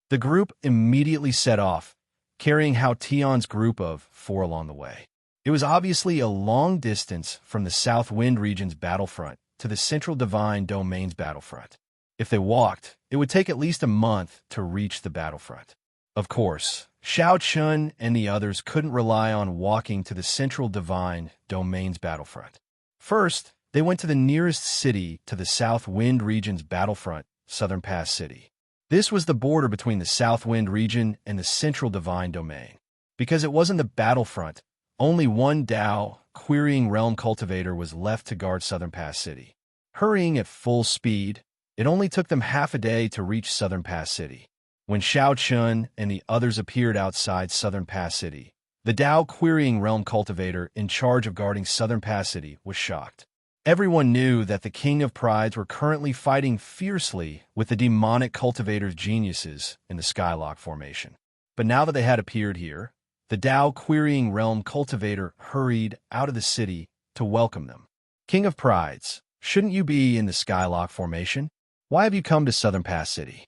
The group immediately set off, carrying Hao Tian's group of four along the way. It was obviously a long distance from the South Wind region's battlefront to the Central Divine Domain's battlefront. If they walked, it would take at least a month to reach the battlefront. Of course, Xiao Chun and the others couldn't rely on walking to the Central Divine Domain's battlefront. First, they went to the nearest city to the South Wind region's battlefront, Southern Pass City. This was the border between the South Wind region and the Central Divine Domain. Because it wasn't the battlefront, only one Dao, Querying Realm Cultivator, was left to guard Southern Pass City. Hurrying at full speed, it only took them half a day to reach Southern Pass City. When Xiao Chun and the others appeared outside Southern Pass City, the Dao Querying Realm Cultivator in charge of guarding Southern Pass City was shocked. Everyone knew that the King of Prides were currently fighting fiercely with the demonic cultivator's geniuses in the Skylock formation. But now that they had appeared here, the Dao Querying Realm Cultivator hurried out of the city to welcome them. "King of Prides, shouldn't you be in the Skylock formation? Why have you come to Southern Pass City?"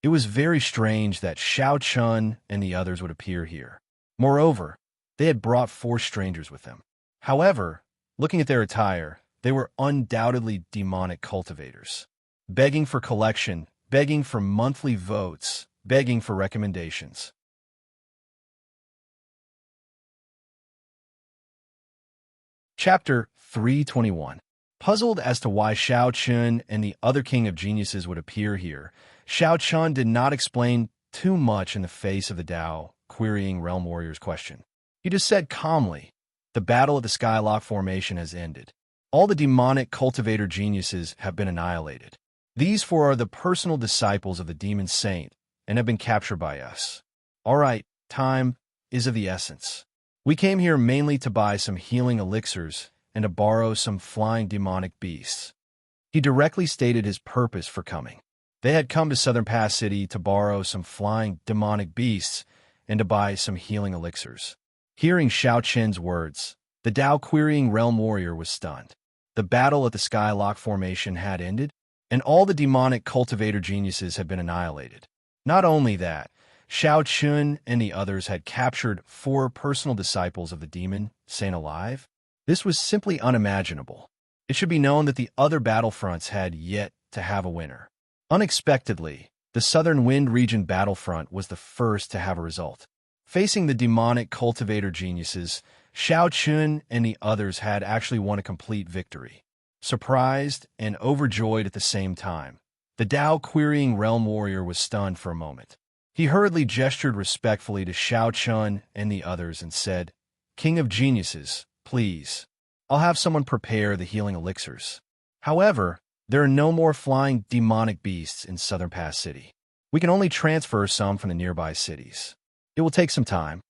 It was very strange that Xiao Chun and the others would appear here. Moreover, they had brought four strangers with them. However, looking at their attire, they were undoubtedly demonic cultivators. Begging for collection, begging for monthly votes, begging for recommendations. Chapter 321. Puzzled as to why Xiao Chun and the other King of Geniuses would appear here, Xiao Chun did not explain too much in the face of the Dao Querying Realm Warrior's question. He just said calmly, "The battle at the Skylock formation has ended. All the demonic cultivator geniuses have been annihilated. These four are the personal disciples of the Demon Saint and have been captured by us. All right, time is of the essence. We came here mainly to buy some healing elixirs and to borrow some flying demonic beasts." He directly stated his purpose for coming. They had come to Southern Pass City to borrow some flying demonic beasts and to buy some healing elixirs. Hearing Xiao Chen's words, the Dao Querying Realm Warrior was stunned. The battle at the Skylock formation had ended? and all the demonic cultivator geniuses had been annihilated. Not only that, Shao Chun and the others had captured 4 personal disciples of the demon, Saint alive. This was simply unimaginable. It should be known that the other battlefronts had yet to have a winner. Unexpectedly, the Southern Wind Region battlefront was the first to have a result. Facing the demonic cultivator geniuses, Shao Chun and the others had actually won a complete victory. Surprised and overjoyed at the same time, the Tao-querying realm warrior was stunned for a moment. He hurriedly gestured respectfully to Shao Chun and the others and said, "King of Geniuses, please. I'll have someone prepare the healing elixirs. However, there are no more flying demonic beasts in Southern Pass City. We can only transfer some from the nearby cities. It will take some time."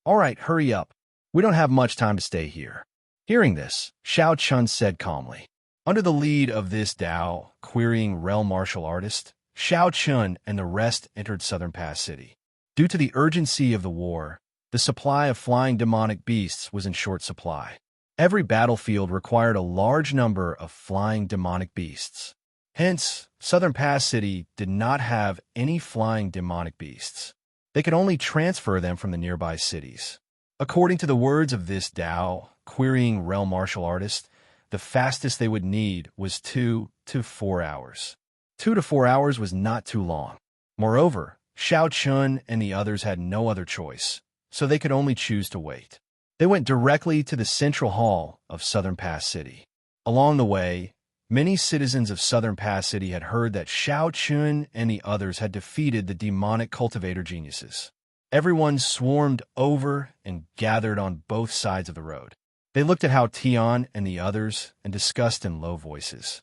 "All right, hurry up. We don't have much time to stay here." Hearing this, Shao Chun said calmly. Under the lead of this Tao-querying realm martial artist, Shao Chun and the rest entered Southern Pass City. Due to the urgency of the war, the supply of flying demonic beasts was in short supply. Every battlefield required a large number of flying demonic beasts. Hence, Southern Pass City did not have any flying demonic beasts. They could only transfer them from the nearby cities. According to the words of this Tao-querying realm martial artist, the fastest they would need was 2 to 4 hours. 2 to 4 hours was not too long. Moreover, Shao Chun and the others had no other choice, so they could only choose to wait. They went directly to the central hall of Southern Pass City. Along the way, many citizens of Southern Pass City had heard that Shao Chun and the others had defeated the demonic cultivator geniuses. Everyone swarmed over and gathered on both sides of the road. They looked at Hao Tian and the others and discussed in low voices.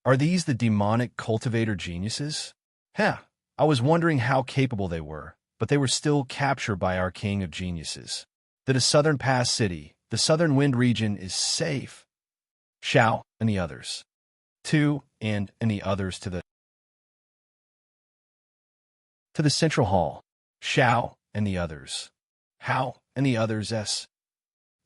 "Are these the demonic cultivator geniuses? I was wondering how capable they were, but they were still captured by our king of geniuses. The Southern Pass City, the Southern Wind region, is safe." Shao and the others. And the others to the central hall. Shao and the others. Hao and the others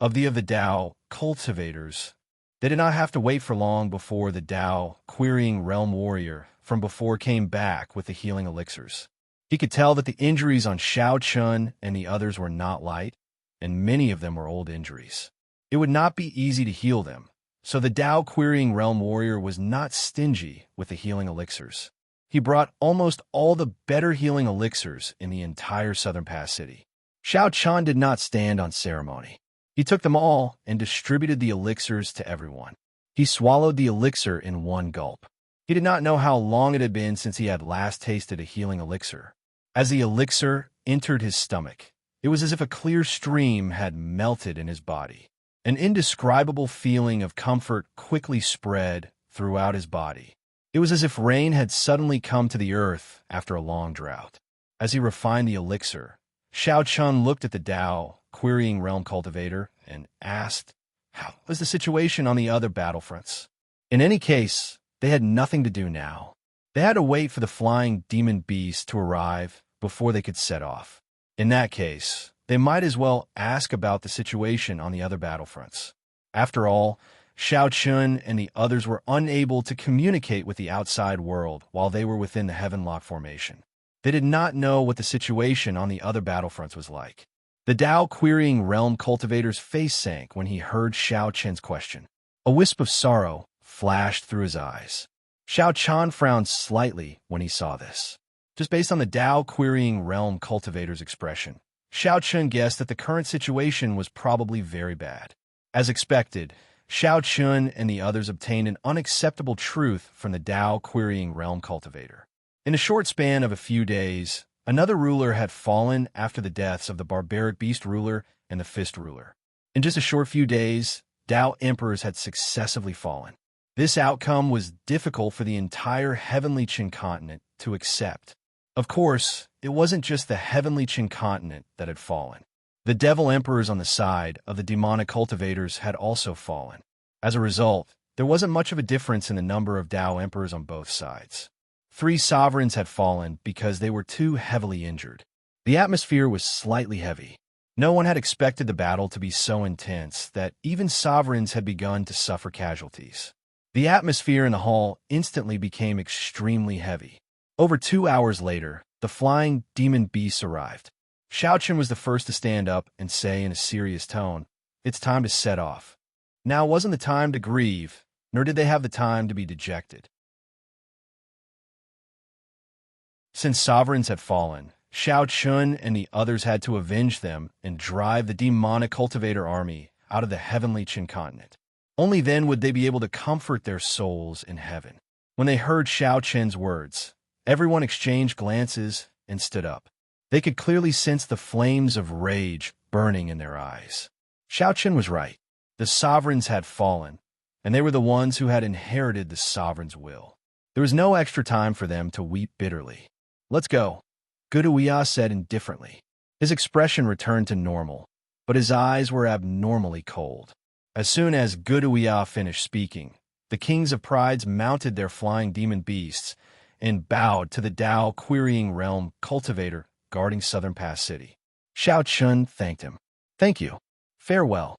of the Tao cultivators. They did not have to wait for long before the Tao-querying realm warrior from before came back with the healing elixirs. He could tell that the injuries on Shao Chun and the others were not light, and many of them were old injuries. It would not be easy to heal them, so the Tao-querying realm warrior was not stingy with the healing elixirs. He brought almost all the better healing elixirs in the entire Southern Pass City. Shao Chun did not stand on ceremony. He took them all and distributed the elixirs to everyone. He swallowed the elixir in one gulp. He did not know how long it had been since he had last tasted a healing elixir. As the elixir entered his stomach, it was as if a clear stream had melted in his body. An indescribable feeling of comfort quickly spread throughout his body. It was as if rain had suddenly come to the earth after a long drought. As he refined the elixir, Shao Chun looked at the Tao-querying realm cultivator and asked, "How was the situation on the other battlefronts?" In any case, they had nothing to do now. They had to wait for the flying demon beast to arrive before they could set off. In that case, they might as well ask about the situation on the other battlefronts. After all, Shao Chun and the others were unable to communicate with the outside world while they were within the Heavenlock formation. They did not know what the situation on the other battlefronts was like. The Tao-querying realm cultivator's face sank when he heard Shao Chun's question. A wisp of sorrow flashed through his eyes. Shao Chun frowned slightly when he saw this. Just based on the Tao-querying realm cultivator's expression, Shao Chun guessed that the current situation was probably very bad. As expected, Shao Chun and the others obtained an unacceptable truth from the Tao-querying realm cultivator. In a short span of a few days, another ruler had fallen after the deaths of the barbaric beast ruler and the fist ruler. In just a short few days, Tao emperors had successively fallen. This outcome was difficult for the entire Heavenly Qin continent to accept. Of course, it wasn't just the Heavenly Qin continent that had fallen. The devil emperors on the side of the demonic cultivators had also fallen. As a result, there wasn't much of a difference in the number of Tao emperors on both sides. 3 sovereigns had fallen because they were too heavily injured. The atmosphere was slightly heavy. No one had expected the battle to be so intense that even sovereigns had begun to suffer casualties. The atmosphere in the hall instantly became extremely heavy. Over 2 hours later, the flying demon beasts arrived. Xiaochen was the first to stand up and say in a serious tone, "It's time to set off." Now wasn't the time to grieve, nor did they have the time to be dejected. Since sovereigns had fallen, Xiao Chun and the others had to avenge them and drive the demonic cultivator army out of the heavenly Qin continent. Only then would they be able to comfort their souls in heaven. When they heard Xiao Chen's words, everyone exchanged glances and stood up. They could clearly sense the flames of rage burning in their eyes. Xiao Chen was right. The sovereigns had fallen, and they were the ones who had inherited the sovereign's will. There was no extra time for them to weep bitterly. "Let's go," Guduya said indifferently. His expression returned to normal, but his eyes were abnormally cold. As soon as Guduya finished speaking, the kings of prides mounted their flying demon beasts and bowed to the Dao querying realm cultivator guarding Southern Pass City. Xiao Chun thanked him. "Thank you. Farewell.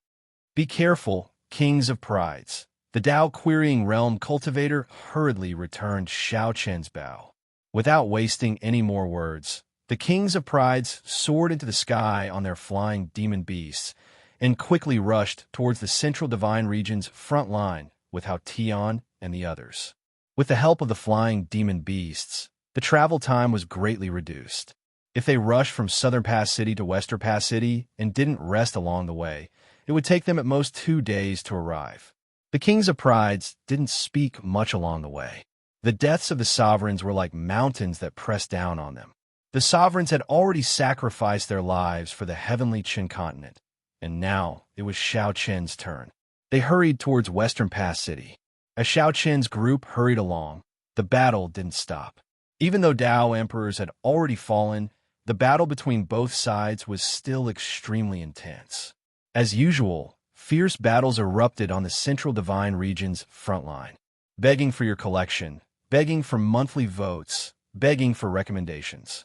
Be careful, kings of prides." The Dao querying realm cultivator hurriedly returned Xiao Chen's bow. Without wasting any more words, the kings of prides soared into the sky on their flying demon beasts and quickly rushed towards the central divine region's front line with Hao Tian and the others. With the help of the flying demon beasts, the travel time was greatly reduced. If they rushed from Southern Pass City to Western Pass City and didn't rest along the way, it would take them at most 2 days to arrive. The kings of prides didn't speak much along the way. The deaths of the sovereigns were like mountains that pressed down on them. The sovereigns had already sacrificed their lives for the heavenly Qin continent, and now it was Xiao Chen's turn. They hurried towards Western Pass City. As Xiao Chen's group hurried along, the battle didn't stop. Even though Dao emperors had already fallen, the battle between both sides was still extremely intense. As usual, fierce battles erupted on the central divine region's front line, begging for your collection, begging for monthly votes, begging for recommendations.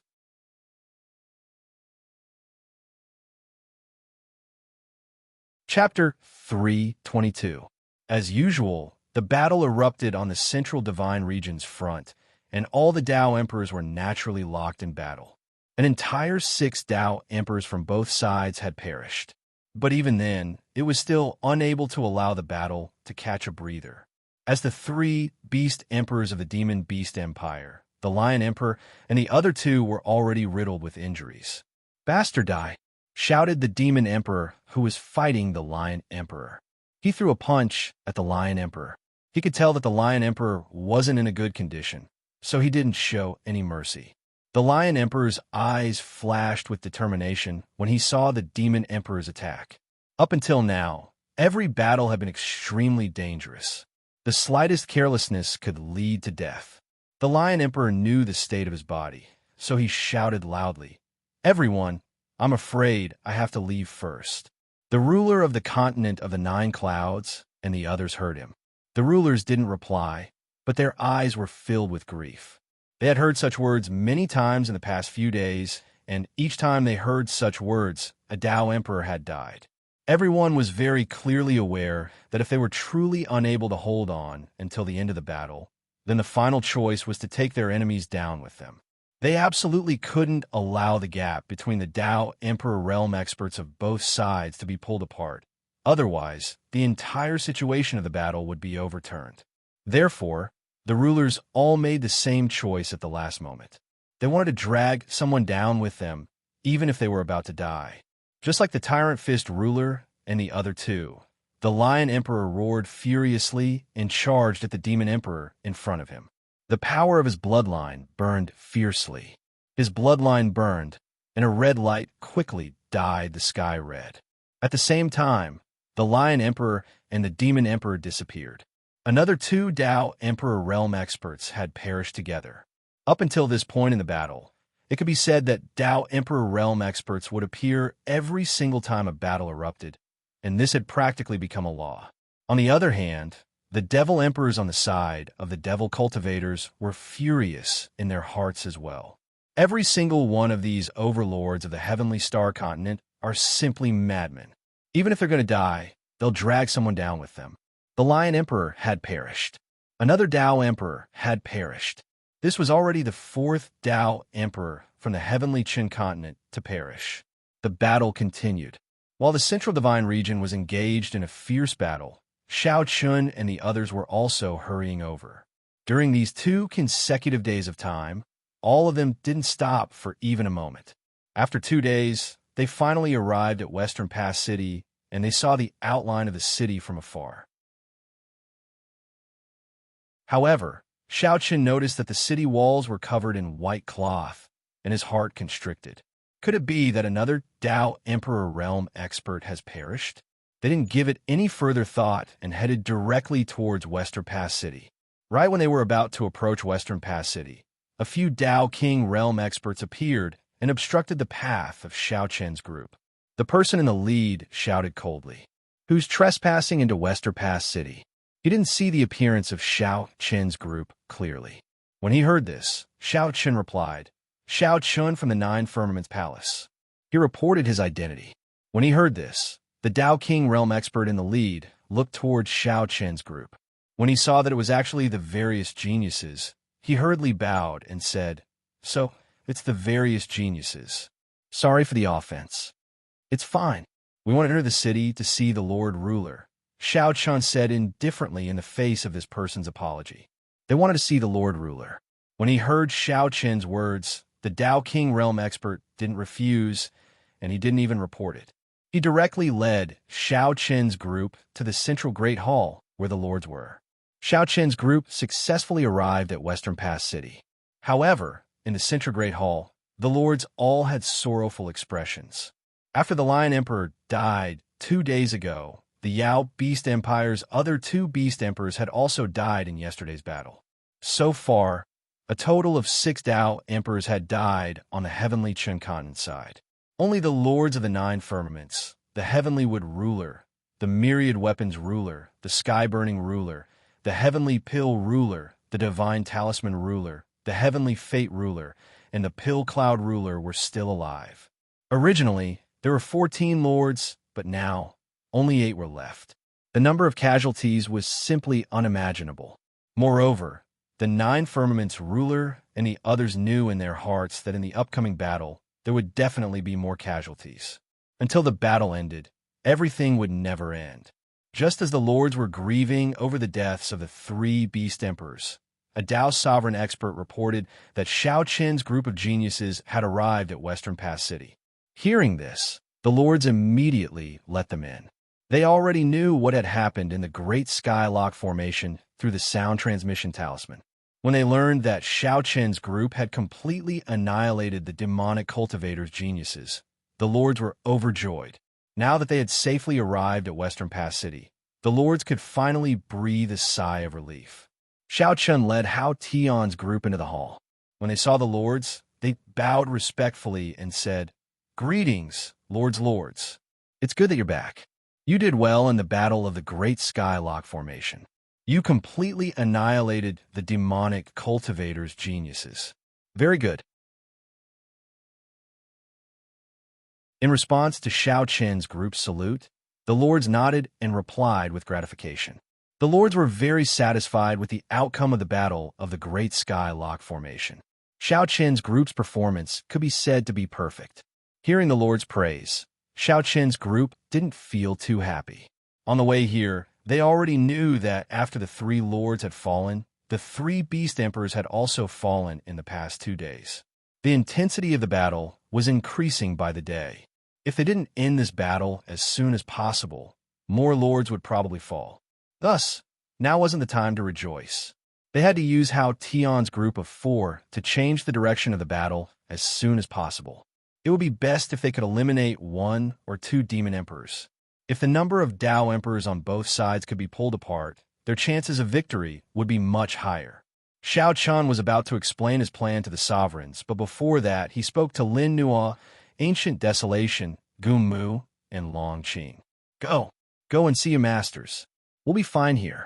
Chapter 322. As usual, the battle erupted on the central divine region's front, and all the Dao emperors were naturally locked in battle. An entire 6 Dao emperors from both sides had perished. But even then, it was still unable to allow the battle to catch a breather. As the 3 beast emperors of the demon beast empire, the lion emperor and the other 2 were already riddled with injuries. "Bastardai!" shouted the demon emperor who was fighting the lion emperor. He threw a punch at the lion emperor. He could tell that the lion emperor wasn't in a good condition, so he didn't show any mercy. The lion emperor's eyes flashed with determination when he saw the demon emperor's attack. Up until now, every battle had been extremely dangerous. The slightest carelessness could lead to death. The lion emperor knew the state of his body, so he shouted loudly, "Everyone, I'm afraid I have to leave first." The ruler of the continent of the 9 clouds and the others heard him. The rulers didn't reply, but their eyes were filled with grief. They had heard such words many times in the past few days, and each time they heard such words, a Dao emperor had died. Everyone was very clearly aware that if they were truly unable to hold on until the end of the battle, then the final choice was to take their enemies down with them. They absolutely couldn't allow the gap between the Dao Emperor realm experts of both sides to be pulled apart. Otherwise, the entire situation of the battle would be overturned. Therefore, the rulers all made the same choice at the last moment. They wanted to drag someone down with them, even if they were about to die. Just like the Tyrant Fist ruler and the other 2, the Lion Emperor roared furiously and charged at the Demon Emperor in front of him. The power of his bloodline burned fiercely. His bloodline burned, and a red light quickly dyed the sky red. At the same time, the Lion Emperor and the Demon Emperor disappeared. Another 2 Dao Emperor realm experts had perished together. Up until this point in the battle, it could be said that Dao Emperor realm experts would appear every single time a battle erupted, and this had practically become a law. On the other hand, the Devil Emperors on the side of the Devil Cultivators were furious in their hearts as well. Every single one of these overlords of the Heavenly Star Continent are simply madmen. Even if they're going to die, they'll drag someone down with them. The Lion Emperor had perished. Another Tao Emperor had perished. This was already the fourth Tao Emperor from the heavenly Qin continent to perish. The battle continued. While the Central Divine region was engaged in a fierce battle, Shao Chun and the others were also hurrying over. During these 2 consecutive days of time, all of them didn't stop for even a moment. After 2 days, they finally arrived at Western Pass City, and they saw the outline of the city from afar. However, Shao Chun noticed that the city walls were covered in white cloth, and his heart constricted. Could it be that another Tao Emperor realm expert has perished? They didn't give it any further thought and headed directly towards Western Pass City. Right when they were about to approach Western Pass City, a few Tao King realm experts appeared and obstructed the path of Shao Chen's group. The person in the lead shouted coldly, "Who's trespassing into Western Pass City?" He didn't see the appearance of Shao Chen's group clearly. When he heard this, Shao Chen replied, "Shao Chun from the 9 Firmaments Palace." He reported his identity. When he heard this, the Tao King realm expert in the lead looked towards Shao Chen's group. When he saw that it was actually the various geniuses, he hurriedly bowed and said, "So, it's the various geniuses. Sorry for the offense." "It's fine. We want to enter the city to see the Lord Ruler," Shao Chun said indifferently in the face of this person's apology. They wanted to see the Lord Ruler. When he heard Shao Chen's words, the Tao King realm expert didn't refuse, and he didn't even report it. He directly led Shao Chen's group to the central Great Hall where the lords were. Shao Chen's group successfully arrived at Western Pass City. However, in the central Great Hall, the lords all had sorrowful expressions. After the Lion Emperor died 2 days ago, the Yao Beast Empire's other 2 Beast Emperors had also died in yesterday's battle. So far, a total of 6 Tao Emperors had died on the heavenly Qin continent side. Only the Lords of the 9 Firmaments, the Heavenly Wood Ruler, the Myriad Weapons Ruler, the Sky-Burning Ruler, the Heavenly Pill Ruler, the Divine Talisman Ruler, the Heavenly Fate Ruler, and the Pill Cloud Ruler were still alive. Originally, there were 14 lords, but now only 8 were left. The number of casualties was simply unimaginable. Moreover, the 9 Firmaments Ruler and the others knew in their hearts that in the upcoming battle, there would definitely be more casualties. Until the battle ended, everything would never end. Just as the lords were grieving over the deaths of the 3 Beast Emperors, a Tao Sovereign expert reported that Shao Chen's group of geniuses had arrived at Western Pass City. Hearing this, the lords immediately let them in. They already knew what had happened in the Great Skylock Formation through the sound transmission talisman. When they learned that Shao Chen's group had completely annihilated the demonic cultivator's geniuses, the lords were overjoyed. Now that they had safely arrived at Western Pass City, the lords could finally breathe a sigh of relief. Shao Chun led Hao Tian's group into the hall. When they saw the lords, they bowed respectfully and said, "Greetings, lords. It's good that you're back. You did well in the battle of the Great Skylock Formation. You completely annihilated the demonic cultivator's geniuses. Very good." In response to Shao Chen's group's salute, the lords nodded and replied with gratification. The lords were very satisfied with the outcome of the battle of the Great Skylock Formation. Shao Chen's group's performance could be said to be perfect. Hearing the lords' praise, Shao Chen's group didn't feel too happy. On the way here, they already knew that after the 3 lords had fallen, the 3 Beast Emperors had also fallen in the past 2 days. The intensity of the battle was increasing by the day. If they didn't end this battle as soon as possible, more lords would probably fall. Thus, now wasn't the time to rejoice. They had to use Hao Tian's group of 4 to change the direction of the battle as soon as possible. It would be best if they could eliminate 1 or 2 Demon Emperors. If the number of Tao Emperors on both sides could be pulled apart, their chances of victory would be much higher. Shao Chun was about to explain his plan to the sovereigns, but before that, he spoke to Lin Nua, Ancient Desolation, Gun Mu, and Long Qing. Go and see your masters. We'll be fine here."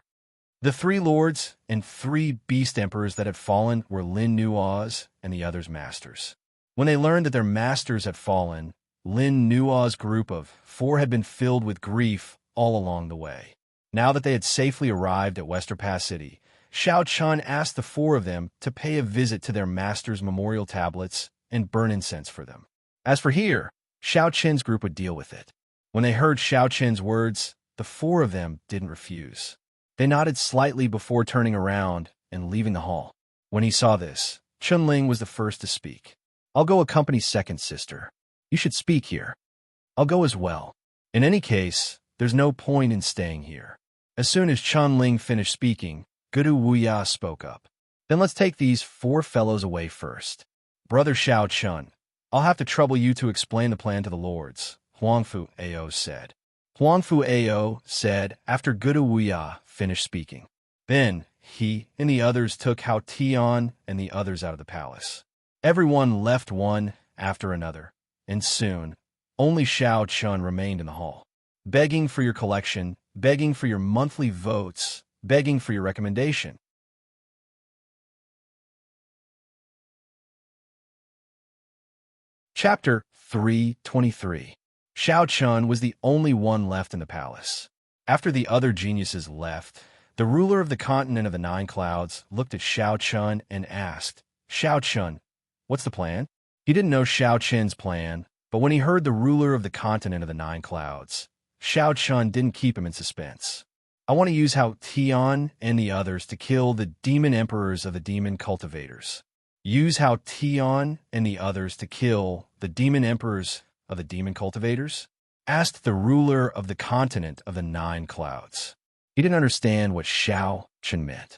The 3 lords and 3 Beast Emperors that had fallen were Lin Nua's and the others' masters. When they learned that their masters had fallen, Lin Nua's group of 4 had been filled with grief all along the way. Now that they had safely arrived at Westerpass City, Shao Chun asked the four of them to pay a visit to their master's memorial tablets and burn incense for them. As for here, Shao Chen's group would deal with it. When they heard Shao Chen's words, the four of them didn't refuse. They nodded slightly before turning around and leaving the hall. When he saw this, Chunling was the first to speak. I'll go accompany second sister. You should speak here. I'll go as well. In any case, there's no point in staying here. As soon as Chunling finished speaking, Gudu Wuya spoke up. Then let's take these four fellows away first. Brother Shao Chun, I'll have to trouble you to explain the plan to the lords, Huangfu Ao said. Huangfu Ao said after Gudu Wuya finished speaking. Then he and the others took Hao Tian and the others out of the palace. Everyone left one after another, and soon, only Shao Chun remained in the hall, begging for your collection, begging for your monthly votes, begging for your recommendation. Chapter 323. Shao Chun was the only one left in the palace. After the other geniuses left, the ruler of the continent of the Nine Clouds looked at Shao Chun and asked, Shao Chun, what's the plan? He didn't know Shao Chen's plan, but when he heard the ruler of the continent of the Nine Clouds, Shao Chun didn't keep him in suspense. I want to use Hao Tian and the others to kill the demon emperors of the demon cultivators. Use Hao Tian and the others to kill the demon emperors of the demon cultivators? Asked the ruler of the continent of the Nine Clouds. He didn't understand what Shao Chun meant.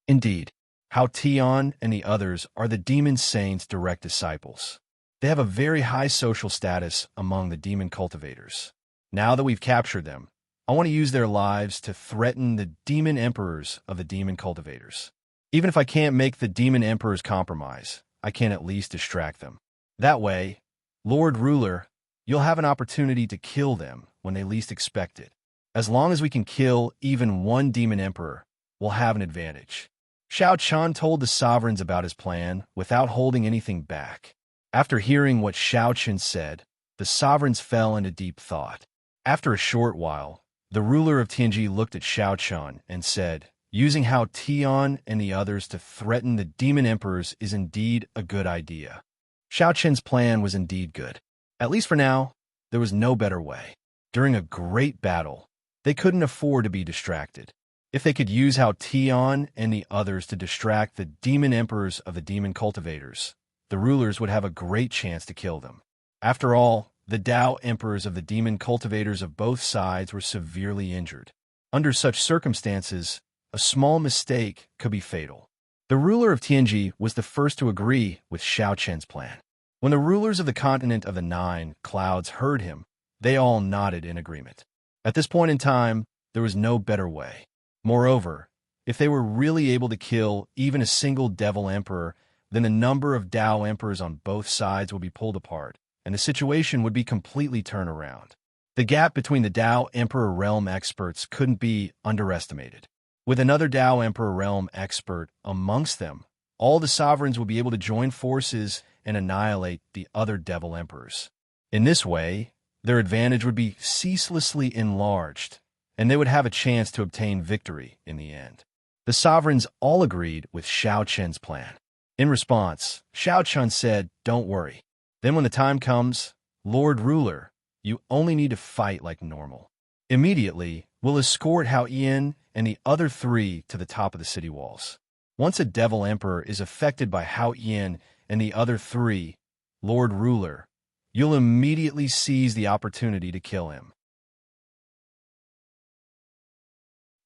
Indeed, Hao Tian and the others are the demon saint's direct disciples. They have a very high social status among the demon cultivators. Now that we've captured them, I want to use their lives to threaten the demon emperors of the demon cultivators. Even if I can't make the demon emperors compromise, I can at least distract them. That way, Lord Ruler, you'll have an opportunity to kill them when they least expect it. As long as we can kill even one demon emperor, we'll have an advantage. Shao Chun told the sovereigns about his plan without holding anything back. After hearing what Shao Chun said, the sovereigns fell into deep thought. After a short while, the ruler of Tianji looked at Shao Chun and said, using Hao Tian and the others to threaten the demon emperors is indeed a good idea. Shao Chun's plan was indeed good. At least for now, there was no better way. During a great battle, they couldn't afford to be distracted. If they could use Hao Tian and the others to distract the demon emperors of the demon cultivators, the rulers would have a great chance to kill them. After all, the Dao emperors of the demon cultivators of both sides were severely injured. Under such circumstances, a small mistake could be fatal. The ruler of Tianji was the first to agree with Shao Chun's plan. When the rulers of the continent of the Nine Clouds heard him, they all nodded in agreement. At this point in time, there was no better way. Moreover, if they were really able to kill even a single devil emperor, then the number of Dao emperors on both sides would be pulled apart, and the situation would be completely turned around. The gap between the Dao Emperor realm experts couldn't be underestimated. With another Dao Emperor realm expert amongst them, all the sovereigns would be able to join forces and annihilate the other devil emperors. In this way, their advantage would be ceaselessly enlarged, and they would have a chance to obtain victory in the end. The sovereigns all agreed with Shao Chun's plan. In response, Shao Chun said, "Don't worry. Then when the time comes, Lord Ruler, you only need to fight like normal. Immediately, we'll escort Hao Yin and the other three to the top of the city walls. Once a devil emperor is affected by Hao Yin and the other three, Lord Ruler, you'll immediately seize the opportunity to kill him."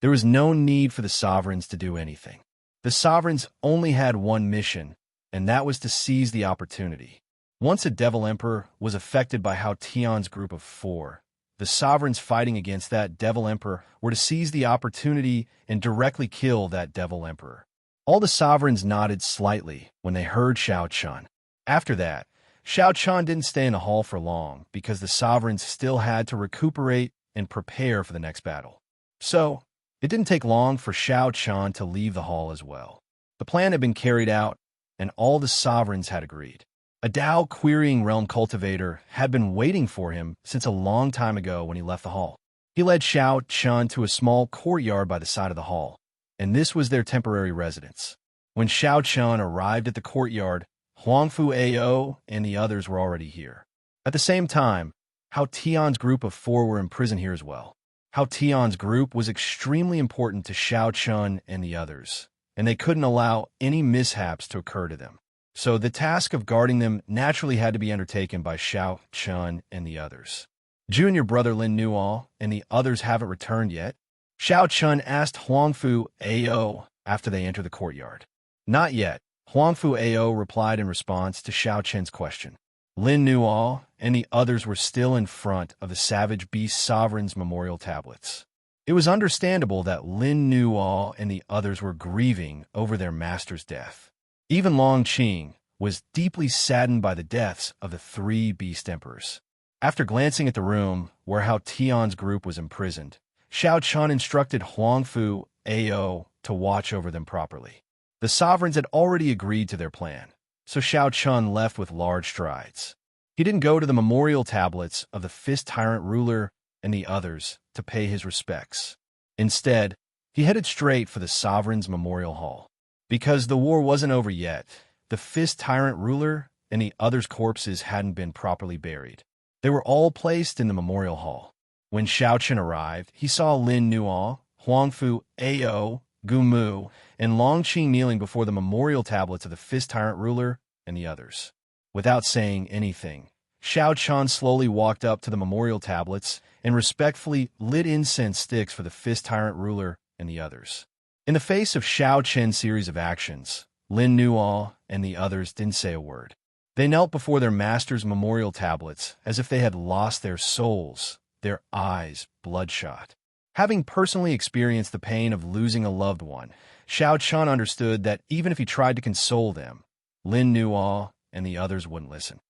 There was no need for the sovereigns to do anything. The sovereigns only had one mission, and that was to seize the opportunity. Once a devil emperor was affected by Hao Tian's group of four, the sovereigns fighting against that devil emperor were to seize the opportunity and directly kill that devil emperor. All the sovereigns nodded slightly when they heard Shao Chun. After that, Shao Chun didn't stay in the hall for long because the sovereigns still had to recuperate and prepare for the next battle. So, it didn't take long for Shao Chun to leave the hall as well. The plan had been carried out, and all the sovereigns had agreed. A Dao querying realm cultivator had been waiting for him since a long time ago when he left the hall. He led Xiao Chun to a small courtyard by the side of the hall, and this was their temporary residence. When Xiao Chun arrived at the courtyard, Huangfu Ao and the others were already here. At the same time, Hao Tian's group of 4 were imprisoned here as well. Hao Tian's group was extremely important to Xiao Chun and the others, and they couldn't allow any mishaps to occur to them. So the task of guarding them naturally had to be undertaken by Xiao Chun and the others. Junior brother Lin Nuo and the others haven't returned yet. Xiao Chun asked Huangfu Ao after they entered the courtyard. Not yet, Huangfu Ao replied in response to Xiao Chun's question. Lin Nuo and the others were still in front of the Savage Beast Sovereign's memorial tablets. It was understandable that Lin Nuo and the others were grieving over their master's death. Even Long Qing was deeply saddened by the deaths of the 3 beast emperors. After glancing at the room where Hao Tian's group was imprisoned, Xiao Chun instructed Huangfu Ao to watch over them properly. The sovereigns had already agreed to their plan, so Xiao Chun left with large strides. He didn't go to the memorial tablets of the Fist Tyrant ruler and the others to pay his respects. Instead, he headed straight for the sovereign's memorial hall. Because the war wasn't over yet, the Fist Tyrant ruler and the others' corpses hadn't been properly buried. They were all placed in the memorial hall. When Xiao Chun arrived, he saw Lin Nuo, Huangfu Ao, Gumu, and Long Qing kneeling before the memorial tablets of the Fist Tyrant ruler and the others. Without saying anything, Xiao Chun slowly walked up to the memorial tablets and respectfully lit incense sticks for the Fist Tyrant ruler and the others. In the face of Xiao Chun's series of actions, Lin Nuo and the others didn't say a word. They knelt before their master's memorial tablets as if they had lost their souls, their eyes bloodshot. Having personally experienced the pain of losing a loved one, Xiao Chun understood that even if he tried to console them, Lin Nuo and the others wouldn't listen.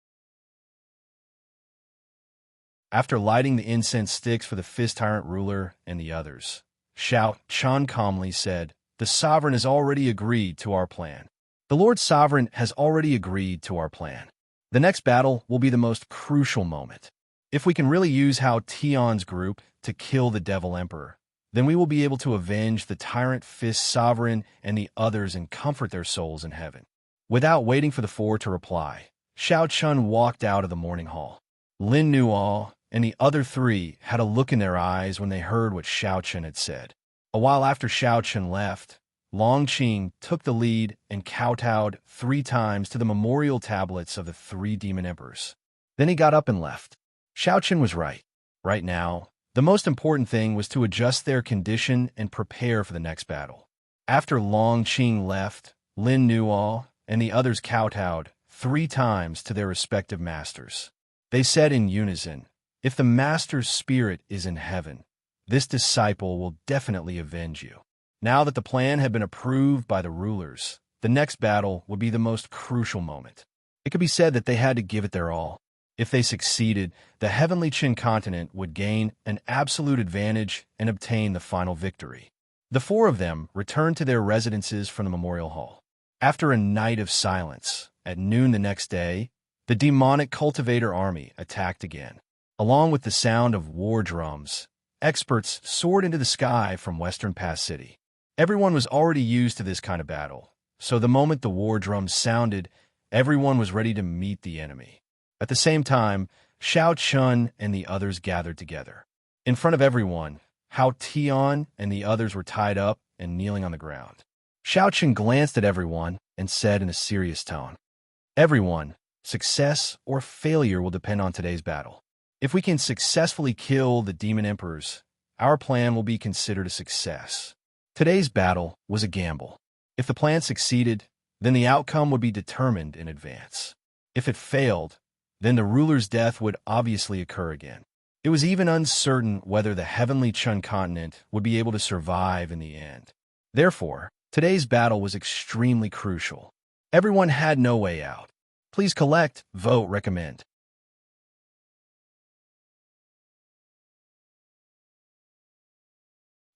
After lighting the incense sticks for the Fist Tyrant ruler and the others, Xiao Chun calmly said, "The sovereign has already agreed to our plan. The Lord Sovereign has already agreed to our plan. The next battle will be the most crucial moment. If we can really use Hao Tian's group to kill the Devil Emperor, then we will be able to avenge the Tyrant Fist Sovereign and the others and comfort their souls in heaven." Without waiting for the 4 to reply, Xiao Chun walked out of the morning hall. Lin Nuo and the other 3 had a look in their eyes when they heard what Xiao Chun had said. A while after Xiao Chun left, Long Qing took the lead and kowtowed 3 times to the memorial tablets of the 3 demon emperors. Then he got up and left. Xiao Chun was right. Right now, the most important thing was to adjust their condition and prepare for the next battle. After Long Qing left, Lin Nuo and the others kowtowed 3 times to their respective masters. They said in unison, "If the master's spirit is in heaven, this disciple will definitely avenge you." Now that the plan had been approved by the rulers, the next battle would be the most crucial moment. It could be said that they had to give it their all. If they succeeded, the heavenly Qin continent would gain an absolute advantage and obtain the final victory. The 4 of them returned to their residences from the memorial hall. After a night of silence, at noon the next day, the demonic cultivator army attacked again. Along with the sound of war drums, experts soared into the sky from Western Pass City. Everyone was already used to this kind of battle, so the moment the war drums sounded, everyone was ready to meet the enemy. At the same time, Xiao Chun and the others gathered together. In front of everyone, Hao Tian and the others were tied up and kneeling on the ground. Xiao Chun glanced at everyone and said in a serious tone, "Everyone, success or failure will depend on today's battle. If we can successfully kill the demon emperors, our plan will be considered a success. Today's battle was a gamble. If the plan succeeded, then the outcome would be determined in advance. If it failed, then the ruler's death would obviously occur again. It was even uncertain whether the heavenly Chun continent would be able to survive in the end. Therefore, today's battle was extremely crucial. Everyone had no way out. Please collect, vote, recommend."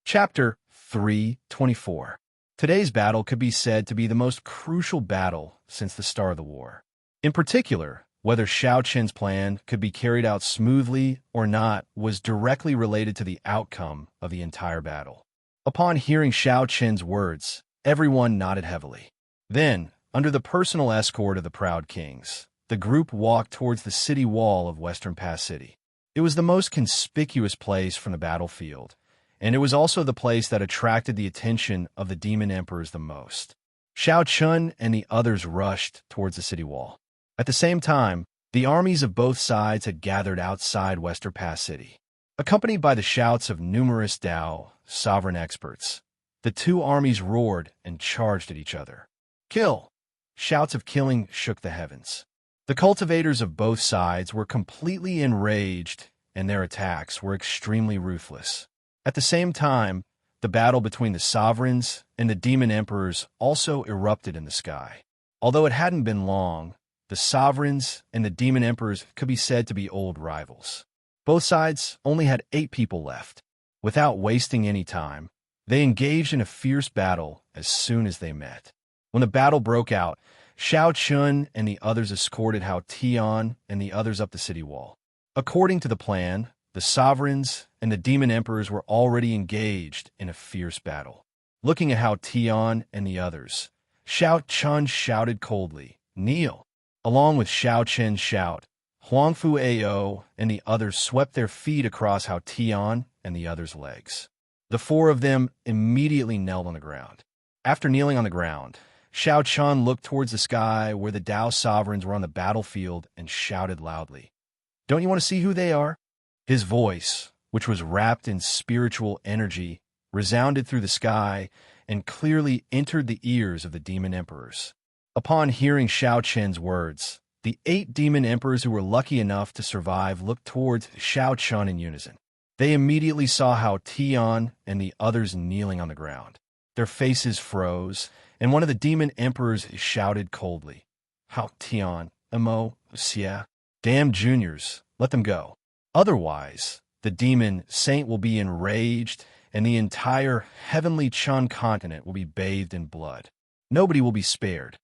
Chapter 3:24. Today's battle could be said to be the most crucial battle since the start of the war. In particular, Whether Xiao Qin's plan could be carried out smoothly or not was directly related to the outcome of the entire battle. Upon hearing Xiao Qin's words, everyone nodded heavily. Then, under the personal escort of the proud kings, the group walked towards the city wall of Western Pass City. It was the most conspicuous place from the battlefield, and it was also the place that attracted the attention of the demon emperors the most. Xiao Chun and the others rushed towards the city wall. At the same time, the armies of both sides had gathered outside Western Pass City. Accompanied by the shouts of numerous Dao, sovereign experts, the two armies roared and charged at each other. Kill! Shouts of killing shook the heavens. The cultivators of both sides were completely enraged, and their attacks were extremely ruthless. At the same time, the battle between the sovereigns and the demon emperors also erupted in the sky. Although it hadn't been long, the sovereigns and the demon emperors could be said to be old rivals. Both sides only had 8 people left. Without wasting any time, they engaged in a fierce battle as soon as they met. When the battle broke out, Xiao Chun and the others escorted Hao Tian and the others up the city wall. According to the plan, the sovereigns and the demon emperors were already engaged in a fierce battle. Looking at Hao Tian and the others, Xiao Chun shouted coldly, "Kneel!" Along with Xiao Chen's shout, Huangfu Ao and the others swept their feet across Hao Tian and the others' legs. The 4 of them immediately knelt on the ground. After kneeling on the ground, Xiao Chun looked towards the sky where the Dao sovereigns were on the battlefield and shouted loudly, "Don't you want to see who they are?" His voice, which was wrapped in spiritual energy, resounded through the sky and clearly entered the ears of the demon emperors. Upon hearing Xiao Chen's words, the 8 demon emperors who were lucky enough to survive looked towards Xiao Chun in unison. They immediately saw Hao Tian and the others kneeling on the ground. Their faces froze, and one of the demon emperors shouted coldly, "Hao Tian, Emo, Xia, damn juniors, let them go. Otherwise, the demon saint will be enraged, and the entire heavenly Chun continent will be bathed in blood. Nobody will be spared."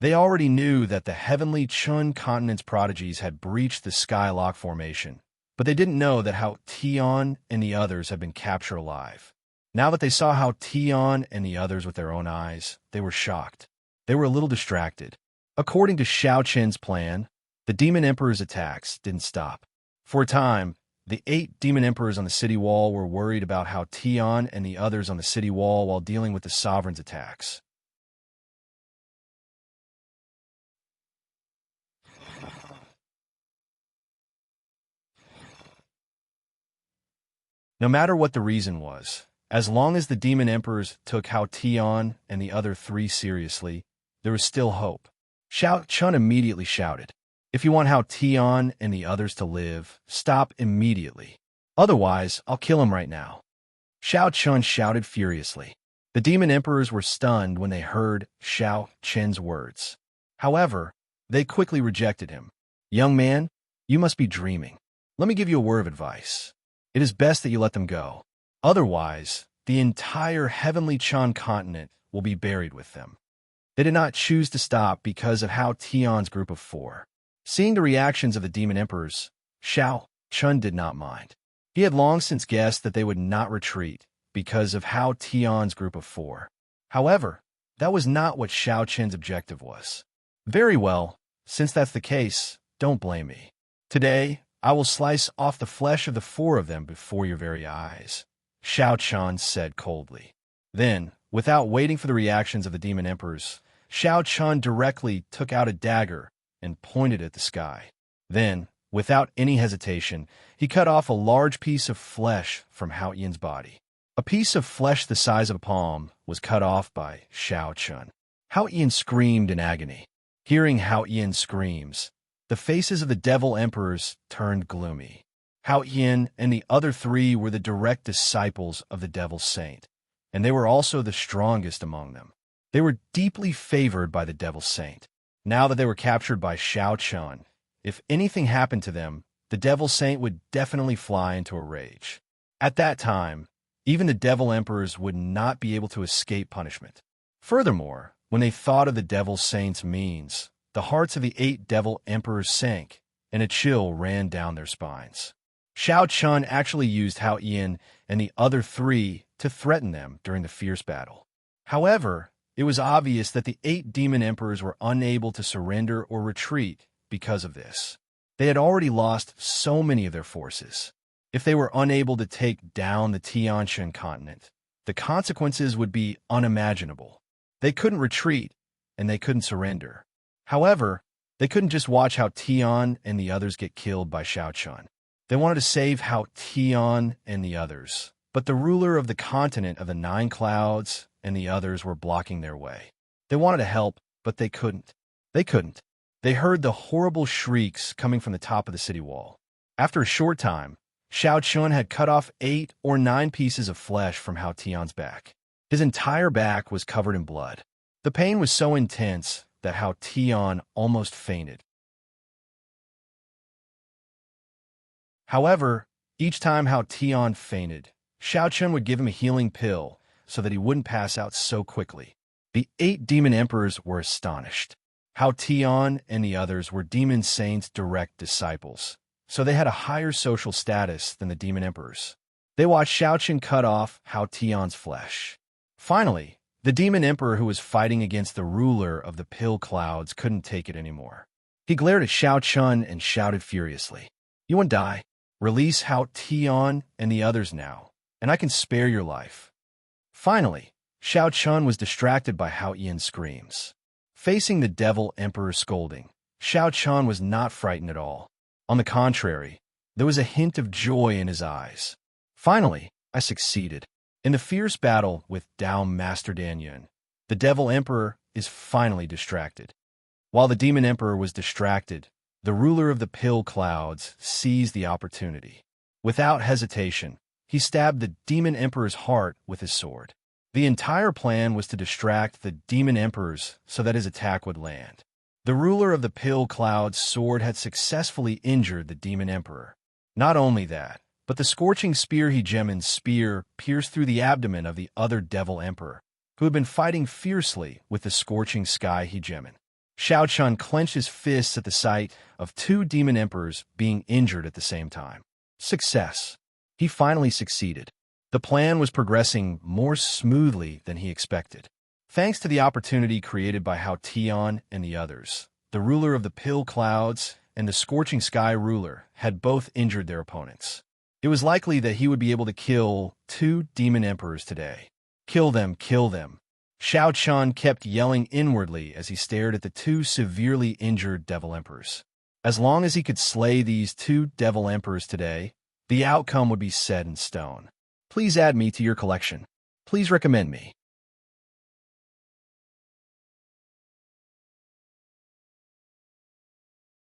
They already knew that the heavenly Chun continent's prodigies had breached the Skylock formation, but they didn't know that Hao Tian and the others had been captured alive. Now that they saw Hao Tian and the others with their own eyes, they were shocked. They were a little distracted. According to Xiao Chen's plan, the demon emperor's attacks didn't stop. For a time, the 8 demon emperors on the city wall were worried about Hao Tian and the others on the city wall while dealing with the sovereign's attacks. No matter what the reason was, as long as the demon emperors took Hao Tian and the other 3 seriously, there was still hope. Xiao Chun immediately shouted, "If you want Hao Tian and the others to live, stop immediately. Otherwise, I'll kill him right now." Xiao Chun shouted furiously. The demon emperors were stunned when they heard Xiao Chen's words. However, they quickly rejected him. "Young man, you must be dreaming. Let me give you a word of advice. It is best that you let them go. Otherwise, the entire heavenly Chan continent will be buried with them." They did not choose to stop because of Hao Tian's group of 4. Seeing the reactions of the demon emperors, Xiao Chun did not mind. He had long since guessed that they would not retreat because of Hao Tian's group of 4. However, that was not what Xiao Chen's objective was. "Very well, since that's the case, don't blame me. Today, I will slice off the flesh of the 4 of them before your very eyes," Xiao Chen said coldly. Then, without waiting for the reactions of the demon emperors, Xiao Chen directly took out a dagger and pointed at the sky. Then, without any hesitation, he cut off a large piece of flesh from Hao Yan's body. A piece of flesh the size of a palm was cut off by Xiao Chen. Hao Yan screamed in agony. Hearing Hao Yan's screams, the faces of the devil emperors turned gloomy. Hao Yan and the other 3 were the direct disciples of the devil saint, and they were also the strongest among them. They were deeply favored by the devil saint. Now that they were captured by Xiao Chen, if anything happened to them, the devil saint would definitely fly into a rage. At that time, even the devil emperors would not be able to escape punishment. Furthermore, when they thought of the devil saint's means, the hearts of the 8 devil emperors sank, and a chill ran down their spines. Shao Chun actually used Hao Ian and the other 3 to threaten them during the fierce battle. However, it was obvious that the 8 demon emperors were unable to surrender or retreat because of this. They had already lost so many of their forces. If they were unable to take down the Tianshan continent, the consequences would be unimaginable. They couldn't retreat, and they couldn't surrender. However, they couldn't just watch Hao Tian and the others get killed by Shao Chun. They wanted to save Hao Tian and the others, but the ruler of the continent of the 9 clouds and the others were blocking their way. They wanted to help, but they couldn't. They heard the horrible shrieks coming from the top of the city wall. After a short time, Shao Chun had cut off 8 or 9 pieces of flesh from Hao Tian's back. His entire back was covered in blood. The pain was so intense that Hao Tian almost fainted. However, each time Hao Tian fainted, Shao Chun would give him a healing pill so that he wouldn't pass out so quickly. The 8 demon emperors were astonished. Hao Tian and the others were demon saints' direct disciples, so they had a higher social status than the demon emperors. They watched Shao Chun cut off Hao Tian's flesh. Finally, the demon emperor who was fighting against the ruler of the pill clouds couldn't take it anymore. He glared at Shao Chun and shouted furiously, "You won't die. Release Hao Tian and the others now, and I can spare your life." Finally, Shao Chun was distracted by Hao Ian's screams. Facing the devil emperor's scolding, Shao Chun was not frightened at all. On the contrary, there was a hint of joy in his eyes. Finally, I succeeded. In the fierce battle with Dao Master Dan Yun, the devil emperor is finally distracted. While the demon emperor was distracted, the ruler of the pill clouds seized the opportunity. Without hesitation, he stabbed the demon emperor's heart with his sword. The entire plan was to distract the demon emperors so that his attack would land. The ruler of the pill clouds' sword had successfully injured the demon emperor. Not only that, but the scorching spear Hegemon's spear pierced through the abdomen of the other devil emperor, who had been fighting fiercely with the scorching sky Hegemon. Shao Chun clenched his fists at the sight of 2 demon emperors being injured at the same time. Success. He finally succeeded. The plan was progressing more smoothly than he expected. Thanks to the opportunity created by Hao Tian and the others, the ruler of the pill clouds and the scorching sky ruler had both injured their opponents. It was likely that he would be able to kill 2 demon emperors today. Kill them, kill them. Shao Chun kept yelling inwardly as he stared at the 2 severely injured devil emperors. As long as he could slay these 2 devil emperors today, the outcome would be set in stone. Please add me to your collection. Please recommend me.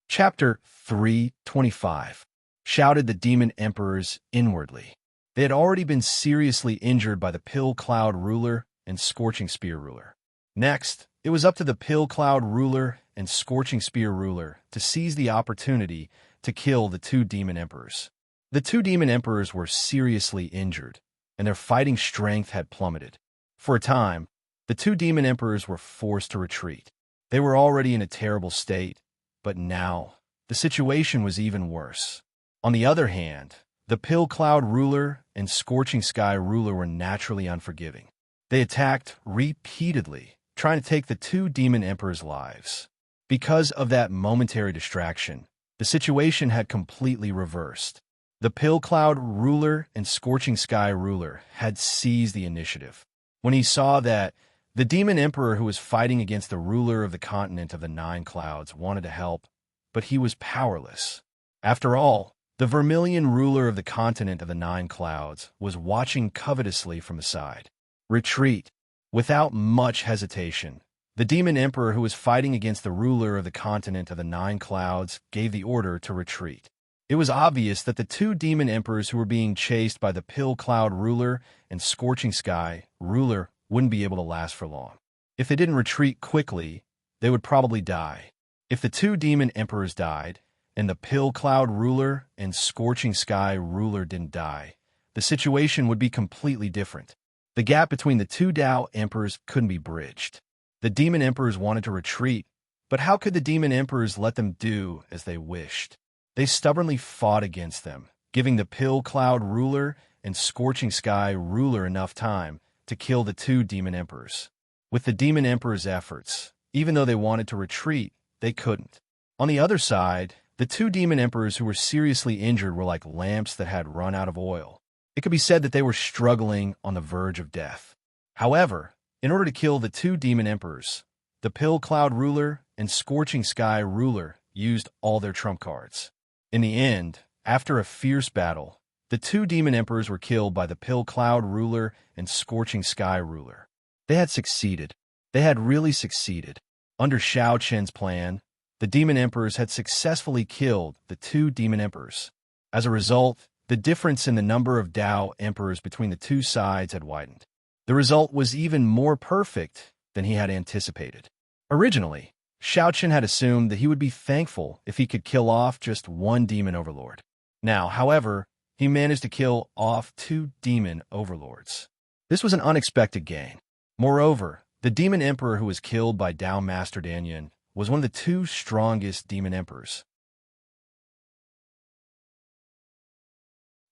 Chapter 325. Shouted the demon emperors inwardly. They had already been seriously injured by the pill cloud ruler and scorching spear ruler. Next, it was up to the pill cloud ruler and scorching spear ruler to seize the opportunity to kill the 2 demon emperors. The 2 demon emperors were seriously injured, and their fighting strength had plummeted. For a time, the 2 demon emperors were forced to retreat. They were already in a terrible state, but now the situation was even worse. On the other hand, the pill cloud ruler and scorching sky ruler were naturally unforgiving. They attacked repeatedly, trying to take the 2 demon emperors' lives. Because of that momentary distraction, the situation had completely reversed. The pill cloud ruler and scorching sky ruler had seized the initiative. When he saw that the demon emperor who was fighting against the ruler of the continent of the 9 clouds wanted to help, but he was powerless. After all, the vermilion ruler of the continent of the 9 clouds was watching covetously from the side. Retreat. Without much hesitation, the demon emperor who was fighting against the ruler of the continent of the 9 clouds gave the order to retreat. It was obvious that the 2 demon emperors who were being chased by the pill cloud ruler and scorching sky ruler wouldn't be able to last for long. If they didn't retreat quickly, they would probably die. If the 2 demon emperors died, and the pill cloud ruler and scorching sky ruler didn't die, the situation would be completely different. The gap between the 2 Dao emperors couldn't be bridged. The demon emperors wanted to retreat, But how could the demon emperors let them do as they wished? They stubbornly fought against them, giving the Pill Cloud ruler and Scorching Sky ruler enough time to kill the two demon emperors. With the demon emperors' efforts, even though they wanted to retreat, they couldn't. On the other side, the two demon emperors who were seriously injured were like lamps that had run out of oil. It could be said that they were struggling on the verge of death. However, in order to kill the two demon emperors, the Pill Cloud ruler and Scorching Sky ruler used all their trump cards. In the end, after a fierce battle, the two demon emperors were killed by the Pill Cloud ruler and Scorching Sky ruler. They had succeeded. They had really succeeded. Under Shao Chen's plan, the demon emperors had successfully killed the two demon emperors. As a result, the difference in the number of Dao emperors between the two sides had widened. The result was even more perfect than he had anticipated. Originally, Shao Chen had assumed that he would be thankful if he could kill off just one demon overlord. Now, however, he managed to kill off two demon overlords. This was an unexpected gain. Moreover, the demon emperor who was killed by Dao Master Danyan was one of the two strongest demon emperors.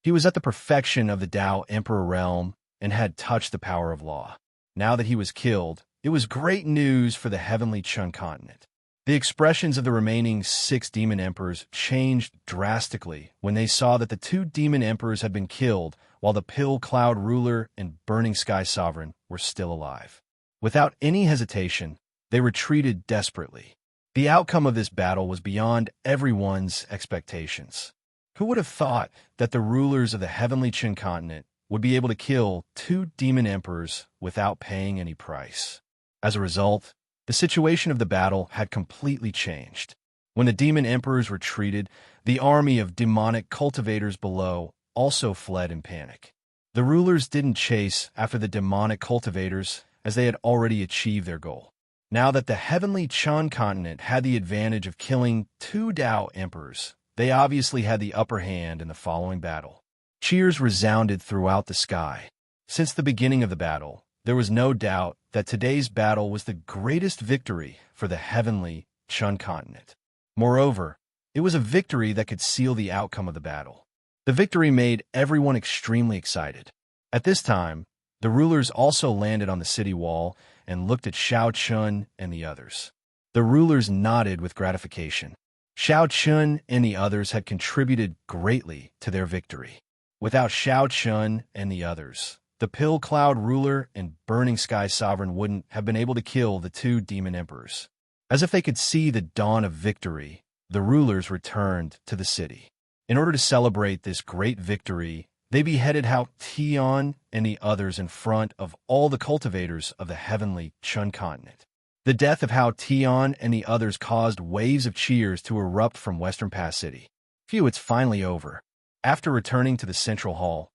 He was at the perfection of the Dao Emperor realm and had touched the power of law. Now that he was killed, it was great news for the heavenly Chun continent. The expressions of the remaining 6 demon emperors changed drastically when they saw that the 2 demon emperors had been killed while the Pill Cloud ruler and Burning Sky sovereign were still alive. Without any hesitation, they retreated desperately. The outcome of this battle was beyond everyone's expectations. Who would have thought that the rulers of the heavenly Chun continent would be able to kill 2 demon emperors without paying any price? As a result, the situation of the battle had completely changed. When the demon emperors retreated, the army of demonic cultivators below also fled in panic. The rulers didn't chase after the demonic cultivators as they had already achieved their goal. Now that the heavenly Chun continent had the advantage of killing 2 Dao emperors, they obviously had the upper hand in the following battle. Cheers resounded throughout the sky. Since the beginning of the battle, there was no doubt that today's battle was the greatest victory for the heavenly Chun continent. Moreover, it was a victory that could seal the outcome of the battle. The victory made everyone extremely excited. At this time, the rulers also landed on the city wall and looked at Shao Chun and the others. The rulers nodded with gratification. Shao Chun and the others had contributed greatly to their victory. Without Shao Chun and the others, the Pill Cloud ruler and Burning Sky sovereign wouldn't have been able to kill the 2 demon emperors. As if they could see the dawn of victory, the rulers returned to the city. In order to celebrate this great victory, they beheaded Hao Tian and the others in front of all the cultivators of the heavenly Chun continent. The death of Hao Tian and the others caused waves of cheers to erupt from Western Pass City. Phew, it's finally over. After returning to the central hall,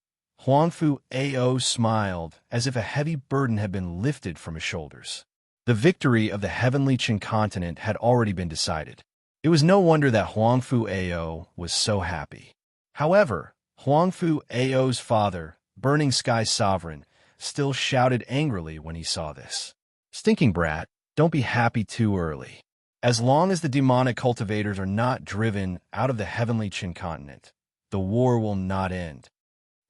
Huangfu Ao smiled as if a heavy burden had been lifted from his shoulders. The victory of the heavenly Chun continent had already been decided. It was no wonder that Huangfu Ao was so happy. However, Huangfu Ao's father, Burning Sky Sovereign, still shouted angrily when he saw this. "Stinking brat, don't be happy too early. As long as the demonic cultivators are not driven out of the heavenly Chun continent, the war will not end."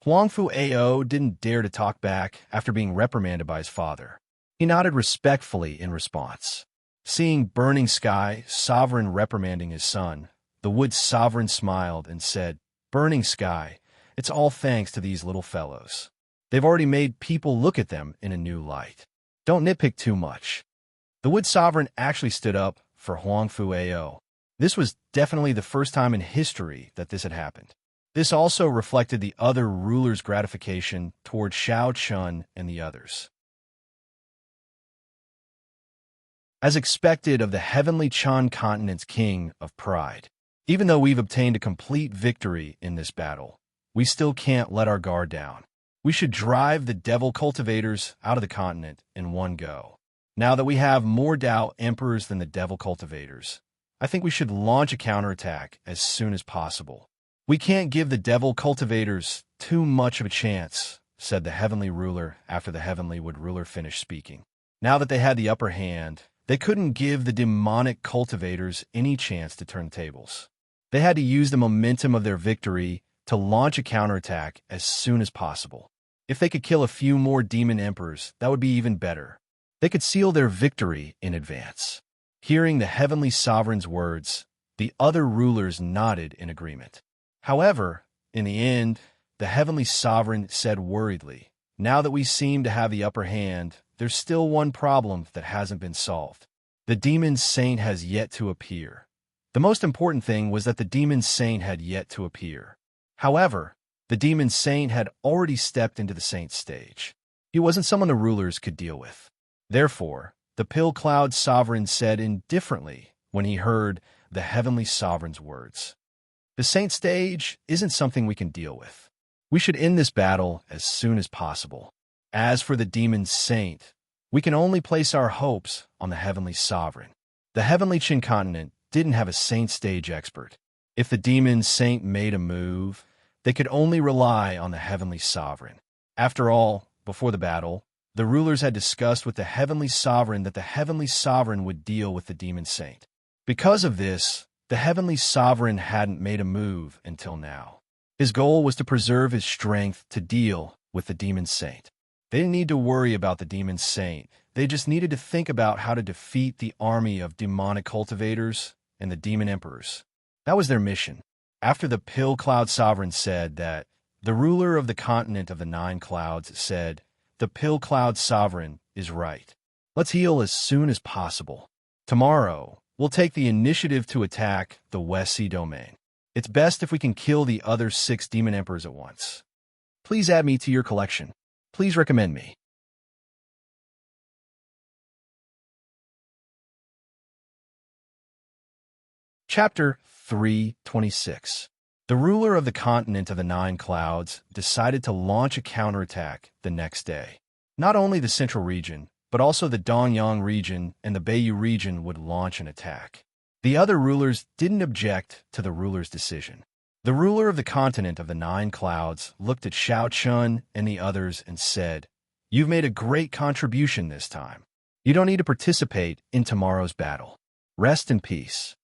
Huangfu Ao didn't dare to talk back after being reprimanded by his father. He nodded respectfully in response. Seeing Burning Sky Sovereign reprimanding his son, the Wood Sovereign smiled and said, "Burning Sky, it's all thanks to these little fellows. They've already made people look at them in a new light. Don't nitpick too much." The Wood Sovereign actually stood up for Huangfu Ao. This was definitely the first time in history that this had happened. This also reflected the other rulers' gratification toward Shao Chun and the others. As expected of the heavenly Chun continent's king of pride, even though we've obtained a complete victory in this battle, we still can't let our guard down. We should drive the devil cultivators out of the continent in one go. Now that we have more Dao emperors than the devil cultivators, I think we should launch a counterattack as soon as possible. "We can't give the devil cultivators too much of a chance," said the heavenly ruler after the heavenly Wood ruler finished speaking. Now that they had the upper hand, They couldn't give the demonic cultivators any chance to turn tables. They had to use the momentum of their victory to launch a counterattack as soon as possible. If they could kill a few more demon emperors, that would be even better. They could seal their victory in advance. Hearing the heavenly sovereign's words, the other rulers nodded in agreement. However, in the end, the heavenly sovereign said worriedly, "Now that we seem to have the upper hand, there's still one problem that hasn't been solved. The demon saint has yet to appear." The most important thing was that the demon saint had yet to appear. However, the demon saint had already stepped into the saint stage. He wasn't someone the rulers could deal with. Therefore, the pill cloud sovereign said indifferently when he heard the heavenly sovereign's words, "The saint stage isn't something we can deal with. We should end this battle as soon as possible. As for the demon saint, we can only place our hopes on the heavenly sovereign." The heavenly Chin continent didn't have a saint stage expert. If the demon saint made a move, they could only rely on the heavenly sovereign. After all, before the battle, the rulers had discussed with the heavenly sovereign that the heavenly sovereign would deal with the demon saint. Because of this, the heavenly sovereign hadn't made a move until now. His goal was to preserve his strength to deal with the demon saint. They didn't need to worry about the demon saint. They just needed to think about how to defeat the army of demonic cultivators and the demon emperors. That was their mission. After the pill cloud sovereign said that, the ruler of the continent of the 9 clouds said, "The pill cloud sovereign is right. Let's heal as soon as possible. Tomorrow, we'll take the initiative to attack the West Sea domain. It's best if we can kill the other 6 demon emperors at once. Please add me to your collection. Please recommend me." Chapter 326. The ruler of the continent of the 9 clouds decided to launch a counterattack the next day. Not only the central region, but also the Dongyang region and the Beiyu region would launch an attack. The other rulers didn't object to the ruler's decision. The ruler of the continent of the 9 clouds looked at Xiao Chun and the others and said, "You've made a great contribution this time. You don't need to participate in tomorrow's battle. Rest in peace."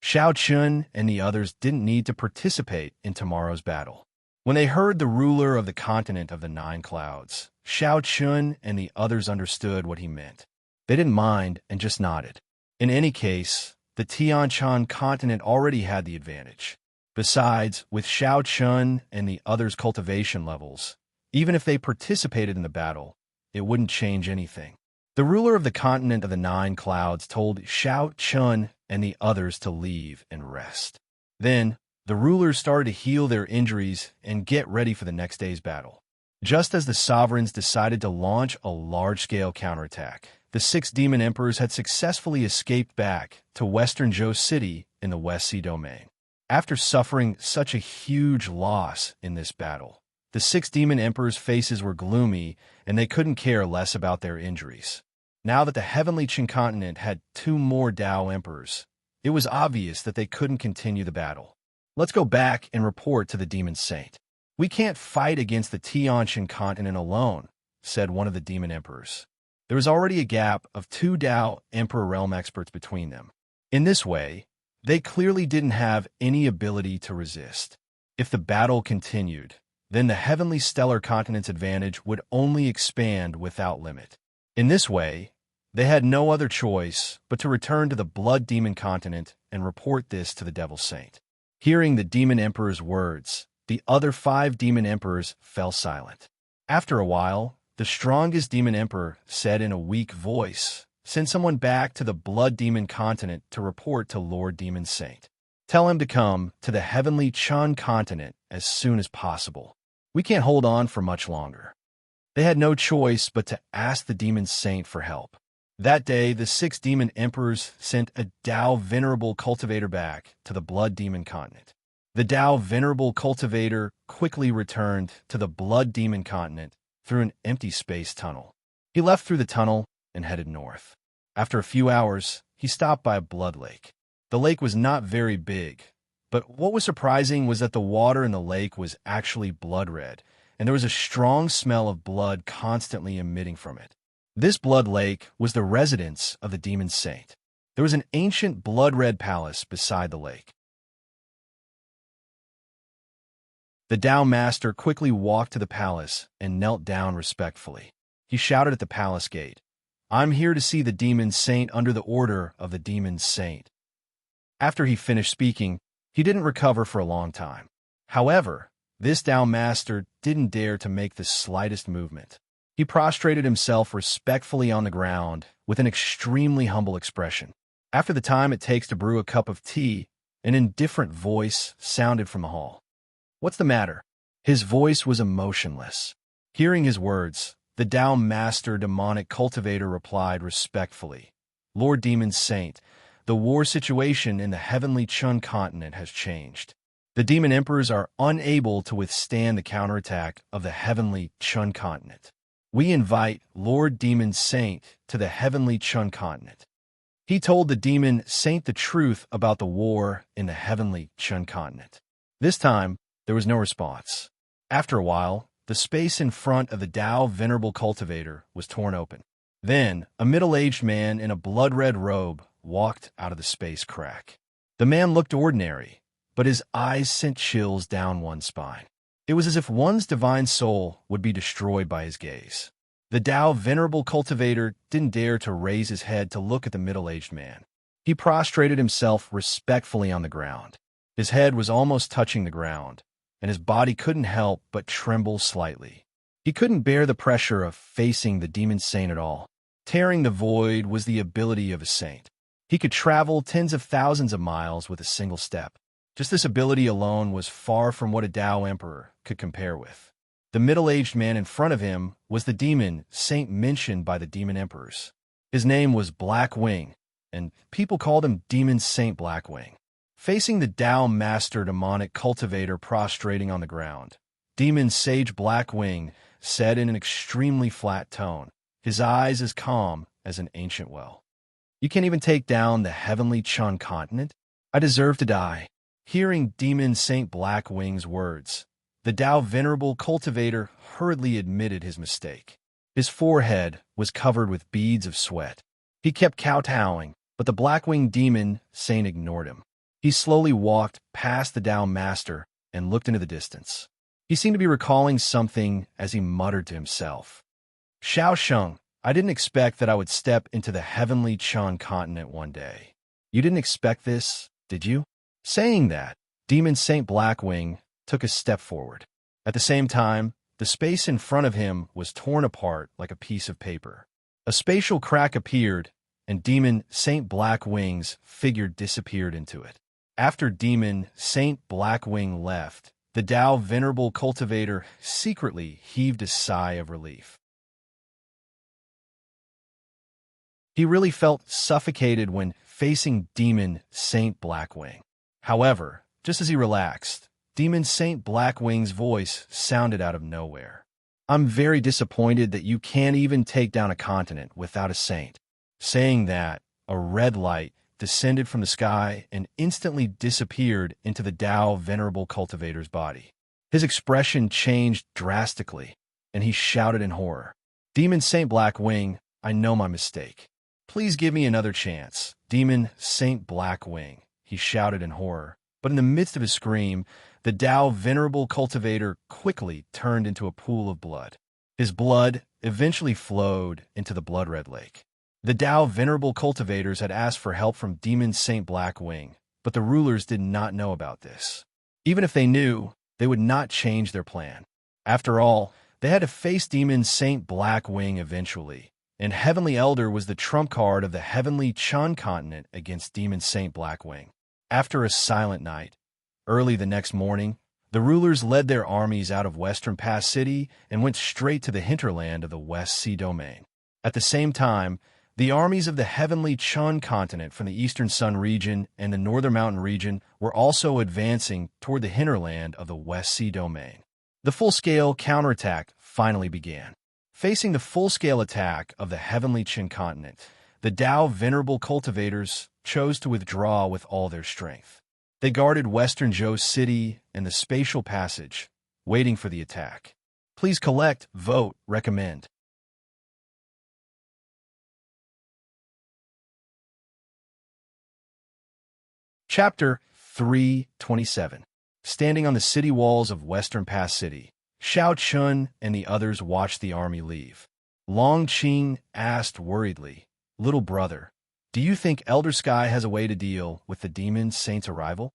Xiao Chun and the others didn't need to participate in tomorrow's battle. When they heard the ruler of the continent of the 9 clouds, Xiao Chun and the others understood what he meant. They didn't mind and just nodded. In any case, the Tianchan continent already had the advantage. Besides, with Xiao Chun and the others' cultivation levels, even if they participated in the battle, it wouldn't change anything. The ruler of the continent of the 9 clouds told Xiao Chun and the others to leave and rest. Then, the rulers started to heal their injuries and get ready for the next day's battle. Just as the sovereigns decided to launch a large-scale counterattack, the 6 demon emperors had successfully escaped back to western Zhou City in the West Sea domain. After suffering such a huge loss in this battle, the 6 demon emperors' faces were gloomy and they couldn't care less about their injuries. Now that the heavenly Qin continent had 2 more Dao emperors, it was obvious that they couldn't continue the battle. "Let's go back and report to the demon saint. We can't fight against the Tianqian continent alone," said one of the demon emperors. There was already a gap of 2 Dao emperor realm experts between them. In this way, they clearly didn't have any ability to resist. If the battle continued, then the heavenly stellar continent's advantage would only expand without limit. In this way, they had no other choice but to return to the blood demon continent and report this to the devil saint. Hearing the demon emperor's words, the other 5 demon emperors fell silent. After a while, the strongest demon emperor said in a weak voice, "Send someone back to the blood demon continent to report to Lord Demon Saint. Tell him to come to the heavenly Chan continent as soon as possible. We can't hold on for much longer." They had no choice but to ask the demon saint for help. That day, the 6 demon emperors sent a Dao venerable cultivator back to the blood demon continent. The Dao venerable cultivator quickly returned to the blood demon continent through an empty space tunnel. He left through the tunnel and headed north. After a few hours, he stopped by a blood lake. The lake was not very big, but what was surprising was that the water in the lake was actually blood red, and there was a strong smell of blood constantly emitting from it. This blood lake was the residence of the demon saint. There was an ancient blood-red palace beside the lake. The Tao Master quickly walked to the palace and knelt down respectfully. He shouted at the palace gate, "I'm here to see the demon saint under the order of the demon saint." After he finished speaking, he didn't recover for a long time. However, this Tao Master didn't dare to make the slightest movement. He prostrated himself respectfully on the ground with an extremely humble expression. After the time it takes to brew a cup of tea, an indifferent voice sounded from the hall. "What's the matter?" His voice was emotionless. Hearing his words, the Tao Master demonic cultivator replied respectfully, "Lord Demon Saint, the war situation in the heavenly Chun continent has changed. The demon emperors are unable to withstand the counterattack of the heavenly Chun continent. We invite Lord Demon Saint to the heavenly Chun continent." He told the demon saint the truth about the war in the heavenly Chun continent. This time, there was no response. After a while, the space in front of the Tao Venerable Cultivator was torn open. Then, a middle-aged man in a blood-red robe walked out of the space crack. The man looked ordinary, but his eyes sent chills down one's spine. It was as if one's divine soul would be destroyed by his gaze. The Tao Venerable Cultivator didn't dare to raise his head to look at the middle-aged man. He prostrated himself respectfully on the ground. His head was almost touching the ground, and his body couldn't help but tremble slightly. He couldn't bear the pressure of facing the demon saint at all. Tearing the void was the ability of a saint. He could travel tens of thousands of miles with a single step. Just this ability alone was far from what a Tao Emperor could compare with. The middle-aged man in front of him was the demon saint mentioned by the demon emperors. His name was Blackwing, and people called him Demon Saint Blackwing. Facing the Tao Master demonic cultivator prostrating on the ground, Demon Sage Blackwing said in an extremely flat tone, his eyes as calm as an ancient well, "You can't even take down the heavenly Chun continent? I deserve to die." Hearing Demon Saint Blackwing's words, the Tao Venerable Cultivator hurriedly admitted his mistake. His forehead was covered with beads of sweat. He kept kowtowing, but the Blackwing Demon Saint ignored him. He slowly walked past the Tao Master and looked into the distance. He seemed to be recalling something as he muttered to himself. "Xiao Sheng, I didn't expect that I would step into the heavenly Chun continent one day. You didn't expect this, did you?" Saying that, Demon Saint Blackwing took a step forward. At the same time, the space in front of him was torn apart like a piece of paper. A spatial crack appeared, and Demon Saint Blackwing's figure disappeared into it. After Demon Saint Blackwing left, the Tao Venerable Cultivator secretly heaved a sigh of relief. He really felt suffocated when facing Demon Saint Blackwing. However, just as he relaxed, Demon Saint Blackwing's voice sounded out of nowhere. "I'm very disappointed that you can't even take down a continent without a saint." Saying that, a red light descended from the sky and instantly disappeared into the Tao Venerable Cultivator's body. His expression changed drastically, and he shouted in horror, "Demon Saint Blackwing, I know my mistake. Please give me another chance, Demon Saint Blackwing," he shouted in horror. But in the midst of his scream, the Tao Venerable Cultivator quickly turned into a pool of blood. His blood eventually flowed into the blood-red lake. The Tao Venerable Cultivators had asked for help from Demon Saint Blackwing, but the rulers did not know about this. Even if they knew, they would not change their plan. After all, they had to face Demon Saint Blackwing eventually, and Heavenly Elder was the trump card of the heavenly Chun continent against Demon Saint Blackwing. After a silent night, early the next morning, the rulers led their armies out of Western Pass City and went straight to the hinterland of the West Sea Domain. At the same time, the armies of the heavenly Chun continent from the Eastern Sun region and the Northern Mountain region were also advancing toward the hinterland of the West Sea Domain. The full-scale counterattack finally began. Facing the full-scale attack of the heavenly Chun continent, the Tao Venerable Cultivators chose to withdraw with all their strength. They guarded Western Zhou City and the spatial passage, waiting for the attack. Please collect, vote, recommend. Chapter 327. Standing on the city walls of Western Pass City, Xiao Chun and the others watched the army leave. Long Qing asked worriedly, "Little brother, do you think Elder Sky has a way to deal with the demon saint's arrival?"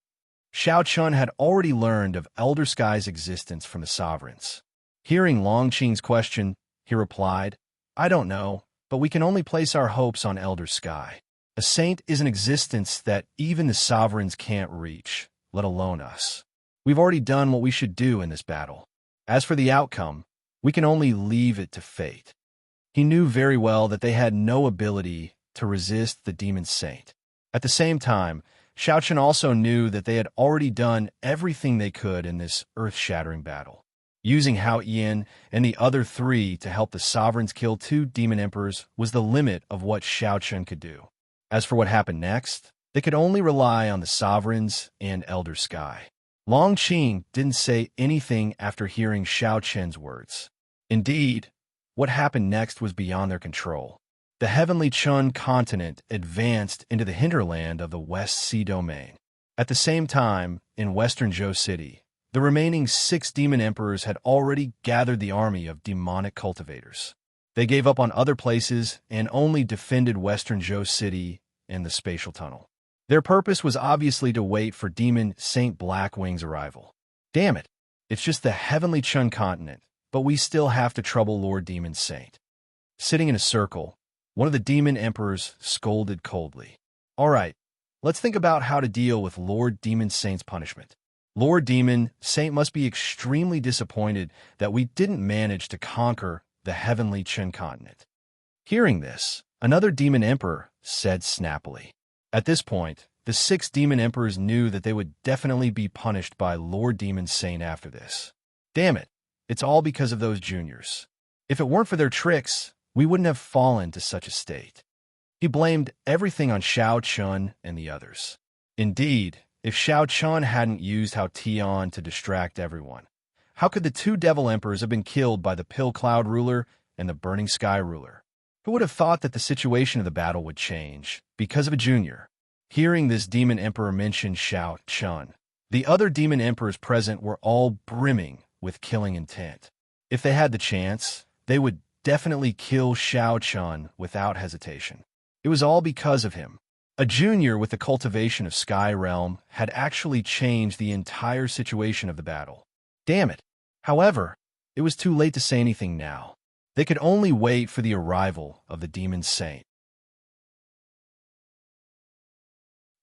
Xiao Chun had already learned of Elder Sky's existence from the sovereigns. Hearing Long Qing's question, he replied, "I don't know, but we can only place our hopes on Elder Sky. A saint is an existence that even the sovereigns can't reach, let alone us. We've already done what we should do in this battle. As for the outcome, we can only leave it to fate." He knew very well that they had no ability to resist the demon saint. At the same time, Xiaochen also knew that they had already done everything they could in this earth-shattering battle. Using Hao Yan and the other three to help the sovereigns kill 2 demon emperors was the limit of what Xiaochen could do. As for what happened next, they could only rely on the sovereigns and Elder Sky. Long Qing didn't say anything after hearing Xiaochen's words. Indeed, what happened next was beyond their control. The Heavenly Chun continent advanced into the hinterland of the West Sea domain. At the same time, in western Zhou City, the remaining 6 demon emperors had already gathered the army of demonic cultivators. They gave up on other places and only defended western Zhou City and the spatial tunnel. Their purpose was obviously to wait for demon Saint Blackwing's arrival. Damn it, it's just the Heavenly Chun continent, but we still have to trouble Lord Demon Saint. Sitting in a circle, one of the demon emperors scolded coldly. "All right, let's think about how to deal with Lord Demon Saint's punishment. Lord Demon Saint must be extremely disappointed that we didn't manage to conquer the Heavenly Chun continent." Hearing this, another demon emperor said snappily. At this point, the 6 demon emperors knew that they would definitely be punished by Lord Demon Saint after this. Damn it, it's all because of those juniors. If it weren't for their tricks, we wouldn't have fallen to such a state. He blamed everything on Xiao Chun and the others. Indeed, if Xiao Chun hadn't used Hao Tian to distract everyone, how could the 2 devil emperors have been killed by the Pill Cloud ruler and the Burning Sky ruler? Who would have thought that the situation of the battle would change because of a junior? Hearing this demon emperor mention Xiao Chun, the other demon emperors present were all brimming with killing intent. If they had the chance, they would definitely kill Xiao Chun without hesitation. It was all because of him. A junior with the cultivation of Sky Realm had actually changed the entire situation of the battle. Damn it. However, it was too late to say anything now. They could only wait for the arrival of the Demon Saint.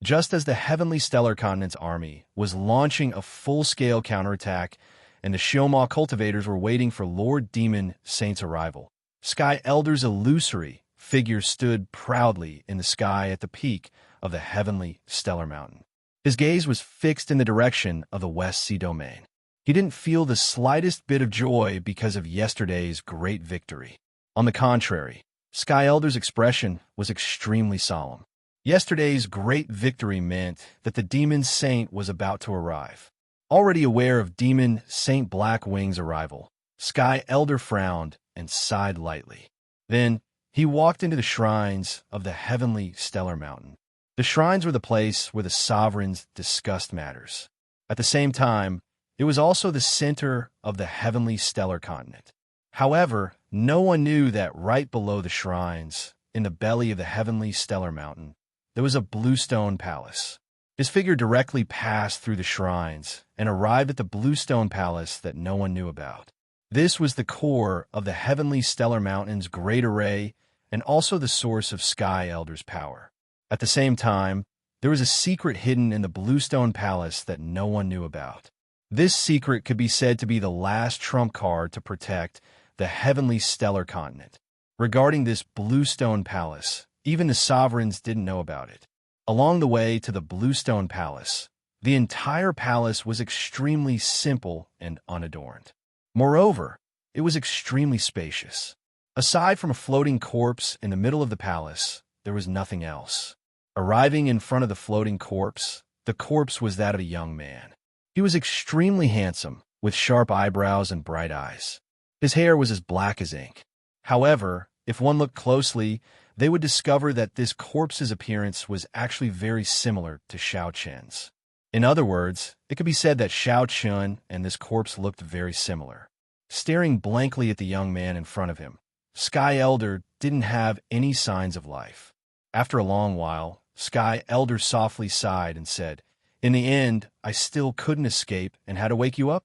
Just as the Heavenly Stellar Continent's army was launching a full-scale counterattack and the Xioma cultivators were waiting for Lord Demon Saint's arrival, Sky Elder's illusory figure stood proudly in the sky at the peak of the Heavenly Stellar Mountain. His gaze was fixed in the direction of the West Sea domain. He didn't feel the slightest bit of joy because of yesterday's great victory. On the contrary, Sky Elder's expression was extremely solemn. Yesterday's great victory meant that the Demon Saint was about to arrive. Already aware of Demon Saint Blackwing's arrival, Sky Elder frowned and sighed lightly. Then, he walked into the shrines of the Heavenly Stellar Mountain. The shrines were the place where the sovereigns discussed matters. At the same time, it was also the center of the Heavenly Stellar Continent. However, no one knew that right below the shrines, in the belly of the Heavenly Stellar Mountain, there was a bluestone palace. His figure directly passed through the shrines and arrived at the bluestone palace that no one knew about. This was the core of the Heavenly Stellar Mountain's great array and also the source of Sky Elder's power. At the same time, there was a secret hidden in the bluestone palace that no one knew about. This secret could be said to be the last trump card to protect the Heavenly Stellar Continent. Regarding this bluestone palace, even the sovereigns didn't know about it. Along the way to the bluestone palace, the entire palace was extremely simple and unadorned. Moreover, it was extremely spacious. Aside from a floating corpse in the middle of the palace, there was nothing else. Arriving in front of the floating corpse, the corpse was that of a young man. He was extremely handsome, with sharp eyebrows and bright eyes. His hair was as black as ink. However, if one looked closely, they would discover that this corpse's appearance was actually very similar to Xiao Chen's. In other words, it could be said that Xiao Chen and this corpse looked very similar. Staring blankly at the young man in front of him, Sky Elder didn't have any signs of life. After a long while, Sky Elder softly sighed and said, "In the end, I still couldn't escape and had to wake you up?"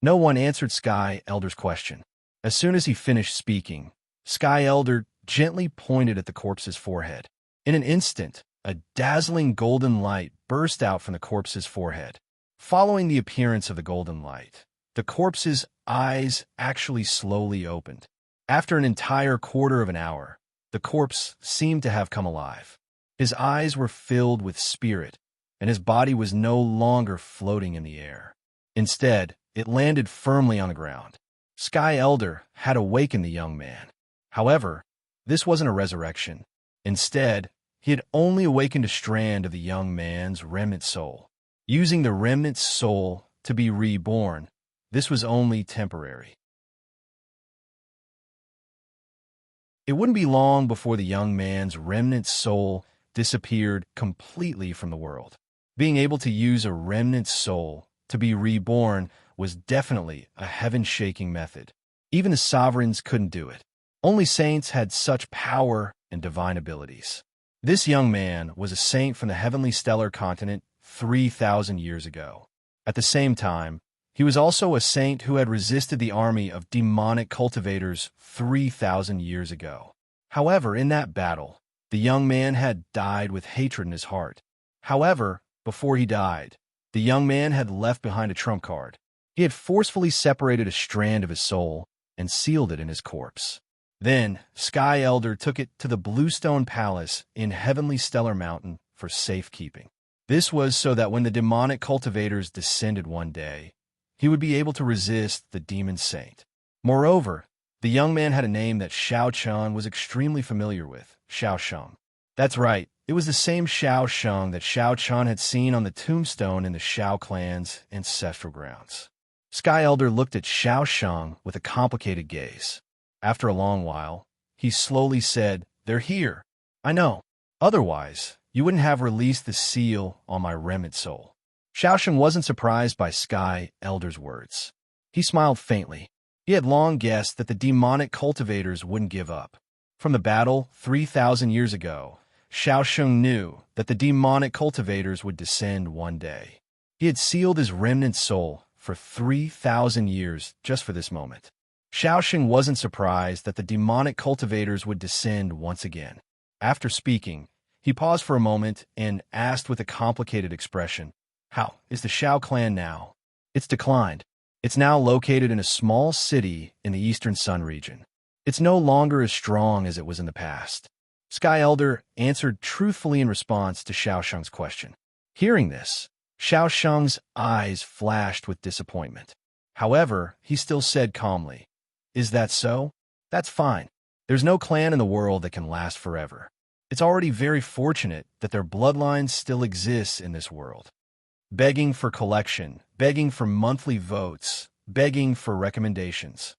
No one answered Sky Elder's question. As soon as he finished speaking, Sky Elder gently pointed at the corpse's forehead. In an instant, a dazzling golden light burst out from the corpse's forehead. Following the appearance of the golden light, the corpse's eyes actually slowly opened. After an entire quarter of an hour, the corpse seemed to have come alive. His eyes were filled with spirit, and his body was no longer floating in the air. Instead, it landed firmly on the ground. Sky Elder had awakened the young man. However, this wasn't a resurrection. Instead, he had only awakened a strand of the young man's remnant soul. Using the remnant soul to be reborn, this was only temporary. It wouldn't be long before the young man's remnant soul disappeared completely from the world. Being able to use a remnant soul to be reborn was definitely a heaven-shaking method. Even the sovereigns couldn't do it. Only saints had such power and divine abilities. This young man was a saint from the heavenly stellar continent 3,000 years ago. At the same time, he was also a saint who had resisted the army of demonic cultivators 3,000 years ago. However, in that battle, the young man had died with hatred in his heart. However, before he died, the young man had left behind a trump card. He had forcefully separated a strand of his soul and sealed it in his corpse. Then, Sky Elder took it to the Bluestone Palace in Heavenly Stellar Mountain for safekeeping. This was so that when the demonic cultivators descended one day, he would be able to resist the demon saint. Moreover, the young man had a name that Xiao Chen was extremely familiar with, Xiao Sheng. That's right, it was the same Xiao Sheng that Xiao Chen had seen on the tombstone in the Xiao clan's ancestral grounds. Sky Elder looked at Xiao Sheng with a complicated gaze. After a long while, he slowly said, "They're here. I know. Otherwise, you wouldn't have released the seal on my remnant soul." Xiao Sheng wasn't surprised by Sky Elder's words. He smiled faintly. He had long guessed that the demonic cultivators wouldn't give up. From the battle 3,000 years ago, Xiao Sheng knew that the demonic cultivators would descend one day. He had sealed his remnant soul for 3,000 years just for this moment. Xiao Sheng wasn't surprised that the demonic cultivators would descend once again. After speaking, he paused for a moment and asked with a complicated expression, "How is the Xiao clan now?" "It's declined. It's now located in a small city in the Eastern Sun region. It's no longer as strong as it was in the past." Sky Elder answered truthfully in response to Xiao Sheng's question. Hearing this, Xiao Sheng's eyes flashed with disappointment. However, he still said calmly, "Is that so? That's fine. There's no clan in the world that can last forever. It's already very fortunate that their bloodline still exists in this world." Begging for collection, begging for monthly votes, begging for recommendations.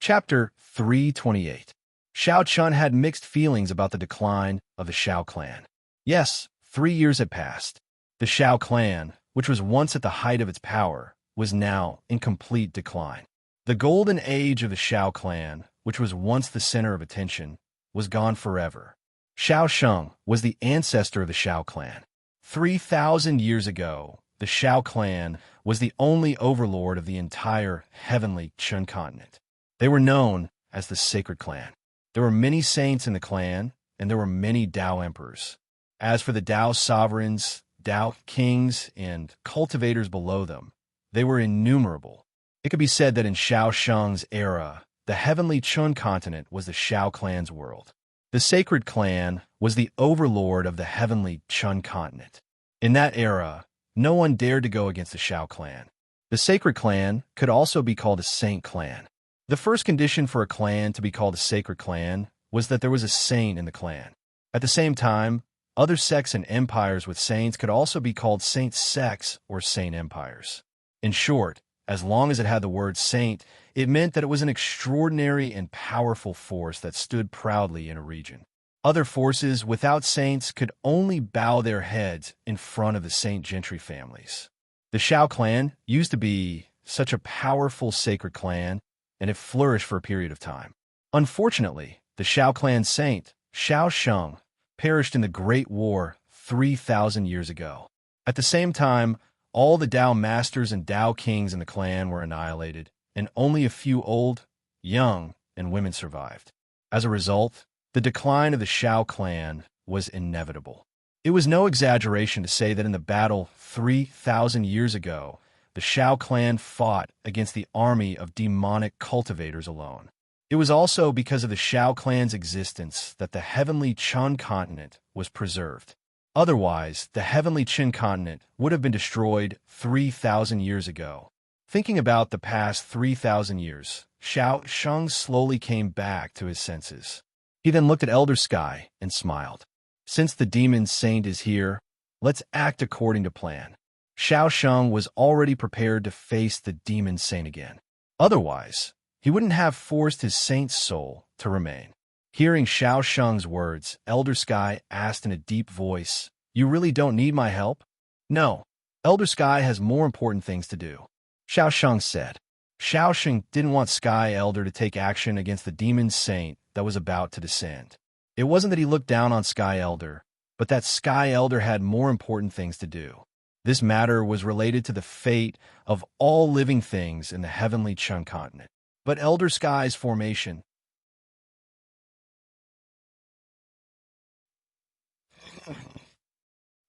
Chapter 328. Xiao Chun had mixed feelings about the decline of the Xiao clan. Yes, 3 years had passed. The Xiao clan, which was once at the height of its power, was now in complete decline. The golden age of the Xiao clan, which was once the center of attention, was gone forever. Xiao Sheng was the ancestor of the Xiao clan. 3,000 years ago, the Xiao clan was the only overlord of the entire heavenly Chun continent. They were known as the Sacred Clan. There were many saints in the clan, and there were many Dao emperors. As for the Dao sovereigns, Dao kings, and cultivators below them, they were innumerable. It could be said that in Xiao Sheng's era, the heavenly Chun continent was the Xiao clan's world. The Sacred Clan was the overlord of the heavenly Chun continent. In that era, no one dared to go against the Xiao clan. The Sacred Clan could also be called a Saint Clan. The first condition for a clan to be called a Sacred Clan was that there was a saint in the clan. At the same time, other sects and empires with saints could also be called saint sects or saint empires. In short, As long as it had the word saint, it meant that it was an extraordinary and powerful force that stood proudly in a region. Other forces without saints could only bow their heads in front of the Saint Gentry families. The Shao clan used to be such a powerful sacred clan, and it flourished for a period of time. Unfortunately, the Shao clan saint, Shao Sheng, perished in the Great War 3,000 years ago. At the same time, all the Dao masters and Dao kings in the clan were annihilated, and only a few old, young, and women survived. As a result, the decline of the Shao clan was inevitable. It was no exaggeration to say that in the battle 3,000 years ago, the Shao clan fought against the army of demonic cultivators alone. It was also because of the Shao clan's existence that the heavenly Chun continent was preserved. Otherwise, the heavenly Qin continent would have been destroyed 3,000 years ago. Thinking about the past 3,000 years, Shao Sheng slowly came back to his senses. He then looked at Elder Sky and smiled. Since the demon saint is here, let's act according to plan. Shao Sheng was already prepared to face the demon saint again. Otherwise, he wouldn't have forced his saint's soul to remain. Hearing Shao Sheng's words, Elder Sky asked in a deep voice, "You really don't need my help?" "No. Elder Sky has more important things to do," Shao Sheng said. Shao Sheng didn't want Sky Elder to take action against the demon saint that was about to descend. It wasn't that he looked down on Sky Elder, but that Sky Elder had more important things to do. This matter was related to the fate of all living things in the heavenly Chun continent. But Elder Sky's formation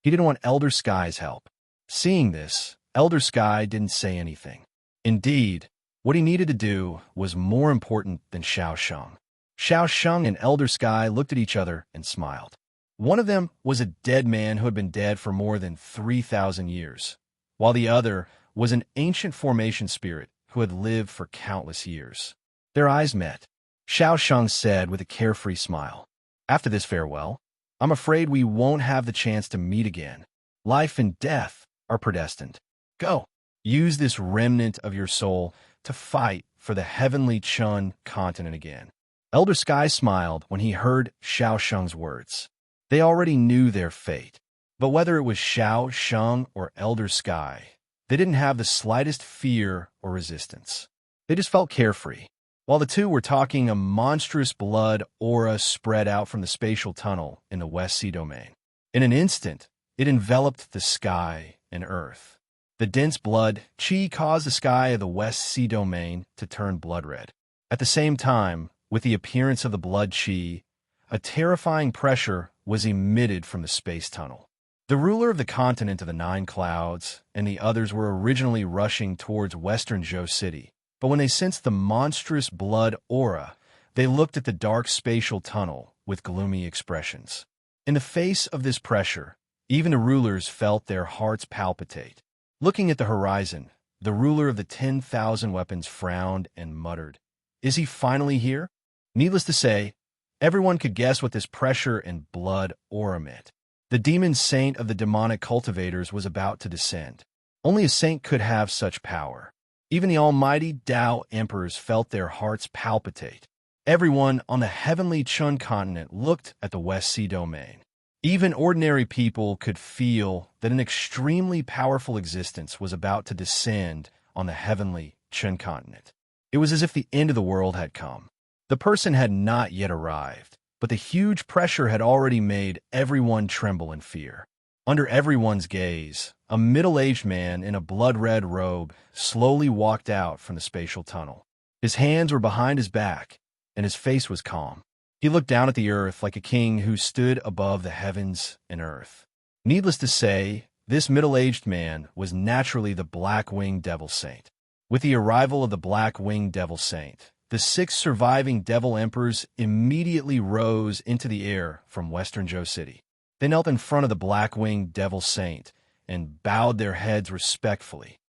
He didn't want Elder Sky's help. Seeing this, Elder Sky didn't say anything. Indeed, what he needed to do was more important than Shao Sheng. Shao Sheng and Elder Sky looked at each other and smiled. One of them was a dead man who had been dead for more than 3,000 years, while the other was an ancient formation spirit who had lived for countless years. Their eyes met. Shao Sheng said with a carefree smile, "After this farewell, I'm afraid we won't have the chance to meet again. Life and death are predestined. Go, use this remnant of your soul to fight for the heavenly Chun continent again." Elder Sky smiled when he heard Shao Sheng's words. They already knew their fate. But whether it was Shao Sheng or Elder Sky, they didn't have the slightest fear or resistance. They just felt carefree. While the two were talking, a monstrous blood aura spread out from the spatial tunnel in the West Sea domain. In an instant, it enveloped the sky and earth. The dense blood chi caused the sky of the West Sea domain to turn blood red. At the same time, with the appearance of the blood chi, a terrifying pressure was emitted from the space tunnel. The ruler of the continent of the Nine Clouds and the others were originally rushing towards Western Zhou City, but when they sensed the monstrous blood aura, they looked at the dark spatial tunnel with gloomy expressions. In the face of this pressure, even the rulers felt their hearts palpitate. Looking at the horizon, the ruler of the 10,000 weapons frowned and muttered, "Is he finally here?" Needless to say, everyone could guess what this pressure and blood aura meant. The demon saint of the demonic cultivators was about to descend. Only a saint could have such power. Even the almighty Dao emperors felt their hearts palpitate. Everyone on the heavenly Chun continent looked at the West Sea domain. Even ordinary people could feel that an extremely powerful existence was about to descend on the heavenly Chun continent. It was as if the end of the world had come. The person had not yet arrived, but the huge pressure had already made everyone tremble in fear. Under everyone's gaze, a middle-aged man in a blood-red robe slowly walked out from the spatial tunnel. His hands were behind his back, and his face was calm. He looked down at the earth like a king who stood above the heavens and earth. Needless to say, this middle-aged man was naturally the Black-Winged Devil Saint. With the arrival of the Black-Winged Devil Saint, the 6 surviving Devil Emperors immediately rose into the air from Western Zhou City. They knelt in front of the Black-Winged Devil Saint and bowed their heads respectfully.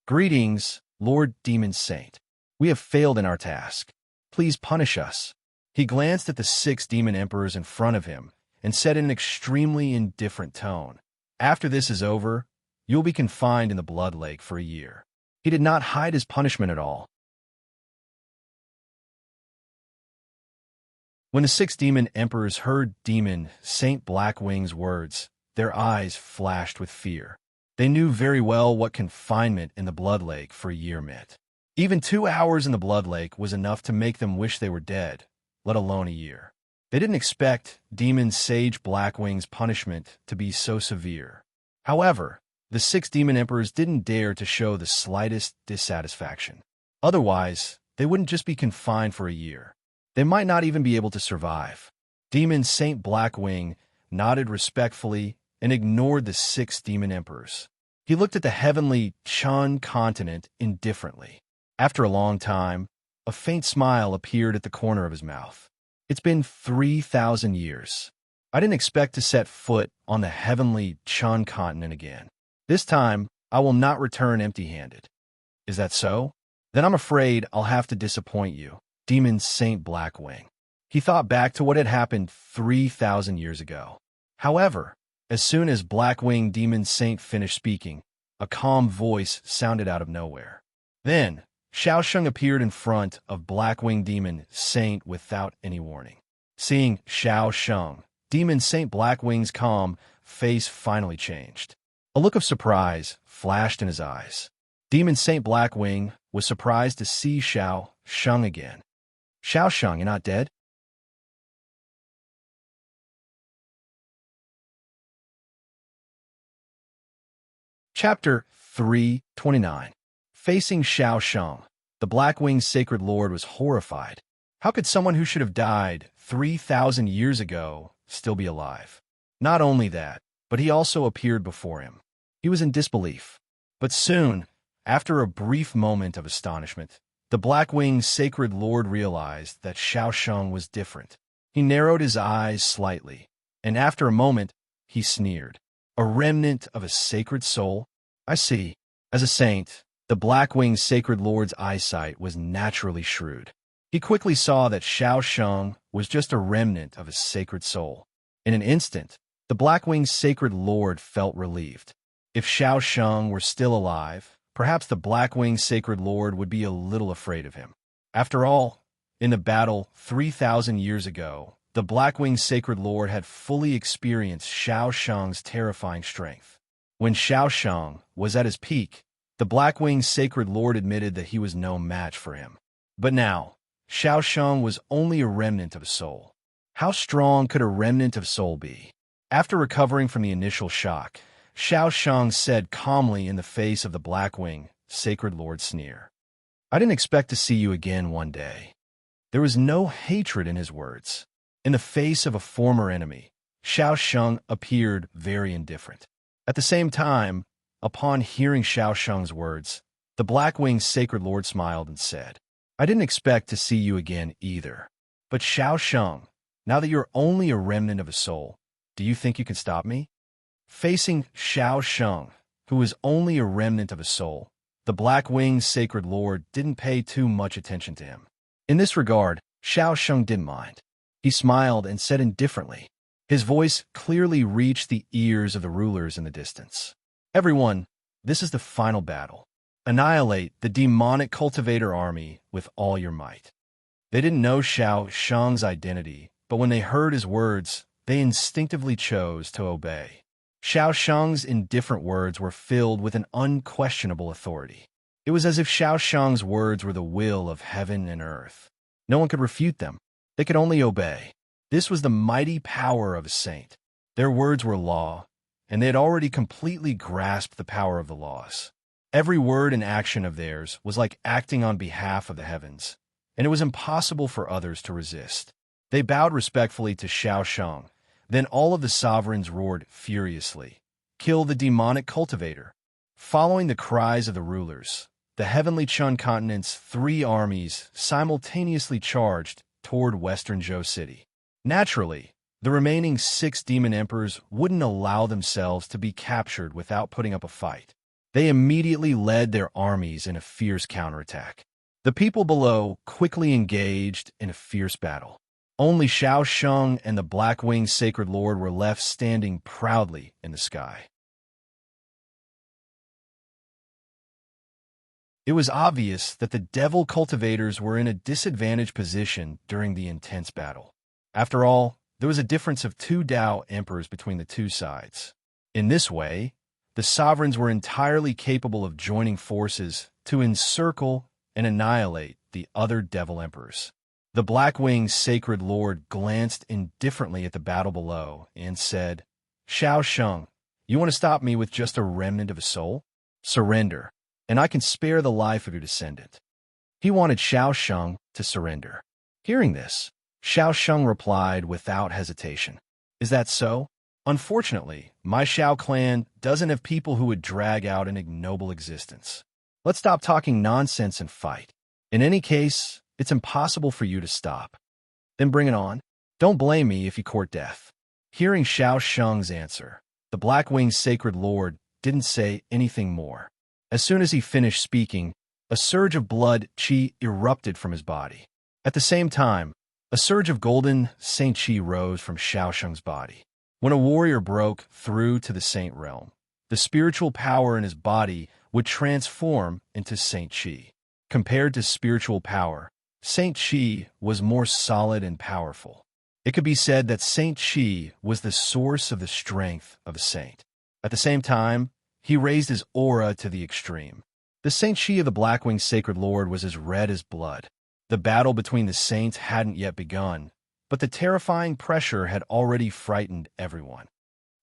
"Greetings, Lord Demon Saint. We have failed in our task. Please punish us." He glanced at the 6 demon emperors in front of him and said in an extremely indifferent tone, "After this is over, you'll be confined in the Blood Lake for a year. He did not hide his punishment at all. When the 6 demon emperors heard demon Saint Blackwing's words, their eyes flashed with fear. They knew very well what confinement in the Blood Lake for a year meant. Even 2 hours in the Blood Lake was enough to make them wish they were dead, let alone a year. They didn't expect demon Sage Blackwing's punishment to be so severe. However, the 6 demon emperors didn't dare to show the slightest dissatisfaction. Otherwise, they wouldn't just be confined for a year. They might not even be able to survive. Demon Saint Blackwing nodded respectfully and ignored the 6 demon emperors. He looked at the heavenly Chun continent indifferently. After a long time, a faint smile appeared at the corner of his mouth. It's been 3,000 years. I didn't expect to set foot on the heavenly Chun continent again. This time, I will not return empty-handed. Is that so? Then I'm afraid I'll have to disappoint you, Demon Saint Blackwing. He thought back to what had happened 3,000 years ago. However, as soon as Blackwing Demon Saint finished speaking, a calm voice sounded out of nowhere. Then, Xiaosheng appeared in front of Blackwing Demon Saint without any warning. Seeing Xiaosheng, Demon Saint Blackwing's calm face finally changed. A look of surprise flashed in his eyes. Demon Saint Blackwing was surprised to see Xiaosheng again. Xiaosheng, you're not dead? Chapter 329. Facing Xiaosheng, the Blackwing's sacred lord was horrified. How could someone who should have died 3,000 years ago still be alive? Not only that, but he also appeared before him. He was in disbelief. But soon, after a brief moment of astonishment, the Blackwing's sacred lord realized that Xiaosheng was different. He narrowed his eyes slightly, and after a moment, he sneered. A remnant of a sacred soul? I see. As a saint, the Blackwing's sacred lord's eyesight was naturally shrewd. He quickly saw that Xiaosheng was just a remnant of his sacred soul. In an instant, the Blackwing's sacred lord felt relieved. If Xiaosheng were still alive, perhaps the Blackwing's sacred lord would be a little afraid of him. After all, in the battle 3,000 years ago, the Blackwing's sacred lord had fully experienced Xiaosheng's terrifying strength. When Xiaosheng was at his peak, the Blackwing's sacred lord admitted that he was no match for him. But now, Xiaosheng was only a remnant of a soul. How strong could a remnant of soul be? After recovering from the initial shock, Xiaosheng said calmly in the face of the Blackwing sacred lord's sneer, I didn't expect to see you again one day. There was no hatred in his words. In the face of a former enemy, Xiaosheng appeared very indifferent. At the same time, upon hearing Xiaosheng's words, the Blackwing's sacred lord smiled and said, I didn't expect to see you again either. But Xiaosheng, now that you're only a remnant of a soul, do you think you can stop me? Facing Xiaosheng, who was only a remnant of a soul, the Blackwing's sacred lord didn't pay too much attention to him. In this regard, Xiaosheng didn't mind. He smiled and said indifferently. His voice clearly reached the ears of the rulers in the distance. Everyone, this is the final battle. Annihilate the demonic cultivator army with all your might. They didn't know Xiaosheng's identity, but when they heard his words, they instinctively chose to obey. Xiaosheng's indifferent words were filled with an unquestionable authority. It was as if Xiaosheng's words were the will of heaven and earth. No one could refute them. They could only obey. This was the mighty power of a saint. Their words were law, and they had already completely grasped the power of the laws. Every word and action of theirs was like acting on behalf of the heavens, and it was impossible for others to resist. They bowed respectfully to Xiaosheng. Then all of the sovereigns roared furiously, Kill the demonic cultivator. Following the cries of the rulers, the heavenly Chun continent's 3 armies simultaneously charged toward western Zhou City. Naturally, the remaining 6 demon emperors wouldn't allow themselves to be captured without putting up a fight. They immediately led their armies in a fierce counterattack. The people below quickly engaged in a fierce battle. Only Xiaosheng and the Blackwing's sacred lord were left standing proudly in the sky. It was obvious that the devil cultivators were in a disadvantaged position during the intense battle. After all, there was a difference of 2 Tao emperors between the two sides. In this way, the sovereigns were entirely capable of joining forces to encircle and annihilate the other devil emperors. The Blackwing Sacred Lord glanced indifferently at the battle below and said, "Shao Sheng, you want to stop me with just a remnant of a soul? Surrender, and I can spare the life of your descendant." He wanted Shao Sheng to surrender. Hearing this, Shao Sheng replied without hesitation, "Is that so? Unfortunately, my Shao clan doesn't have people who would drag out an ignoble existence. Let's stop talking nonsense and fight. In any case, it's impossible for you to stop. Then bring it on. Don't blame me if you court death." Hearing Shao Sheng's answer, the Blackwing Sacred Lord didn't say anything more. As soon as he finished speaking, a surge of blood qi erupted from his body. At the same time, a surge of golden Saint Qi rose from Shao Sheng's body. When a warrior broke through to the Saint realm, the spiritual power in his body would transform into Saint Qi. Compared to spiritual power, Saint Qi was more solid and powerful. It could be said that Saint Qi was the source of the strength of a saint. At the same time, he raised his aura to the extreme. The Saint Qi of the Blackwing Sacred Lord was as red as blood. The battle between the saints hadn't yet begun, but the terrifying pressure had already frightened everyone.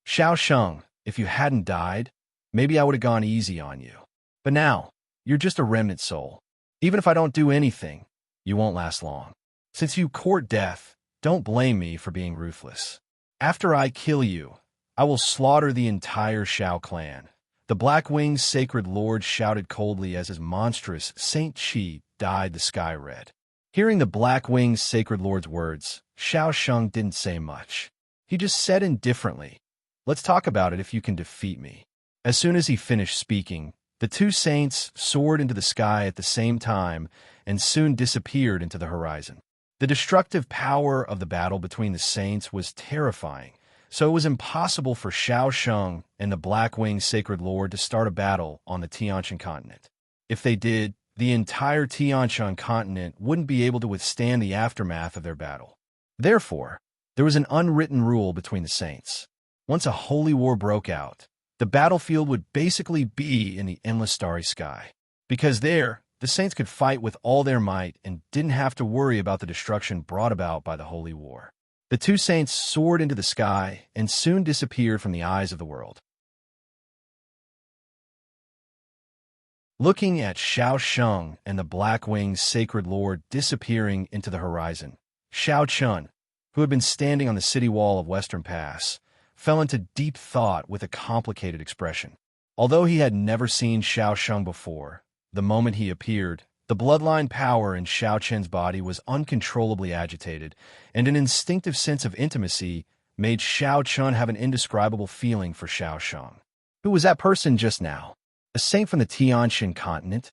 "Shao Sheng, if you hadn't died, maybe I would have gone easy on you. But now, you're just a remnant soul. Even if I don't do anything, you won't last long. Since you court death, don't blame me for being ruthless. After I kill you, I will slaughter the entire Shao clan." The Blackwing Sacred Lord shouted coldly as his monstrous Saint Qi dyed the sky red. Hearing the Blackwing Sacred Lord's words, Shao Sheng didn't say much. He just said indifferently, "Let's talk about it if you can defeat me." As soon as he finished speaking, the two saints soared into the sky at the same time and soon disappeared into the horizon. The destructive power of the battle between the saints was terrifying, so it was impossible for Shao Sheng and the Blackwing Sacred Lord to start a battle on the Tianshan continent. If they did, the entire Tianshan continent wouldn't be able to withstand the aftermath of their battle. Therefore, there was an unwritten rule between the saints. Once a holy war broke out, the battlefield would basically be in the endless starry sky. Because there, the saints could fight with all their might and didn't have to worry about the destruction brought about by the holy war. The two saints soared into the sky and soon disappeared from the eyes of the world. Looking at Shao Sheng and the Blackwing Sacred Lord disappearing into the horizon, Shao Chun, who had been standing on the city wall of Western Pass, fell into deep thought with a complicated expression. Although he had never seen Shao Sheng before, the moment he appeared, the bloodline power in Shao Chen's body was uncontrollably agitated, and an instinctive sense of intimacy made Shao Chun have an indescribable feeling for Shao Sheng. Who was that person just now? A saint from the Tianshan continent?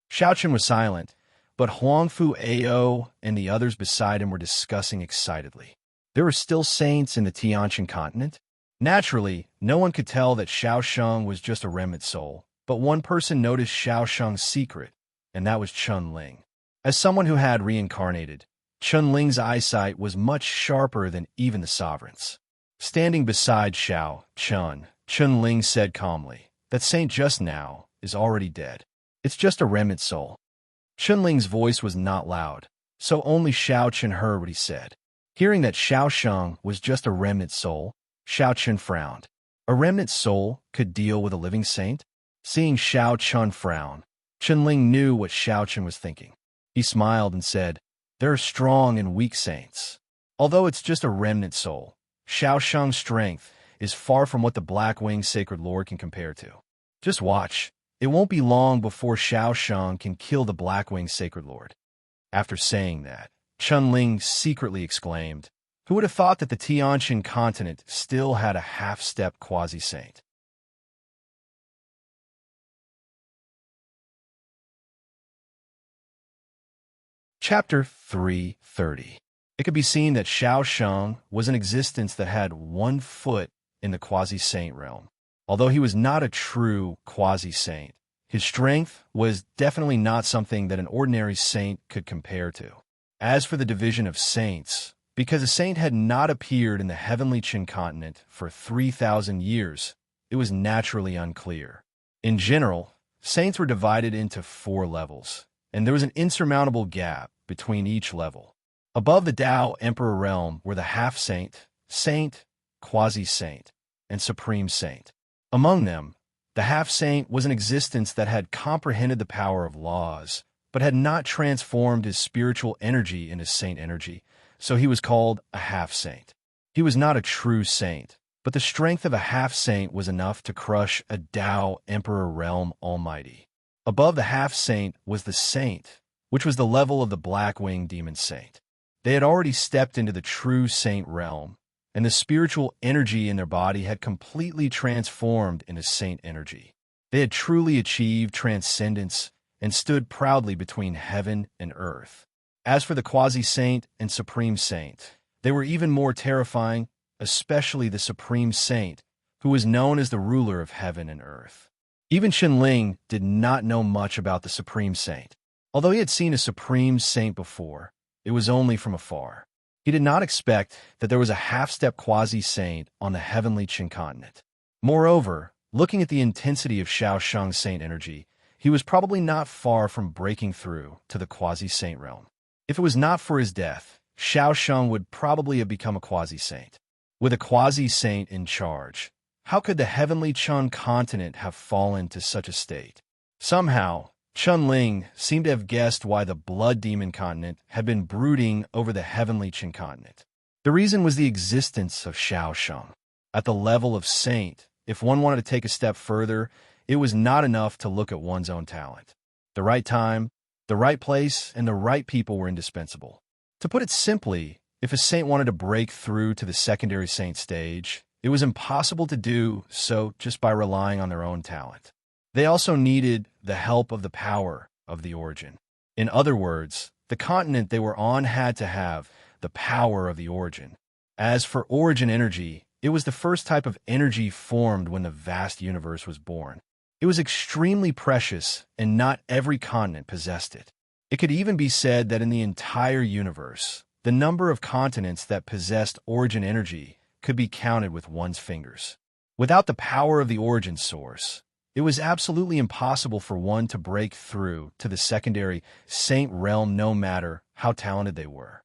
Shao Chun was silent, but Huangfu Ao and the others beside him were discussing excitedly. There were still saints in the Tianshan continent? Naturally, no one could tell that Shao Sheng was just a remnant soul, but one person noticed Shao Sheng's secret, and that was Chun Ling. As someone who had reincarnated, Chun Ling's eyesight was much sharper than even the sovereigns. Standing beside Shao Chun, Chun Ling said calmly, "That saint just now is already dead. It's just a remnant soul." Chun Ling's voice was not loud, so only Shao Chun heard what he said. Hearing that Shao Sheng was just a remnant soul, Shao Chun frowned. A remnant soul could deal with a living saint? Seeing Shao Chun frown, Chun Ling knew what Shao Chun was thinking. He smiled and said, "There are strong and weak saints. Although it's just a remnant soul, Shao Sheng's strength is far from what the Blackwing Sacred Lord can compare to. Just watch. It won't be long before Shao Sheng can kill the Blackwing Sacred Lord." After saying that, Chun Ling secretly exclaimed, "Who would have thought that the Tianshan continent still had a half-step quasi-saint?" Chapter 330. It could be seen that Shao Sheng was an existence that had 1 foot in the quasi-saint realm. Although he was not a true quasi-saint, His strength was definitely not something that an ordinary saint could compare to. As for the division of saints, because a saint had not appeared in the heavenly Qin continent for 3,000 years, it was naturally unclear. In general, saints were divided into 4 levels, and there was an insurmountable gap between each level. Above the Tao Emperor realm were the half-saint, saint, quasi-saint, and supreme saint. Among them, the half-saint was an existence that had comprehended the power of laws, but had not transformed his spiritual energy into saint energy, so he was called a half-saint. He was not a true saint, but the strength of a half-saint was enough to crush a Tao Emperor realm almighty. Above the half-saint was the saint, which was the level of the black-winged demon saint. They had already stepped into the true saint realm, and the spiritual energy in their body had completely transformed into saint energy. They had truly achieved transcendence and stood proudly between heaven and earth. As for the quasi-saint and supreme saint, they were even more terrifying, especially the supreme saint, who was known as the ruler of heaven and earth. Even Qianling did not know much about the supreme saint. Although he had seen a supreme saint before, it was only from afar. He did not expect that there was a half-step quasi-saint on the heavenly Qin continent. Moreover, looking at the intensity of Shaoshang's saint energy, he was probably not far from breaking through to the quasi-saint realm. If it was not for his death, Shaoshang would probably have become a quasi-saint. With a quasi-saint in charge, how could the heavenly Qin continent have fallen to such a state? Somehow, Qianling seemed to have guessed why the blood demon continent had been brooding over the heavenly Qin continent. The reason was the existence of Shaoshang. At the level of saint, if one wanted to take a step further, it was not enough to look at one's own talent. The right time, the right place, and the right people were indispensable. To put it simply, if a saint wanted to break through to the secondary saint stage, it was impossible to do so just by relying on their own talent. They also needed the help of the power of the origin. In other words, the continent they were on had to have the power of the origin. As for origin energy, it was the first type of energy formed when the vast universe was born. It was extremely precious, and not every continent possessed it. It could even be said that in the entire universe, the number of continents that possessed origin energy could be counted with one's fingers. Without the power of the origin source, it was absolutely impossible for one to break through to the secondary saint realm no matter how talented they were.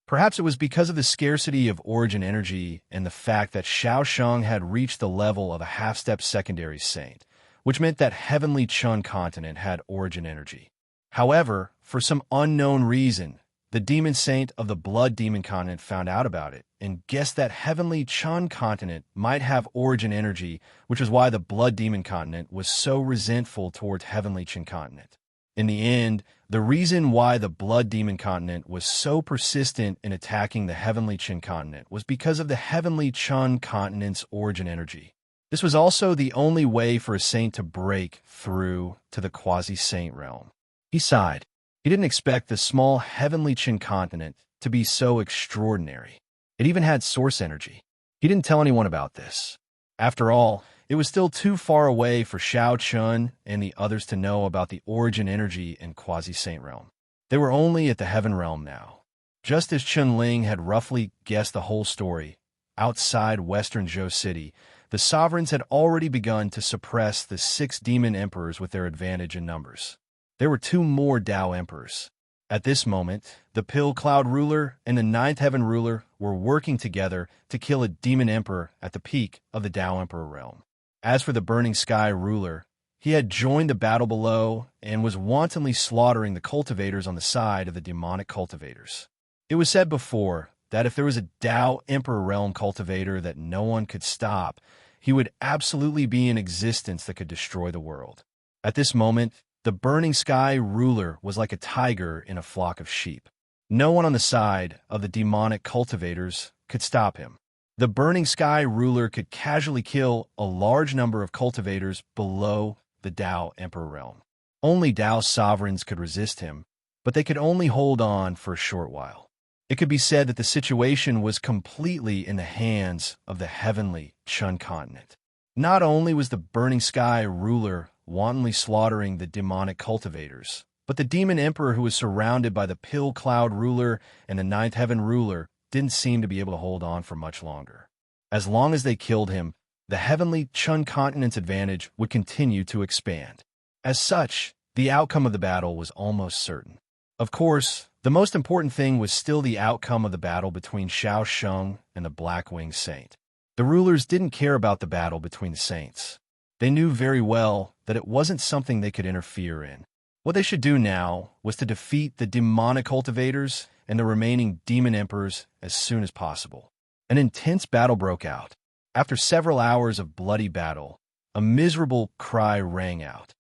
Perhaps it was because of the scarcity of origin energy and the fact that Shaoshang had reached the level of a half-step secondary saint, which meant that heavenly Qin continent had origin energy. However, for some unknown reason, the demon saint of the blood demon continent found out about it and guessed that heavenly Qin continent might have origin energy, which is why the blood demon continent was so resentful toward heavenly Qin continent. In the end, the reason why the blood demon continent was so persistent in attacking the heavenly Qin continent was because of the heavenly Qin continent's origin energy. This was also the only way for a saint to break through to the quasi-saint realm. He sighed. He didn't expect the small heavenly Qin continent to be so extraordinary. It even had source energy. He didn't tell anyone about this. After all, it was still too far away for Shao Chun and the others to know about the origin energy in quasi-saint realm. They were only at the heaven realm now. Just as Qianling had roughly guessed the whole story, outside western Zhou City, the sovereigns had already begun to suppress the 6 demon emperors with their advantage in numbers. There were 2 more Tao emperors. At this moment, the Pill Cloud ruler and the 9th heaven ruler were working together to kill a demon emperor at the peak of the Tao emperor realm. As for the Burning Sky ruler, he had joined the battle below and was wantonly slaughtering the cultivators on the side of the demonic cultivators. It was said before that if there was a Tao emperor realm cultivator that no one could stop, he would absolutely be in existence that could destroy the world. At this moment, the Burning Sky ruler was like a tiger in a flock of sheep. No one on the side of the demonic cultivators could stop him. The Burning Sky ruler could casually kill a large number of cultivators below the Tao Emperor realm. Only Tao sovereigns could resist him, but they could only hold on for a short while. It could be said that the situation was completely in the hands of the heavenly Qin continent. Not only was the Burning Sky ruler wantonly slaughtering the demonic cultivators, but the demon emperor who was surrounded by the Pill Cloud ruler and the Ninth Heaven ruler didn't seem to be able to hold on for much longer. As long as they killed him, the heavenly Chun continent's advantage would continue to expand. As such, the outcome of the battle was almost certain. Of course, the most important thing was still the outcome of the battle between Xiao Sheng and the Black-Winged Saint. The rulers didn't care about the battle between the saints. They knew very well that it wasn't something they could interfere in. What they should do now was to defeat the demonic cultivators and the remaining demon emperors as soon as possible. An intense battle broke out. After several hours of bloody battle, a miserable cry rang out.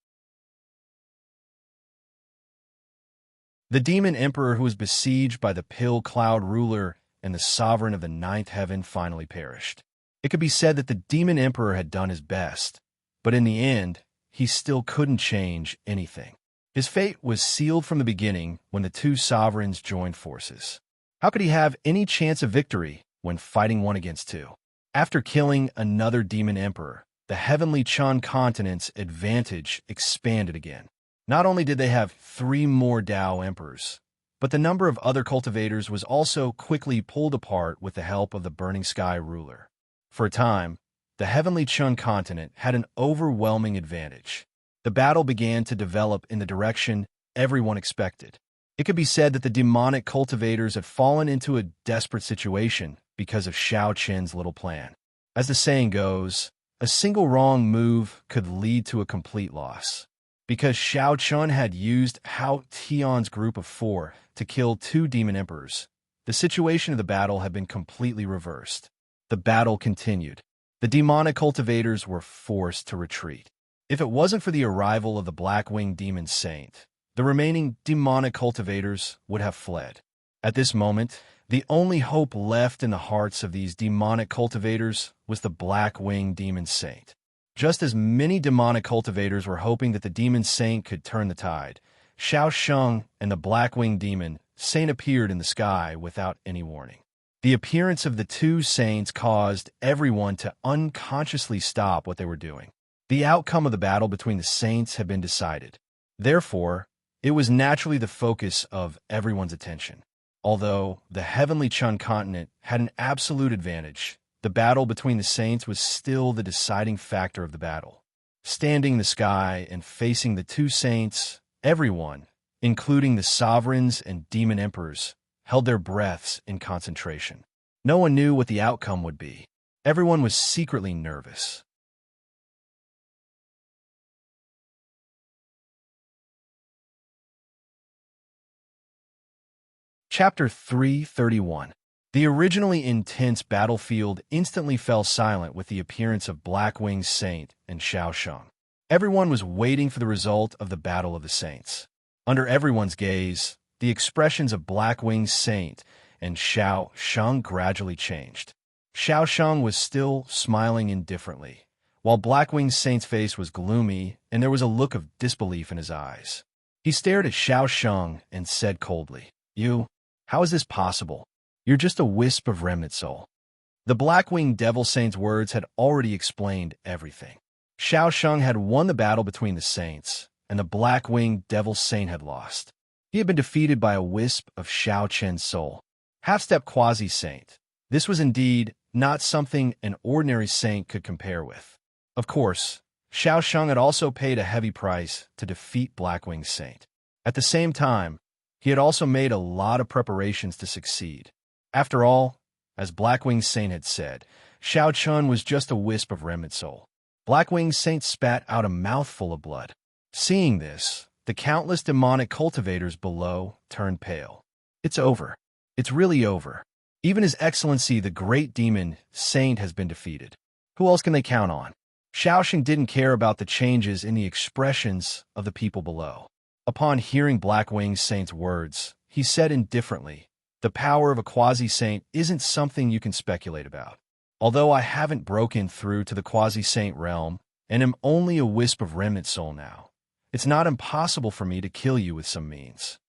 The demon emperor who was besieged by the Pill Cloud ruler and the sovereign of the Ninth Heaven finally perished. It could be said that the demon emperor had done his best, but in the end, he still couldn't change anything. His fate was sealed from the beginning when the two sovereigns joined forces. How could he have any chance of victory when fighting one against two? After killing another demon emperor, the heavenly Chun continent's advantage expanded again. Not only did they have 3 more Dao emperors, but the number of other cultivators was also quickly pulled apart with the help of the Burning Sky ruler. For a time, the heavenly Chun continent had an overwhelming advantage. The battle began to develop in the direction everyone expected. It could be said that the demonic cultivators had fallen into a desperate situation because of Xiao Qin's little plan. As the saying goes, a single wrong move could lead to a complete loss. Because Xiao Qin had used Hao Tian's group of 4 to kill 2 demon emperors, the situation of the battle had been completely reversed. The battle continued. The demonic cultivators were forced to retreat. If it wasn't for the arrival of the Black-Winged Demon Saint, the remaining demonic cultivators would have fled. At this moment, the only hope left in the hearts of these demonic cultivators was the Black-Winged Demon Saint. Just as many demonic cultivators were hoping that the Demon Saint could turn the tide, Xiao Sheng and the Black-Winged Demon Saint appeared in the sky without any warning. The appearance of the two saints caused everyone to unconsciously stop what they were doing. The outcome of the battle between the saints had been decided. Therefore, it was naturally the focus of everyone's attention. Although the heavenly Chun continent had an absolute advantage, the battle between the saints was still the deciding factor of the battle. Standing in the sky and facing the two saints, everyone, including the sovereigns and demon emperors, held their breaths in concentration. No one knew what the outcome would be. Everyone was secretly nervous. Chapter 331. The originally intense battlefield instantly fell silent with the appearance of Black-Winged Saint and Xiao Sheng. Everyone was waiting for the result of the Battle of the Saints. Under everyone's gaze, the expressions of Black-Winged Saint and Xiao Sheng gradually changed. Xiao Sheng was still smiling indifferently, while Black-Winged Saint's face was gloomy and there was a look of disbelief in his eyes. He stared at Xiao Sheng and said coldly, How is this possible? You're just a wisp of remnant soul." The Black-Winged Devil Saint's words had already explained everything. Xiao Sheng had won the battle between the saints, and the Black-Winged Devil Saint had lost. He had been defeated by a wisp of Xiao Qian's soul. Half-step quasi-saint. This was indeed not something an ordinary saint could compare with. Of course, Xiao Sheng had also paid a heavy price to defeat Black-Winged Saint. At the same time, he had also made a lot of preparations to succeed. After all, as Black-Winged Saint had said, Xiao Chun was just a wisp of remnant soul. Black-Winged Saint spat out a mouthful of blood. Seeing this, the countless demonic cultivators below turned pale. It's over. It's really over. Even His Excellency, the great demon Saint, has been defeated. Who else can they count on? Xiao Sheng didn't care about the changes in the expressions of the people below. Upon hearing Black-Winged Saint's words, he said indifferently, "The power of a quasi-saint isn't something you can speculate about. Although I haven't broken through to the quasi-saint realm and am only a wisp of remnant soul now, it's not impossible for me to kill you with some means."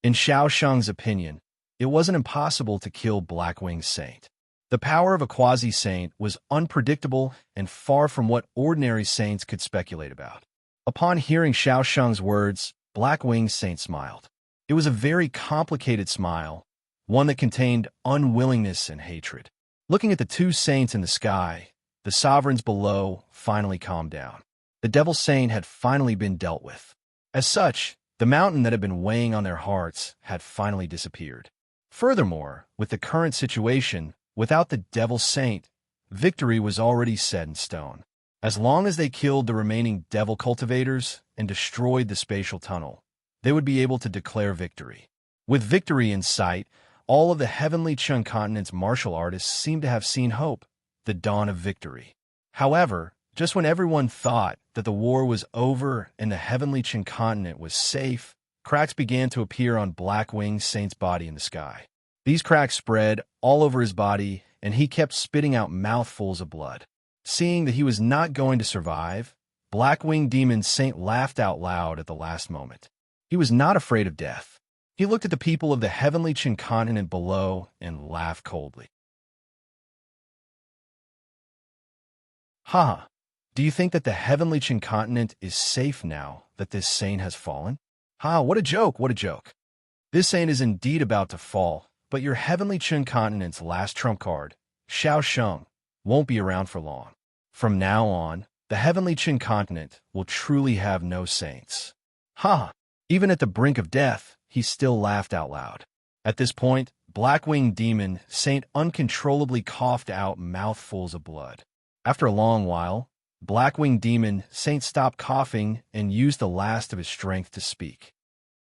In Xiao Sheng's opinion, it wasn't impossible to kill Black-Winged Saint. The power of a quasi-saint was unpredictable and far from what ordinary saints could speculate about. Upon hearing Xiao Sheng's words, Black-Winged Saint smiled. It was a very complicated smile, one that contained unwillingness and hatred. Looking at the two saints in the sky, the sovereigns below finally calmed down. The devil saint had finally been dealt with. As such, the mountain that had been weighing on their hearts had finally disappeared. Furthermore, with the current situation, without the devil saint, victory was already set in stone. As long as they killed the remaining devil cultivators and destroyed the spatial tunnel, they would be able to declare victory. With victory in sight, all of the heavenly Chun continent's martial artists seemed to have seen hope, the dawn of victory. However, just when everyone thought that the war was over and the heavenly Chun continent was safe, cracks began to appear on Black-Winged Saint's body in the sky. These cracks spread all over his body, and he kept spitting out mouthfuls of blood. Seeing that he was not going to survive, Black-Winged Demon Saint laughed out loud at the last moment. He was not afraid of death. He looked at the people of the heavenly Chun continent below and laughed coldly. Ha! Do you think that the heavenly Chun continent is safe now that this saint has fallen? Ha! What a joke! What a joke! This saint is indeed about to fall, but your heavenly Chun continent's last trump card, Xiao Sheng, won't be around for long. From now on, the heavenly Chun continent will truly have no saints. Ha! Even at the brink of death, he still laughed out loud. At this point, Black-Winged Demon Saint uncontrollably coughed out mouthfuls of blood. After a long while, Black-Winged Demon Saint stopped coughing and used the last of his strength to speak.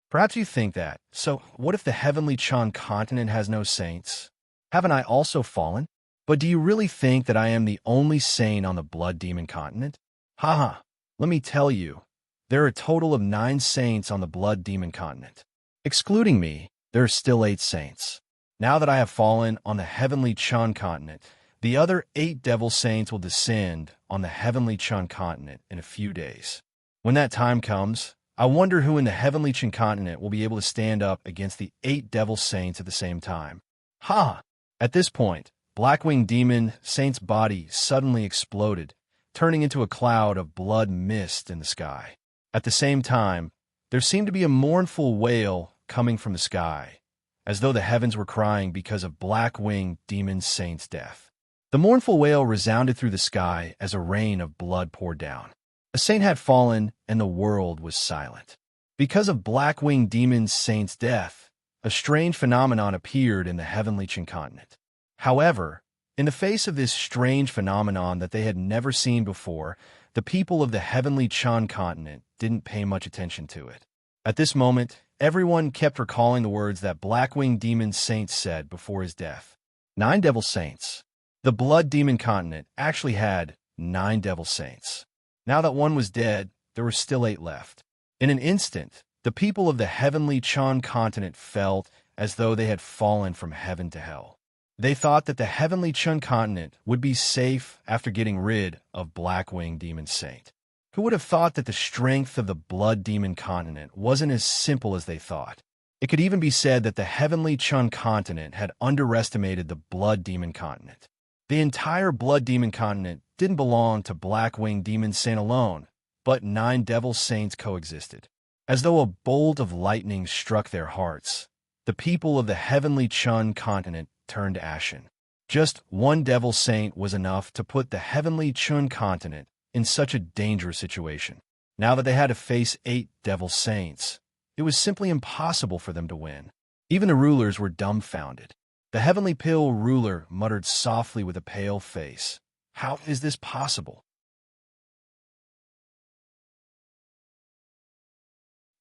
Perhaps you think that, so what if the heavenly Chun continent has no saints? Haven't I also fallen? But do you really think that I am the only saint on the Blood Demon continent? Haha, let me tell you, there are a total of 9 saints on the Blood Demon continent. Excluding me, there are still 8 saints. Now that I have fallen on the heavenly Chun continent, the other 8 devil saints will descend on the heavenly Chun continent in a few days. When that time comes, I wonder who in the heavenly Chun continent will be able to stand up against the 8 devil saints at the same time. Ha! At this point, Black-Winged Demon Saint's body suddenly exploded, turning into a cloud of blood mist in the sky. At the same time, there seemed to be a mournful wail coming from the sky, as though the heavens were crying because of Black-Winged Demon Saint's death. The mournful wail resounded through the sky as a rain of blood poured down. A saint had fallen, and the world was silent. Because of Black-Winged Demon Saint's death, a strange phenomenon appeared in the heavenly Chun continent. However, in the face of this strange phenomenon that they had never seen before, the people of the heavenly Chun continent didn't pay much attention to it. At this moment, everyone kept recalling the words that Black-Winged Demon Saint said before his death. 9 devil saints. The Blood Demon continent actually had 9 devil saints. Now that one was dead, there were still 8 left. In an instant, the people of the heavenly Chun continent felt as though they had fallen from heaven to hell. They thought that the heavenly Chun continent would be safe after getting rid of Black-Winged Demon Saint. Who would have thought that the strength of the Blood Demon continent wasn't as simple as they thought? It could even be said that the heavenly Chun continent had underestimated the Blood Demon continent. The entire Blood Demon continent didn't belong to Black-Winged Demon Saint alone, but 9 devil saints coexisted. As though a bolt of lightning struck their hearts, the people of the heavenly Chun continent turned ashen. Just one devil saint was enough to put the heavenly Chun continent in such a dangerous situation. Now that they had to face 8 devil saints, it was simply impossible for them to win. Even the rulers were dumbfounded. The heavenly pill ruler muttered softly with a pale face, "How is this possible?"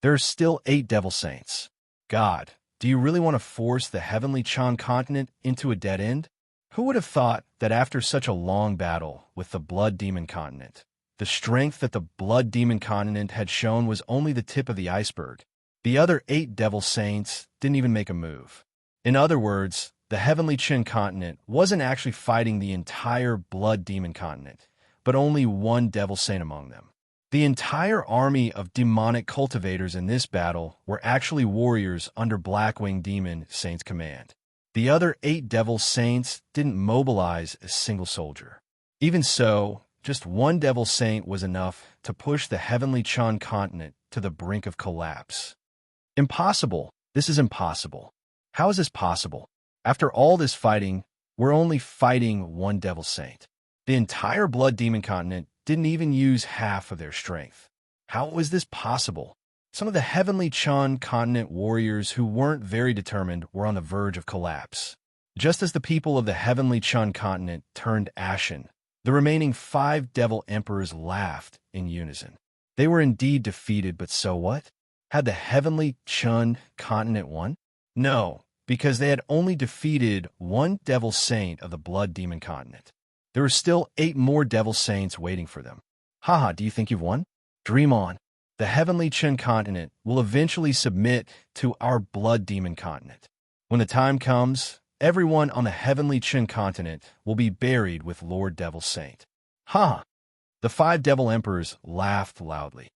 There are still 8 devil saints. God, do you really want to force the heavenly Chun continent into a dead end? Who would have thought that after such a long battle with the Blood Demon continent, the strength that the Blood Demon continent had shown was only the tip of the iceberg? The other 8 devil saints didn't even make a move. In other words, the heavenly Chun continent wasn't actually fighting the entire Blood Demon continent, but only one devil saint among them. The entire army of demonic cultivators in this battle were actually warriors under Black-Winged Demon Saint's command. The other 8 devil saints didn't mobilize a single soldier. Even so, just one devil saint was enough to push the heavenly Chan continent to the brink of collapse. Impossible. This is impossible. How is this possible? After all this fighting, we're only fighting one devil saint. The entire blood demon continent didn't even use half of their strength. How was this possible? Some of the heavenly Chan continent warriors who weren't very determined were on the verge of collapse. Just as the people of the heavenly Chan continent turned ashen, the remaining 5 devil emperors laughed in unison. They were indeed defeated, but so what? Had the heavenly Chan continent won? No, because they had only defeated one devil saint of the blood demon continent. There were still 8 more devil saints waiting for them. Haha, do you think you've won? Dream on. The heavenly Chan continent will eventually submit to our blood demon continent. When the time comes, everyone on the heavenly Chan continent will be buried with Lord Devil Saint. Ha! The 5 devil emperors laughed loudly.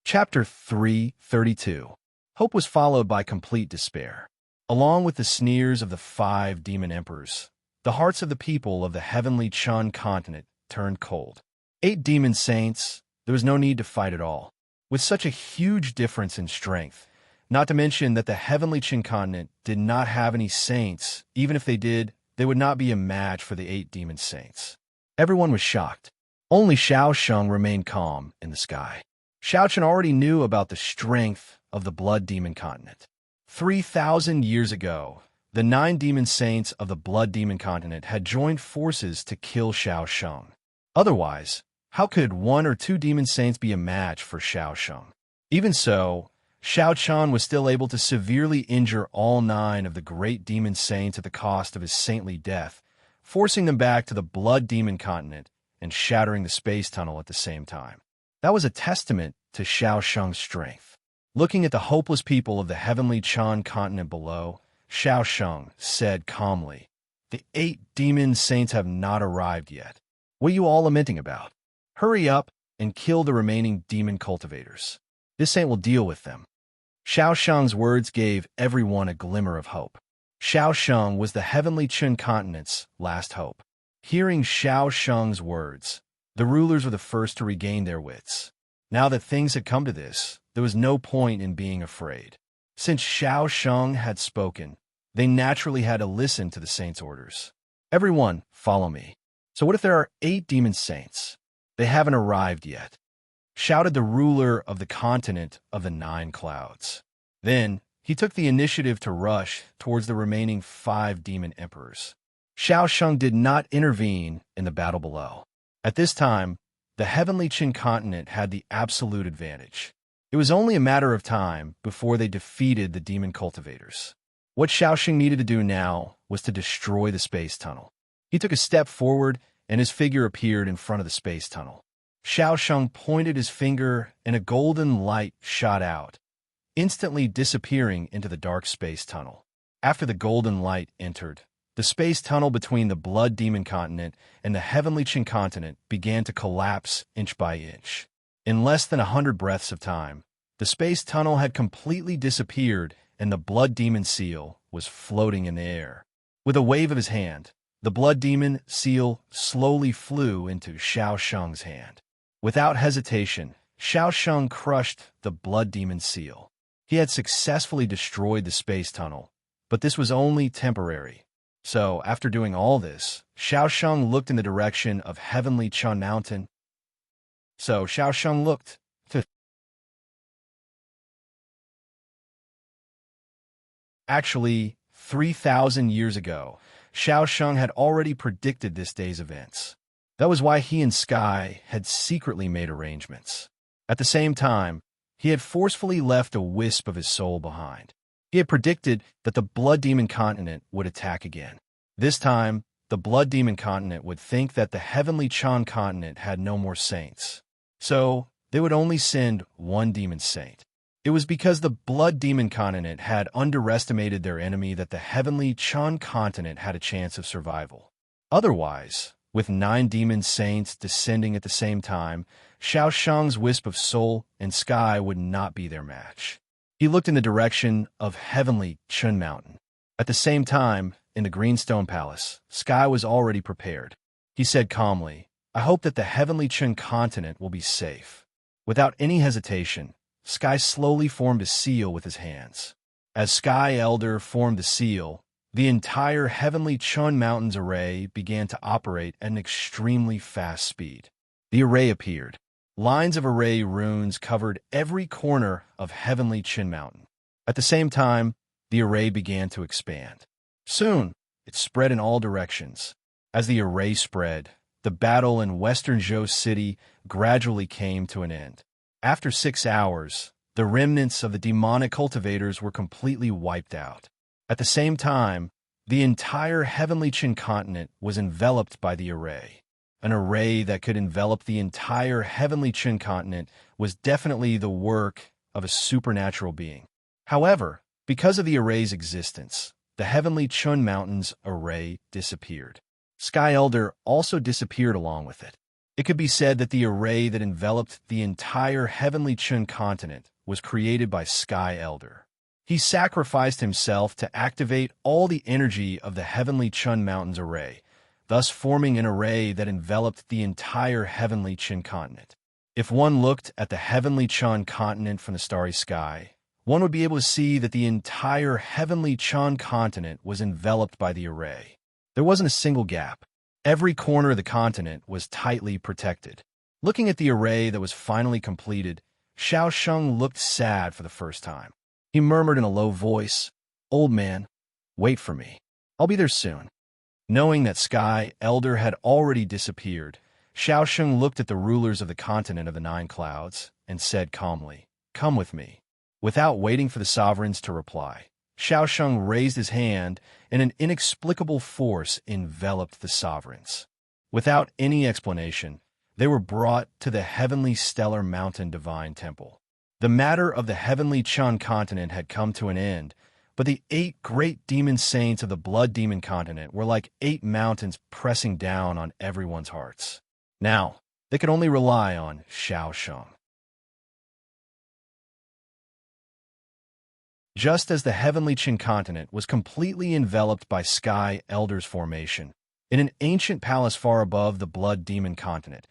Chapter 3:32. Hope was followed by complete despair. Along with the sneers of the 5 demon emperors, the hearts of the people of the heavenly Chan continent turned cold. 8 demon saints, there was no need to fight at all. With such a huge difference in strength, not to mention that the heavenly Chan continent did not have any saints. Even if they did, they would not be a match for the 8 demon saints. Everyone was shocked. Only Xiao Sheng remained calm in the sky. Xiao Chen already knew about the strength of the blood demon continent. 3,000 years ago, the 9 demon saints of the blood demon continent had joined forces to kill Xiao Sheng. Otherwise, how could 1 or 2 demon saints be a match for Xiao Sheng? Even so, Xiao Chen was still able to severely injure all 9 of the great demon saints at the cost of his saintly death, forcing them back to the blood demon continent and shattering the space tunnel at the same time. That was a testament to Xiao Sheng's strength. Looking at the hopeless people of the heavenly Chan continent below, Xiao Sheng said calmly, "The 8 demon saints have not arrived yet. What are you all lamenting about? Hurry up and kill the remaining demon cultivators. This saint will deal with them." Xiao Sheng's words gave everyone a glimmer of hope. Xiao Sheng was the heavenly Chan continent's last hope. Hearing Xiao Sheng's words, the rulers were the first to regain their wits. Now that things had come to this, there was no point in being afraid. Since Xiao Sheng had spoken, they naturally had to listen to the saints' orders. "Everyone, follow me." "So what if there are 8 demon saints? They haven't arrived yet," shouted the ruler of the continent of the 9 clouds. Then he took the initiative to rush towards the remaining 5 demon emperors. Xiao Sheng did not intervene in the battle below. At this time, the heavenly Chin continent had the absolute advantage. It was only a matter of time before they defeated the demon cultivators. What Xiao Sheng needed to do now was to destroy the space tunnel. He took a step forward, and his figure appeared in front of the space tunnel. Xiao Sheng pointed his finger, and a golden light shot out, instantly disappearing into the dark space tunnel. After the golden light entered, the space tunnel between the blood demon continent and the heavenly Chin continent began to collapse inch by inch. In less than 100 breaths of time, the space tunnel had completely disappeared and the blood demon seal was floating in the air. With a wave of his hand, the blood demon seal slowly flew into Xiao Sheng's hand. Without hesitation, Xiao Sheng crushed the blood demon seal. He had successfully destroyed the space tunnel, but this was only temporary. So, after doing all this, Xiao Sheng looked in the direction of heavenly Chun Mountain. Actually, 3,000 years ago, Xiao Sheng had already predicted this day's events. That was why he and Sky had secretly made arrangements. At the same time, he had forcefully left a wisp of his soul behind. He had predicted that the Blood Demon Continent would attack again. This time, the Blood Demon Continent would think that the Heavenly Chan Continent had no more saints. So, they would only send one demon saint. It was because the Blood Demon Continent had underestimated their enemy that the Heavenly Chan Continent had a chance of survival. Otherwise, With 9 demon saints descending at the same time, Xiao Shang's wisp of soul and sky would not be their match. He looked in the direction of heavenly Chun Mountain. At the same time, in the Greenstone Palace, Sky was already prepared. He said calmly, "I hope that the heavenly Chun continent will be safe." Without any hesitation, Sky slowly formed a seal with his hands. As Sky Elder formed the seal, the entire heavenly Chun Mountains array began to operate at an extremely fast speed. The array appeared. Lines of array runes covered every corner of heavenly Chun Mountain. At the same time, the array began to expand. Soon, it spread in all directions. As the array spread, the battle in Western Zhou City gradually came to an end. After 6 hours, the remnants of the demonic cultivators were completely wiped out. At the same time, the entire heavenly Qin continent was enveloped by the array. An array that could envelop the entire heavenly Qin continent was definitely the work of a supernatural being. However, because of the array's existence, the heavenly Chun Mountains array disappeared. Sky Elder also disappeared along with it. It could be said that the array that enveloped the entire heavenly Chun continent was created by Sky Elder. He sacrificed himself to activate all the energy of the heavenly Chun Mountains array, thus forming an array that enveloped the entire heavenly Chun continent. If one looked at the heavenly Chun continent from the starry sky, one would be able to see that the entire heavenly Chun continent was enveloped by the array. There wasn't a single gap. Every corner of the continent was tightly protected. Looking at the array that was finally completed, Xiao Sheng looked sad for the first time. He murmured in a low voice, "Old man, wait for me. I'll be there soon." Knowing that Sky Elder had already disappeared, Xiao Sheng looked at the rulers of the continent of the 9 clouds and said calmly, "Come with me." Without waiting for the sovereigns to reply, Xiao Sheng raised his hand and an inexplicable force enveloped the sovereigns. Without any explanation, they were brought to the heavenly stellar mountain divine temple. The matter of the heavenly Chun continent had come to an end, but the 8 great demon saints of the blood demon continent were like 8 mountains pressing down on everyone's hearts. Now, they could only rely on Xiao Sheng. Just as the heavenly Qin continent was completely enveloped by Sky Elder's formation, in an ancient palace far above the blood demon continent,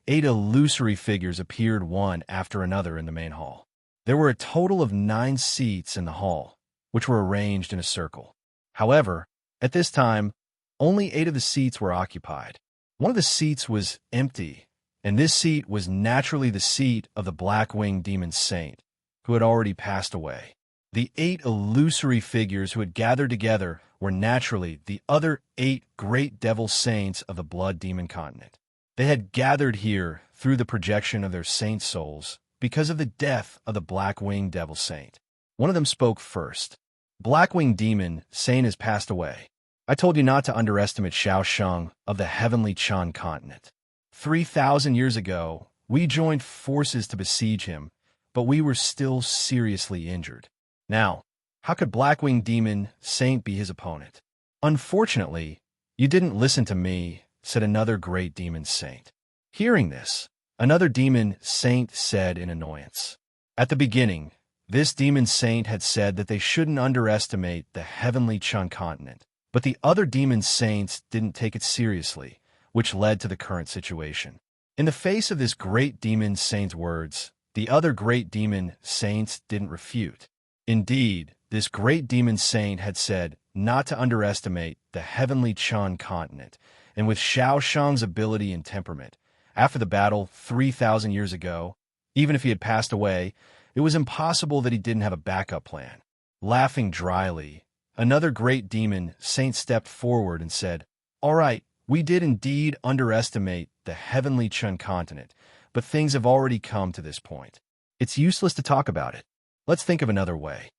8 illusory figures appeared one after another in the main hall. There were a total of 9 seats in the hall, which were arranged in a circle. However, at this time, only 8 of the seats were occupied. One of the seats was empty, and this seat was naturally the seat of the Black-Winged Demon Saint, who had already passed away. The 8 illusory figures who had gathered together were naturally the other 8 great devil saints of the blood demon continent. They had gathered here through the projection of their saint souls because of the death of the Black-Winged Devil Saint. One of them spoke first. "Black-Winged Demon Saint has passed away. I told you not to underestimate Xiao Sheng of the heavenly Chun continent. 3,000 years ago, we joined forces to besiege him, but we were still seriously injured. Now, how could Black-Winged Demon Saint be his opponent? Unfortunately, you didn't listen to me," said another great demon saint. Hearing this, another demon saint said in annoyance. At the beginning, this demon saint had said that they shouldn't underestimate the heavenly Chun continent, but the other demon saints didn't take it seriously, which led to the current situation. In the face of this great demon saint's words, the other great demon saints didn't refute. Indeed, this great demon saint had said not to underestimate the heavenly Chun continent, and with Xiao Shang's ability and temperament, after the battle 3,000 years ago, even if he had passed away, it was impossible that he didn't have a backup plan. Laughing dryly, another great demon saint stepped forward and said, "All right, we did indeed underestimate the heavenly Chun continent, but things have already come to this point. It's useless to talk about it. Let's think of another way."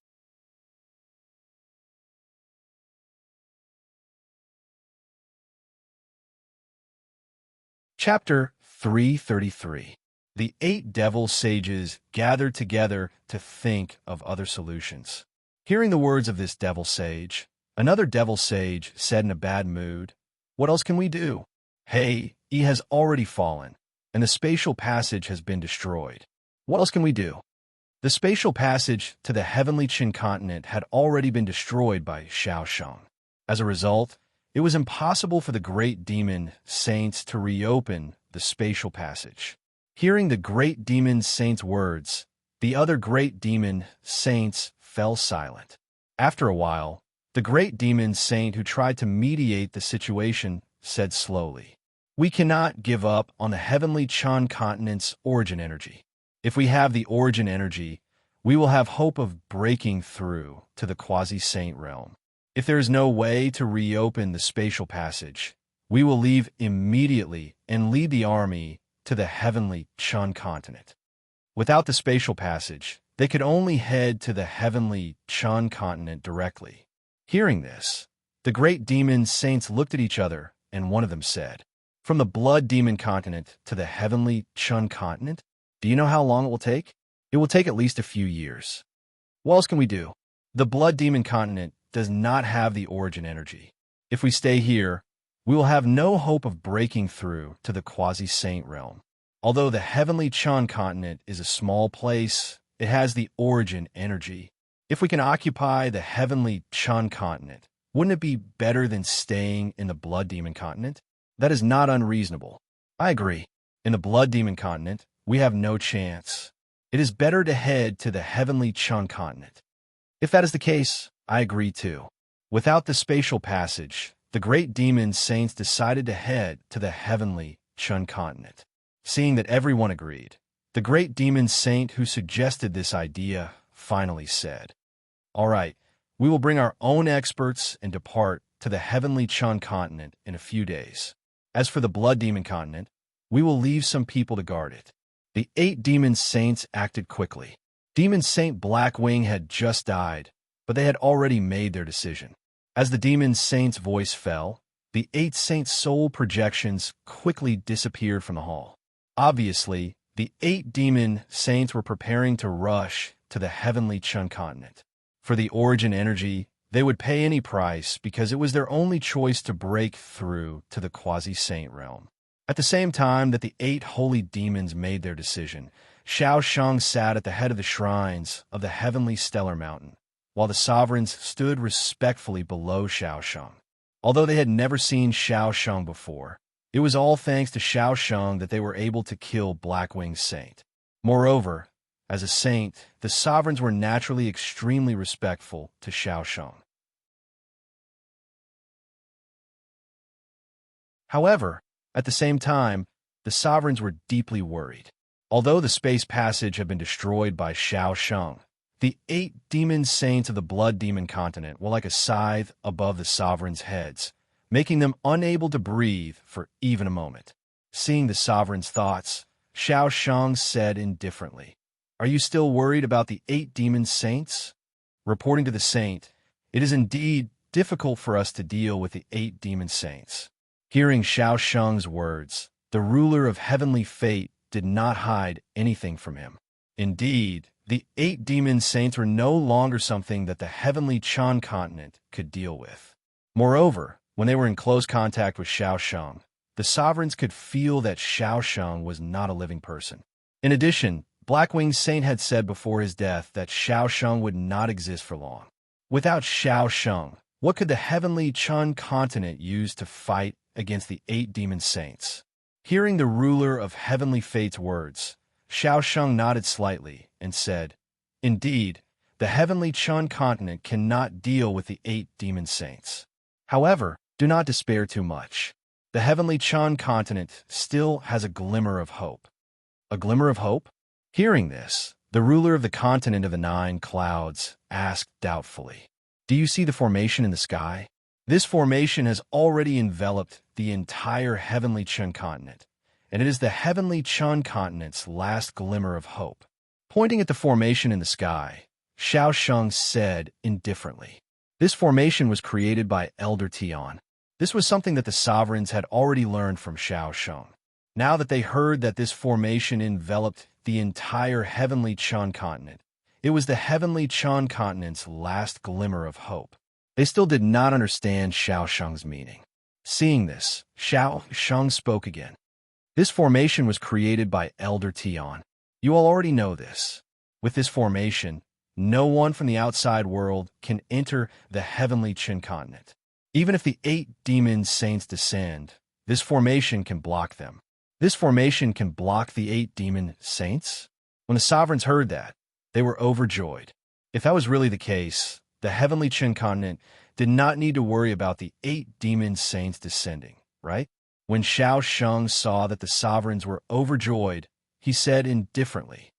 Chapter 333. The 8 devil sages gathered together to think of other solutions. Hearing the words of this devil sage, another devil sage said in a bad mood, "What else can we do? Hey, E has already fallen, and the spatial passage has been destroyed. What else can we do? The spatial passage to the heavenly Qin continent had already been destroyed by Xiao Shang. As a result, it was impossible for the great demon saints to reopen the spatial passage. Hearing the great demon saint's words, the other great demon saints fell silent. After a while, the great demon saint who tried to mediate the situation said slowly, "We cannot give up on the heavenly Chan continent's origin energy. If we have the origin energy, we will have hope of breaking through to the quasi-saint realm. If there is no way to reopen the spatial passage, we will leave immediately and lead the army to the heavenly Chan continent." Without the spatial passage, they could only head to the heavenly Chan continent directly. Hearing this, the great demon saints looked at each other, and one of them said, "From the blood demon continent to the heavenly Chun continent? Do you know how long it will take? It will take at least a few years. What else can we do? The blood demon continent does not have the origin energy. If we stay here, we will have no hope of breaking through to the quasi-saint realm. Although the heavenly Chun continent is a small place, it has the origin energy. If we can occupy the heavenly Chun continent, wouldn't it be better than staying in the blood demon continent? That is not unreasonable. I agree. In the blood demon continent, we have no chance. It is better to head to the heavenly Chun continent." If that is the case, I agree too. Without the spatial passage, the great demon saints decided to head to the heavenly Chun continent. Seeing that everyone agreed, the great demon saint who suggested this idea finally said, "All right, we will bring our own experts and depart to the heavenly Chun continent in a few days. As for the blood demon continent, we will leave some people to guard it." The 8 demon saints acted quickly. Demon Saint Blackwing had just died, but they had already made their decision. As the demon saint's voice fell, the 8 saints' soul projections quickly disappeared from the hall. Obviously, the 8 demon saints were preparing to rush to the heavenly Chun continent. For the origin energy, they would pay any price because it was their only choice to break through to the quasi-saint realm. At the same time that the 8 holy demons made their decision, Xiao Shang sat at the head of the shrines of the heavenly stellar mountain, while the sovereigns stood respectfully below Xiao Shang. Although they had never seen Xiao Shang before, it was all thanks to Xiao Shang that they were able to kill Blackwing's saint. Moreover, as a saint, the sovereigns were naturally extremely respectful to Xiao Shang. However, at the same time, the sovereigns were deeply worried. Although the space passage had been destroyed by Xiao Shang, the 8 demon saints of the blood demon continent were like a scythe above the sovereigns' heads, making them unable to breathe for even a moment. Seeing the sovereign's thoughts, Xiao Shang said indifferently, "Are you still worried about the 8 demon saints?" Reporting to the saint, "It is indeed difficult for us to deal with the 8 demon saints." Hearing Xiao Shang's words, the ruler of heavenly fate did not hide anything from him. Indeed, the 8 demon saints were no longer something that the heavenly Chan continent could deal with. Moreover, when they were in close contact with Xiao Shang, the sovereigns could feel that Xiao Shang was not a living person. In addition, Blackwing's saint had said before his death that Xiao Shang would not exist for long. Without Xiao Shang, what could the heavenly Chan continent use to fight against the 8 demon saints? Hearing the ruler of heavenly fate's words, Xiao Shang nodded slightly and said, "Indeed, the heavenly Chun continent cannot deal with the 8 demon saints. However, do not despair too much. The heavenly Chun continent still has a glimmer of hope." A glimmer of hope? Hearing this, the ruler of the continent of the 9 clouds asked doubtfully, "Do you see the formation in the sky? This formation has already enveloped the entire heavenly Chun continent, and it is the heavenly Chun continent's last glimmer of hope." Pointing at the formation in the sky, Xiao Shang said indifferently, "This formation was created by Elder Tian." This was something that the sovereigns had already learned from Xiao Shang. Now that they heard that this formation enveloped the entire heavenly Chun continent, it was the heavenly Chun continent's last glimmer of hope. They still did not understand Xiao Shang's meaning. Seeing this, Xiao Shang spoke again. This formation was created by Elder Tian. You all already know this. With this formation, no one from the outside world can enter the heavenly Qin continent. Even if the 8 demon saints descend, this formation can block them. This formation can block the 8 demon saints? When the sovereigns heard that, they were overjoyed. If that was really the case, the heavenly Qin continent did not need to worry about the 8 demon saints descending, right? When Xiao Sheng saw that the sovereigns were overjoyed, he said indifferently,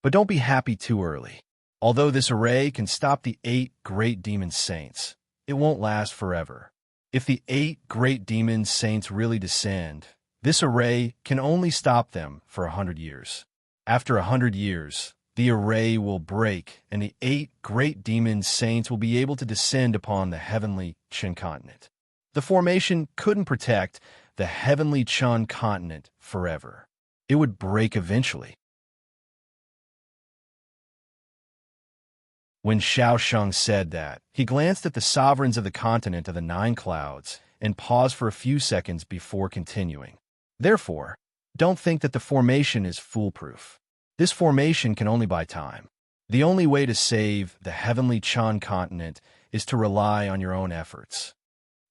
"But don't be happy too early. Although this array can stop the 8 great demon saints, it won't last forever. If the 8 great demon saints really descend, this array can only stop them for 100 years. After 100 years, the array will break, and the 8 great demon saints will be able to descend upon the heavenly Qin continent. The formation couldn't protect the heavenly Qin continent forever. It would break eventually." When Xiao Sheng said that, he glanced at the sovereigns of the continent of the 9 clouds and paused for a few seconds before continuing. "Therefore, don't think that the formation is foolproof. This formation can only buy time. The only way to save the heavenly Qin continent is to rely on your own efforts."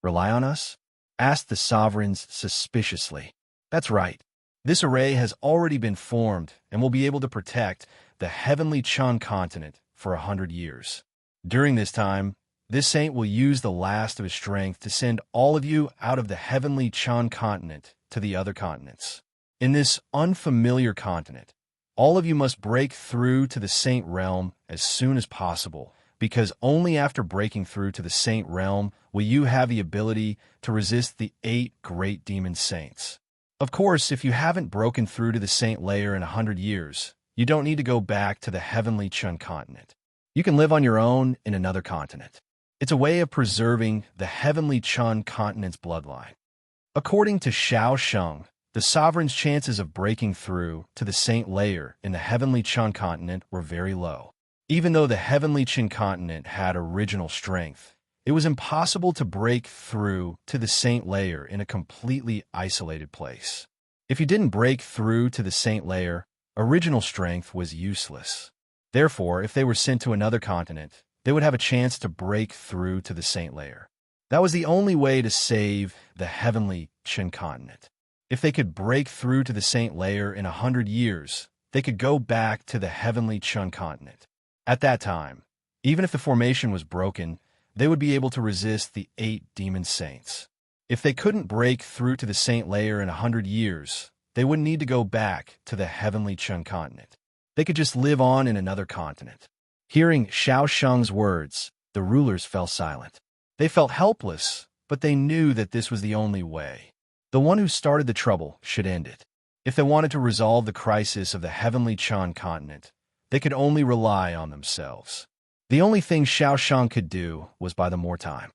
"Rely on us?" asked the sovereigns suspiciously. "That's right. This array has already been formed and will be able to protect the heavenly Qin continent for 100 years. During this time, this saint will use the last of his strength to send all of you out of the heavenly Qin continent to the other continents. In this unfamiliar continent, all of you must break through to the saint realm as soon as possible, because only after breaking through to the saint realm will you have the ability to resist the 8 great demon saints. Of course, if you haven't broken through to the saint layer in 100 years, you don't need to go back to the heavenly Qin continent. You can live on your own in another continent. It's a way of preserving the heavenly Qin continent's bloodline." According to Xiao Sheng, the sovereign's chances of breaking through to the saint layer in the heavenly Qin continent were very low. Even though the heavenly Qin continent had original strength, it was impossible to break through to the saint layer in a completely isolated place. If you didn't break through to the saint layer, original strength was useless. Therefore, if they were sent to another continent, they would have a chance to break through to the saint layer. That was the only way to save the heavenly Qin continent. If they could break through to the saint layer in 100 years, they could go back to the heavenly Qin continent. At that time, even if the formation was broken, they would be able to resist the 8 demon saints. If they couldn't break through to the saint layer in 100 years, they wouldn't need to go back to the heavenly Qin continent. They could just live on in another continent. Hearing Xiao Sheng's words, the rulers fell silent. They felt helpless, but they knew that this was the only way. The one who started the trouble should end it. If they wanted to resolve the crisis of the heavenly Qin continent, they could only rely on themselves. The only thing Xiao Sheng could do was buy them more time.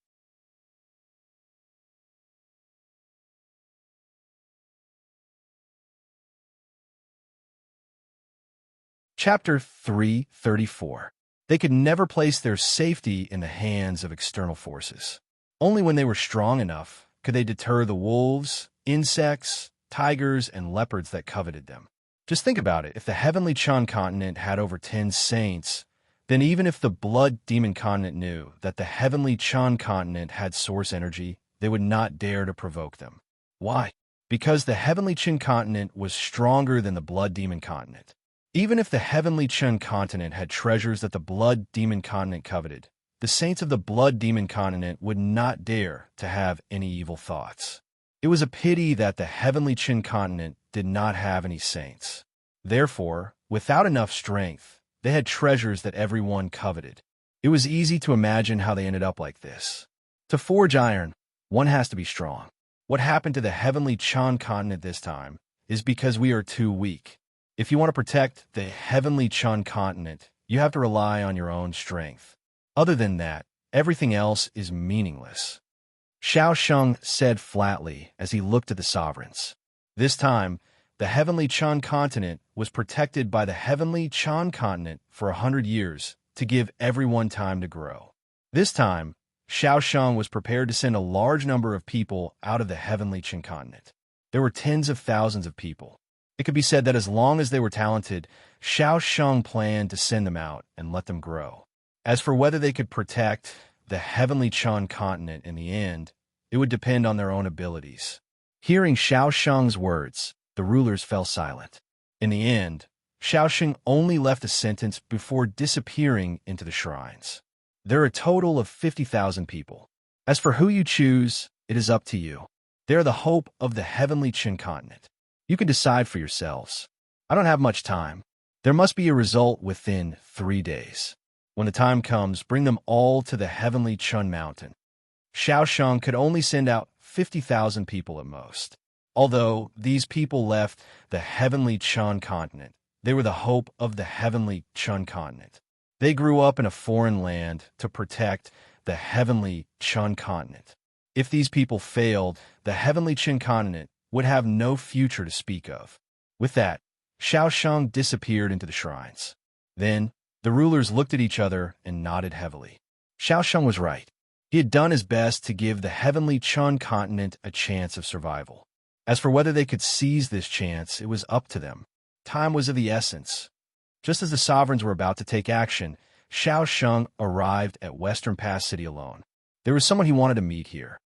Chapter 334. They could never place their safety in the hands of external forces. Only when they were strong enough could they deter the wolves, insects, tigers, and leopards that coveted them. Just think about it. If the heavenly Qin continent had over 10 saints, then even if the blood demon continent knew that the heavenly Qin continent had source energy, they would not dare to provoke them. Why? Because the heavenly Qin continent was stronger than the blood demon continent. Even if the heavenly Qin continent had treasures that the blood demon continent coveted, the saints of the blood demon continent would not dare to have any evil thoughts. It was a pity that the heavenly Qin continent did not have any saints. Therefore, without enough strength, they had treasures that everyone coveted. It was easy to imagine how they ended up like this. To forge iron, one has to be strong. What happened to the heavenly Qin continent this time is because we are too weak. If you want to protect the heavenly Qin continent, you have to rely on your own strength. Other than that, everything else is meaningless. Xiao Sheng said flatly as he looked at the sovereigns. This time, the heavenly Qin continent was protected by the heavenly Qin continent for 100 years to give everyone time to grow. This time, Xiao Shang was prepared to send a large number of people out of the heavenly Qin continent. There were tens of thousands of people. It could be said that as long as they were talented, Xiao Shang planned to send them out and let them grow. As for whether they could protect the heavenly Qin continent in the end, it would depend on their own abilities. Hearing Xiao Shang's words, the rulers fell silent. In the end, Xiao Shang only left a sentence before disappearing into the shrines. There are a total of 50,000 people. As for who you choose, it is up to you. They are the hope of the heavenly Qin continent. You can decide for yourselves. I don't have much time. There must be a result within 3 days. When the time comes, bring them all to the heavenly Qin mountain. Xiao Shang could only send out 50,000 people at most. Although these people left the heavenly Qin continent, they were the hope of the heavenly Qin continent. They grew up in a foreign land to protect the heavenly Qin continent. If these people failed, the heavenly Qin continent would have no future to speak of. With that, Xiao Shang disappeared into the shrines. Then, the rulers looked at each other and nodded heavily. Xiao Shang was right. He had done his best to give the heavenly Qin continent a chance of survival. As for whether they could seize this chance, it was up to them. Time was of the essence. Just as the sovereigns were about to take action, Xiao Shang arrived at Western Pass City alone. There was someone he wanted to meet here.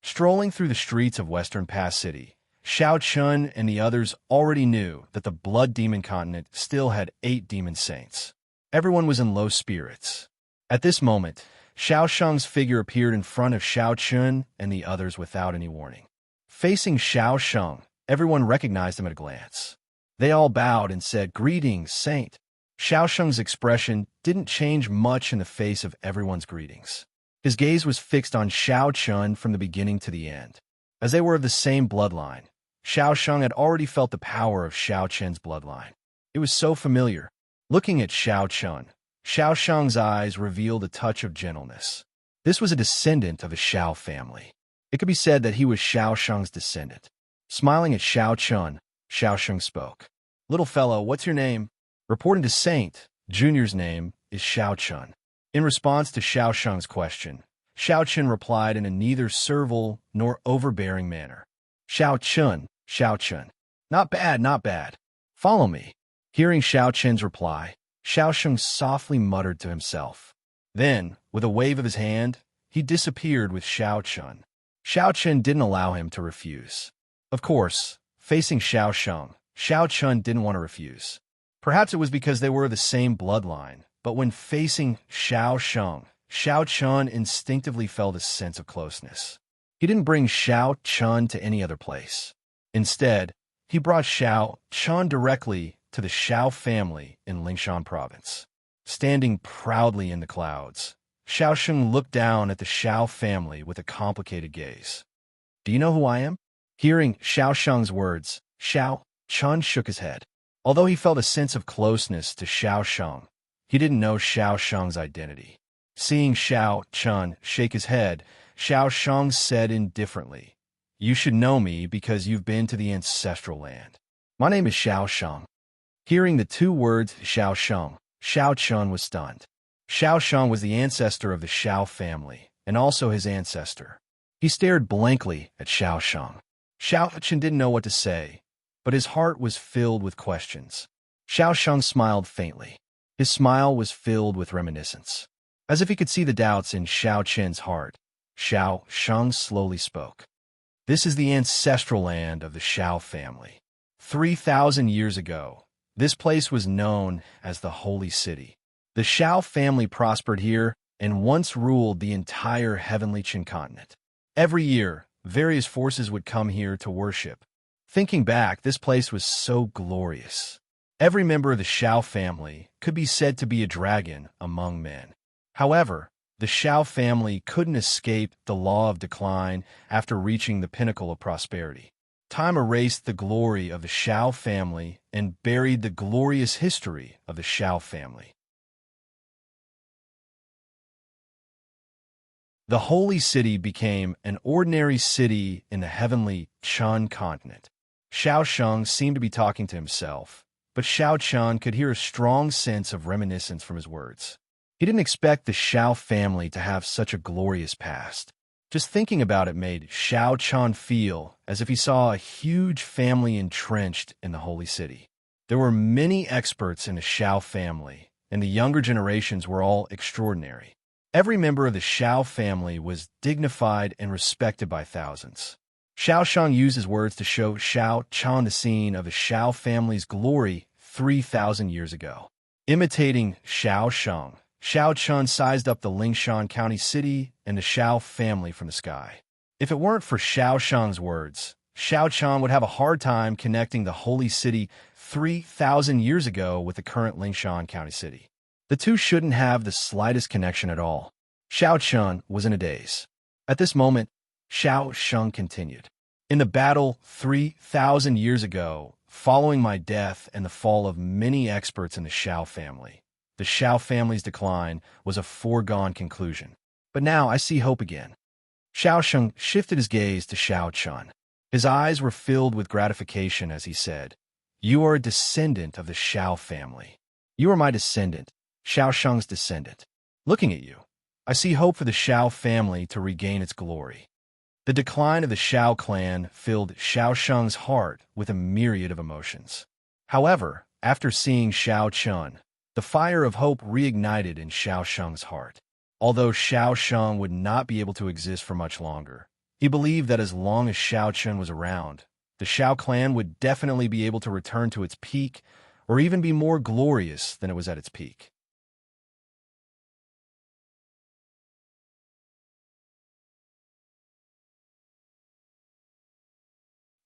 Strolling through the streets of Western Pass City, Xiao Chun and the others already knew that the Blood Demon continent still had 8 demon saints. Everyone was in low spirits. At this moment, Xiao Shang's figure appeared in front of Xiao Chun and the others without any warning. Facing Xiao Shang, everyone recognized him at a glance. They all bowed and said, "Greetings, Saint." Xiao Shang's expression didn't change much in the face of everyone's greetings. His gaze was fixed on Xiao Chun from the beginning to the end. As they were of the same bloodline, Xiao Shang had already felt the power of Xiao Chun's bloodline. It was so familiar. Looking at Xiao Chun, Xiao Shang's eyes revealed a touch of gentleness. This was a descendant of the Xiao family. It could be said that he was Xiao Shang's descendant. Smiling at Xiao Chun, Xiao Shang spoke. "Little fellow, what's your name?" Reporting to Saint, Junior's name is Xiao Chun. In response to Xiao Shang's question, Xiao Chun replied in a neither servile nor overbearing manner. Xiao Chun. Not bad, not bad. Follow me." Hearing Xiao Chun's reply, Xiao Shang softly muttered to himself. Then, with a wave of his hand, he disappeared with Xiao Chun. Xiao Chun didn't allow him to refuse. Of course, facing Xiao Shang, Xiao Chun didn't want to refuse. Perhaps it was because they were of the same bloodline, but when facing Xiao Shang, Xiao Chun instinctively felt a sense of closeness. He didn't bring Xiao Chun to any other place. Instead, he brought Xiao Chun directly to the Xiao family in Lingshan province. Standing proudly in the clouds, Xiao Shang looked down at the Xiao family with a complicated gaze. "Do you know who I am?" Hearing Xiao Shang's words, Xiao Chun shook his head. Although he felt a sense of closeness to Xiao Shang, he didn't know Xiao Shang's identity. Seeing Xiao Chun shake his head, Xiao Shang said indifferently, "You should know me because you've been to the ancestral land. My name is Xiao Shang." Hearing the 2 words Xiao Shang, Xiao Chun was stunned. Xiao Shang was the ancestor of the Xiao family, and also his ancestor. He stared blankly at Xiao Shang. Xiao Chun didn't know what to say, but his heart was filled with questions. Xiao Shang smiled faintly. His smile was filled with reminiscence. As if he could see the doubts in Xiao Chun's heart, Xiao Shang slowly spoke. "This is the ancestral land of the Xiao family. 3,000 years ago, this place was known as the Holy City. The Xiao family prospered here and once ruled the entire heavenly Qin continent. Every year, various forces would come here to worship. Thinking back, this place was so glorious. Every member of the Xiao family could be said to be a dragon among men. However, the Xiao family couldn't escape the law of decline after reaching the pinnacle of prosperity. Time erased the glory of the Xiao family and buried the glorious history of the Xiao family. The holy city became an ordinary city in the heavenly Qin continent. Xiao Shang seemed to be talking to himself. but Xiao Chun could hear a strong sense of reminiscence from his words. He didn't expect the Xiao family to have such a glorious past. Just thinking about it made Xiao Chun feel as if he saw a huge family entrenched in the holy city. There were many experts in the Xiao family, and the younger generations were all extraordinary. Every member of the Xiao family was dignified and respected by thousands. Xiao Shang used his words to show Xiao Chun the scene of the Xiao family's glory 3,000 years ago. Imitating Xiao Shang, Xiao Chun sized up the Lingshan County city and the Xiao family from the sky. If it weren't for Xiao Shang's words, Xiao Chun would have a hard time connecting the holy city 3,000 years ago with the current Lingshan County city. The two shouldn't have the slightest connection at all. Xiao Chun was in a daze. At this moment, Xiao Shang continued. In the battle 3,000 years ago, following my death and the fall of many experts in the Xiao family, the Xiao family's decline was a foregone conclusion. But now I see hope again. Xiao Shang shifted his gaze to Xiao Chun. His eyes were filled with gratification as he said, "You are a descendant of the Xiao family. You are my descendant, Xiao Shang's descendant. Looking at you, I see hope for the Xiao family to regain its glory." The decline of the Xiao clan filled Xiao Shang's heart with a myriad of emotions. However, after seeing Xiao Chun, the fire of hope reignited in Xiao Shang's heart. Although Xiao Shang would not be able to exist for much longer, he believed that as long as Xiao Chun was around, the Xiao clan would definitely be able to return to its peak or even be more glorious than it was at its peak.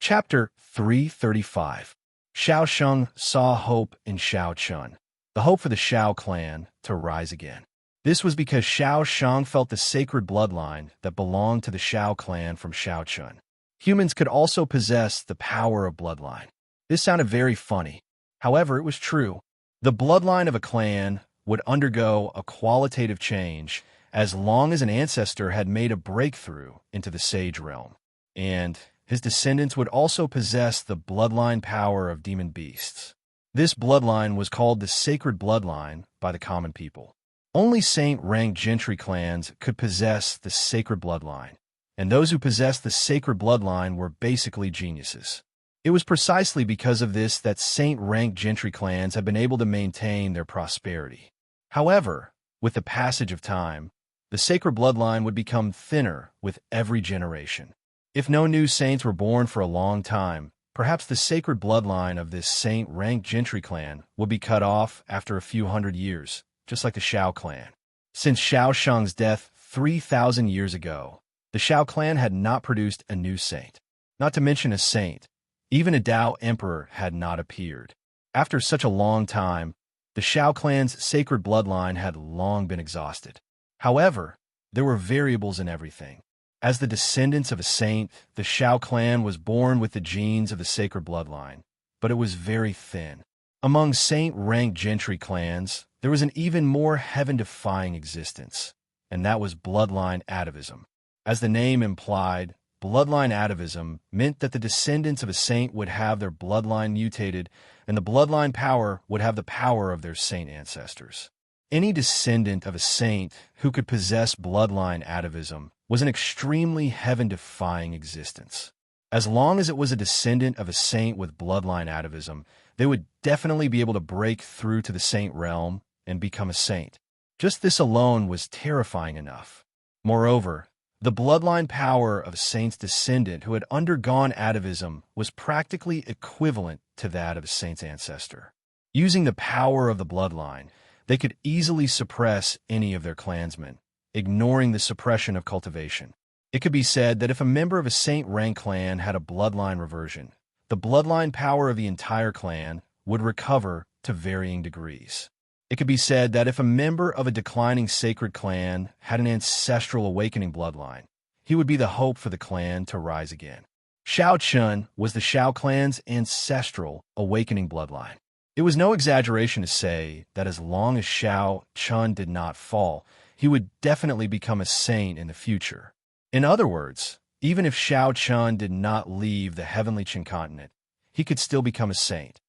Chapter 335. Xiao Shang saw hope in Xiao Chun, the hope for the Xiao clan to rise again. This was because Xiao Shang felt the sacred bloodline that belonged to the Xiao clan from Xiao Chun. Humans could also possess the power of bloodline. This sounded very funny. However, it was true. The bloodline of a clan would undergo a qualitative change as long as an ancestor had made a breakthrough into the sage realm. And his descendants would also possess the bloodline power of demon beasts. This bloodline was called the sacred bloodline by the common people. Only saint-ranked gentry clans could possess the sacred bloodline, and those who possessed the sacred bloodline were basically geniuses. It was precisely because of this that saint-ranked gentry clans have been able to maintain their prosperity. However, with the passage of time, the sacred bloodline would become thinner with every generation. If no new saints were born for a long time, perhaps the sacred bloodline of this saint-ranked gentry clan would be cut off after a few hundred years, just like the Xiao clan. Since Xiao Shang's death 3,000 years ago, the Xiao clan had not produced a new saint. Not to mention a saint, even a Tao emperor had not appeared. After such a long time, the Xiao clan's sacred bloodline had long been exhausted. However, there were variables in everything. As the descendants of a saint, the Xiao clan was born with the genes of the sacred bloodline, but it was very thin. Among saint-ranked gentry clans, there was an even more heaven-defying existence, and that was bloodline atavism. As the name implied, bloodline atavism meant that the descendants of a saint would have their bloodline mutated, and the bloodline power would have the power of their saint ancestors. Any descendant of a saint who could possess bloodline atavism was an extremely heaven-defying existence. As long as it was a descendant of a saint with bloodline atavism, they would definitely be able to break through to the saint realm and become a saint. Just this alone was terrifying enough. Moreover, the bloodline power of a saint's descendant who had undergone atavism was practically equivalent to that of a saint's ancestor. Using the power of the bloodline, they could easily suppress any of their clansmen, ignoring the suppression of cultivation. It could be said that if a member of a saint-ranked clan had a bloodline reversion, the bloodline power of the entire clan would recover to varying degrees. It could be said that if a member of a declining sacred clan had an ancestral awakening bloodline, he would be the hope for the clan to rise again. Xiao Chun was the Xiao clan's ancestral awakening bloodline. It was no exaggeration to say that as long as Xiao Chun did not fall, he would definitely become a saint in the future. In other words, even if Xiao Chun did not leave the heavenly Qin continent, he could still become a saint.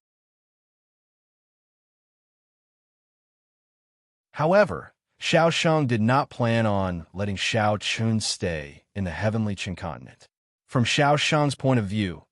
However, Xiao Shang did not plan on letting Xiao Chun stay in the heavenly Qin continent. From Xiao Shang's point of view,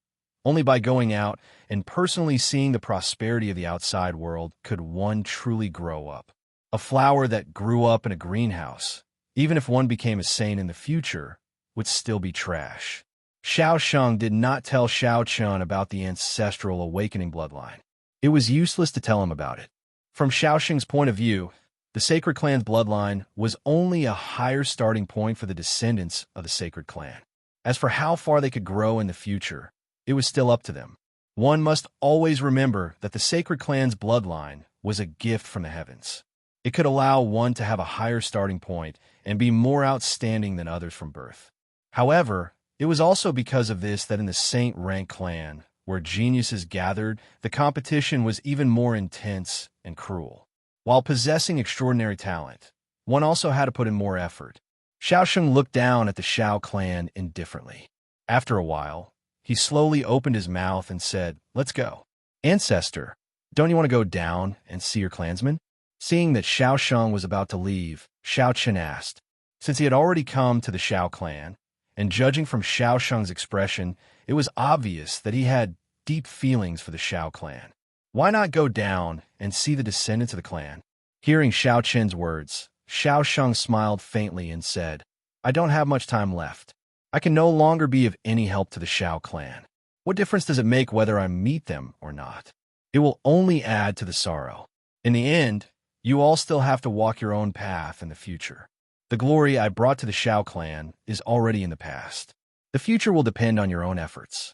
only by going out and personally seeing the prosperity of the outside world could one truly grow up. A flower that grew up in a greenhouse, even if one became a saint in the future, would still be trash. Xiao Shang did not tell Xiao Chun about the ancestral awakening bloodline. It was useless to tell him about it. From Xiao Shang's point of view, the sacred clan's bloodline was only a higher starting point for the descendants of the sacred clan. As for how far they could grow in the future, it was still up to them. One must always remember that the sacred clan's bloodline was a gift from the heavens. It could allow one to have a higher starting point and be more outstanding than others from birth. However, it was also because of this that in the Saint Rank clan, where geniuses gathered, the competition was even more intense and cruel. While possessing extraordinary talent, one also had to put in more effort. Xiao Sheng looked down at the Xiao clan indifferently. After a while, he slowly opened his mouth and said, "Let's go." "Ancestor, don't you want to go down and see your clansmen?" Seeing that Xiao Sheng was about to leave, Xiao Chen asked. Since he had already come to the Xiao clan, and judging from Xiao Sheng's expression, it was obvious that he had deep feelings for the Xiao clan. Why not go down and see the descendants of the clan? Hearing Xiao Chen's words, Xiao Sheng smiled faintly and said, "I don't have much time left. I can no longer be of any help to the Xiao clan. What difference does it make whether I meet them or not? It will only add to the sorrow. In the end, you all still have to walk your own path in the future. The glory I brought to the Xiao clan is already in the past. The future will depend on your own efforts."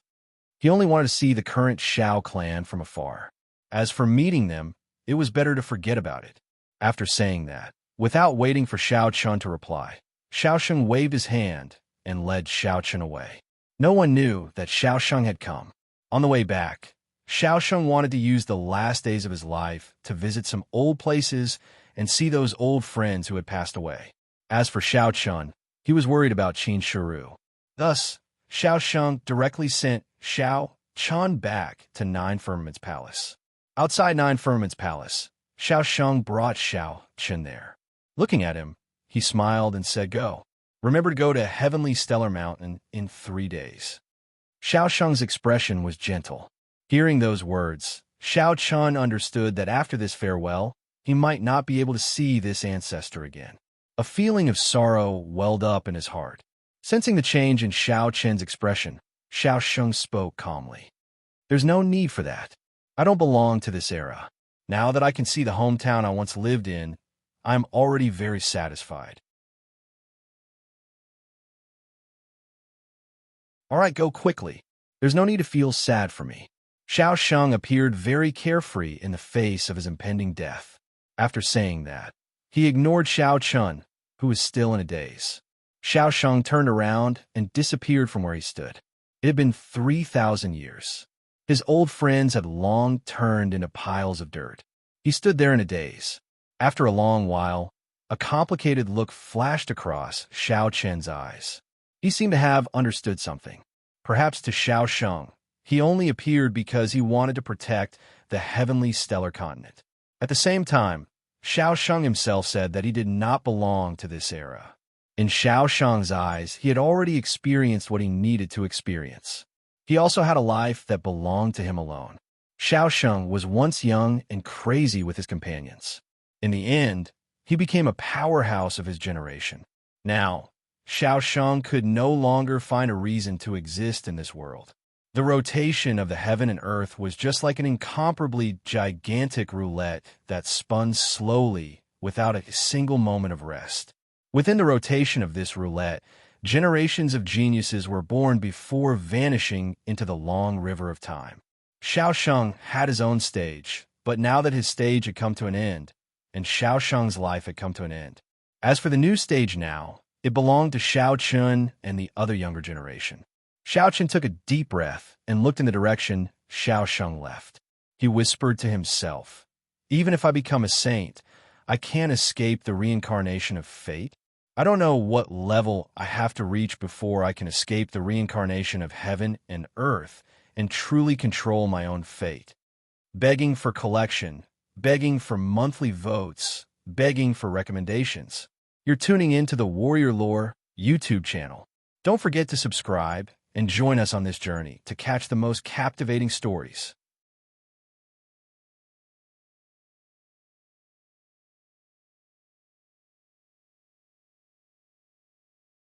He only wanted to see the current Xiao clan from afar. As for meeting them, it was better to forget about it. After saying that, without waiting for Xiao Chun to reply, Xiao Sheng waved his hand and led Xiao Chun away. No one knew that Xiao Sheng had come. On the way back, Xiao Sheng wanted to use the last days of his life to visit some old places and see those old friends who had passed away. As for Xiao Chun, he was worried about Qin Shiru. Thus, Xiao Sheng directly sent Xiao Chun back to Nine Firmament's palace. Outside Nine Firmament's palace, Xiao Sheng brought Xiao Chun there. Looking at him, he smiled and said, "Go. Remember to go to Heavenly Stellar Mountain in 3 days." Xiao Sheng's expression was gentle. Hearing those words, Xiao Chun understood that after this farewell, he might not be able to see this ancestor again. A feeling of sorrow welled up in his heart. Sensing the change in Xiao Chen's expression, Xiao Sheng spoke calmly. "There's no need for that. I don't belong to this era. Now that I can see the hometown I once lived in, I'm already very satisfied." "All right, go quickly. There's no need to feel sad for me." Xiao Sheng appeared very carefree in the face of his impending death. After saying that, he ignored Xiao Chun, who was still in a daze. Xiao Sheng turned around and disappeared from where he stood. It had been 3,000 years. His old friends had long turned into piles of dirt. He stood there in a daze. After a long while, a complicated look flashed across Xiao Chen's eyes. He seemed to have understood something. Perhaps to Xiao Sheng, he only appeared because he wanted to protect the heavenly stellar continent. At the same time, Xiao Sheng himself said that he did not belong to this era. In Xiao Sheng's eyes, he had already experienced what he needed to experience. He also had a life that belonged to him alone. Xiao Sheng was once young and crazy with his companions. In the end, he became a powerhouse of his generation. Now, Xiao Sheng could no longer find a reason to exist in this world. The rotation of the heaven and earth was just like an incomparably gigantic roulette that spun slowly without a single moment of rest. Within the rotation of this roulette, generations of geniuses were born before vanishing into the long river of time. Xiao Sheng had his own stage, but now that his stage had come to an end, and Xiao Sheng's life had come to an end. As for the new stage now, it belonged to Xiao Chun and the other younger generation. Xiao Chun took a deep breath and looked in the direction Xiao Sheng left. He whispered to himself, "Even if I become a saint, I can't escape the reincarnation of fate. I don't know what level I have to reach before I can escape the reincarnation of heaven and earth and truly control my own fate. Begging for collection, begging for monthly votes, begging for recommendations. You're tuning in to the Warrior Lore YouTube channel. Don't forget to subscribe and join us on this journey to catch the most captivating stories.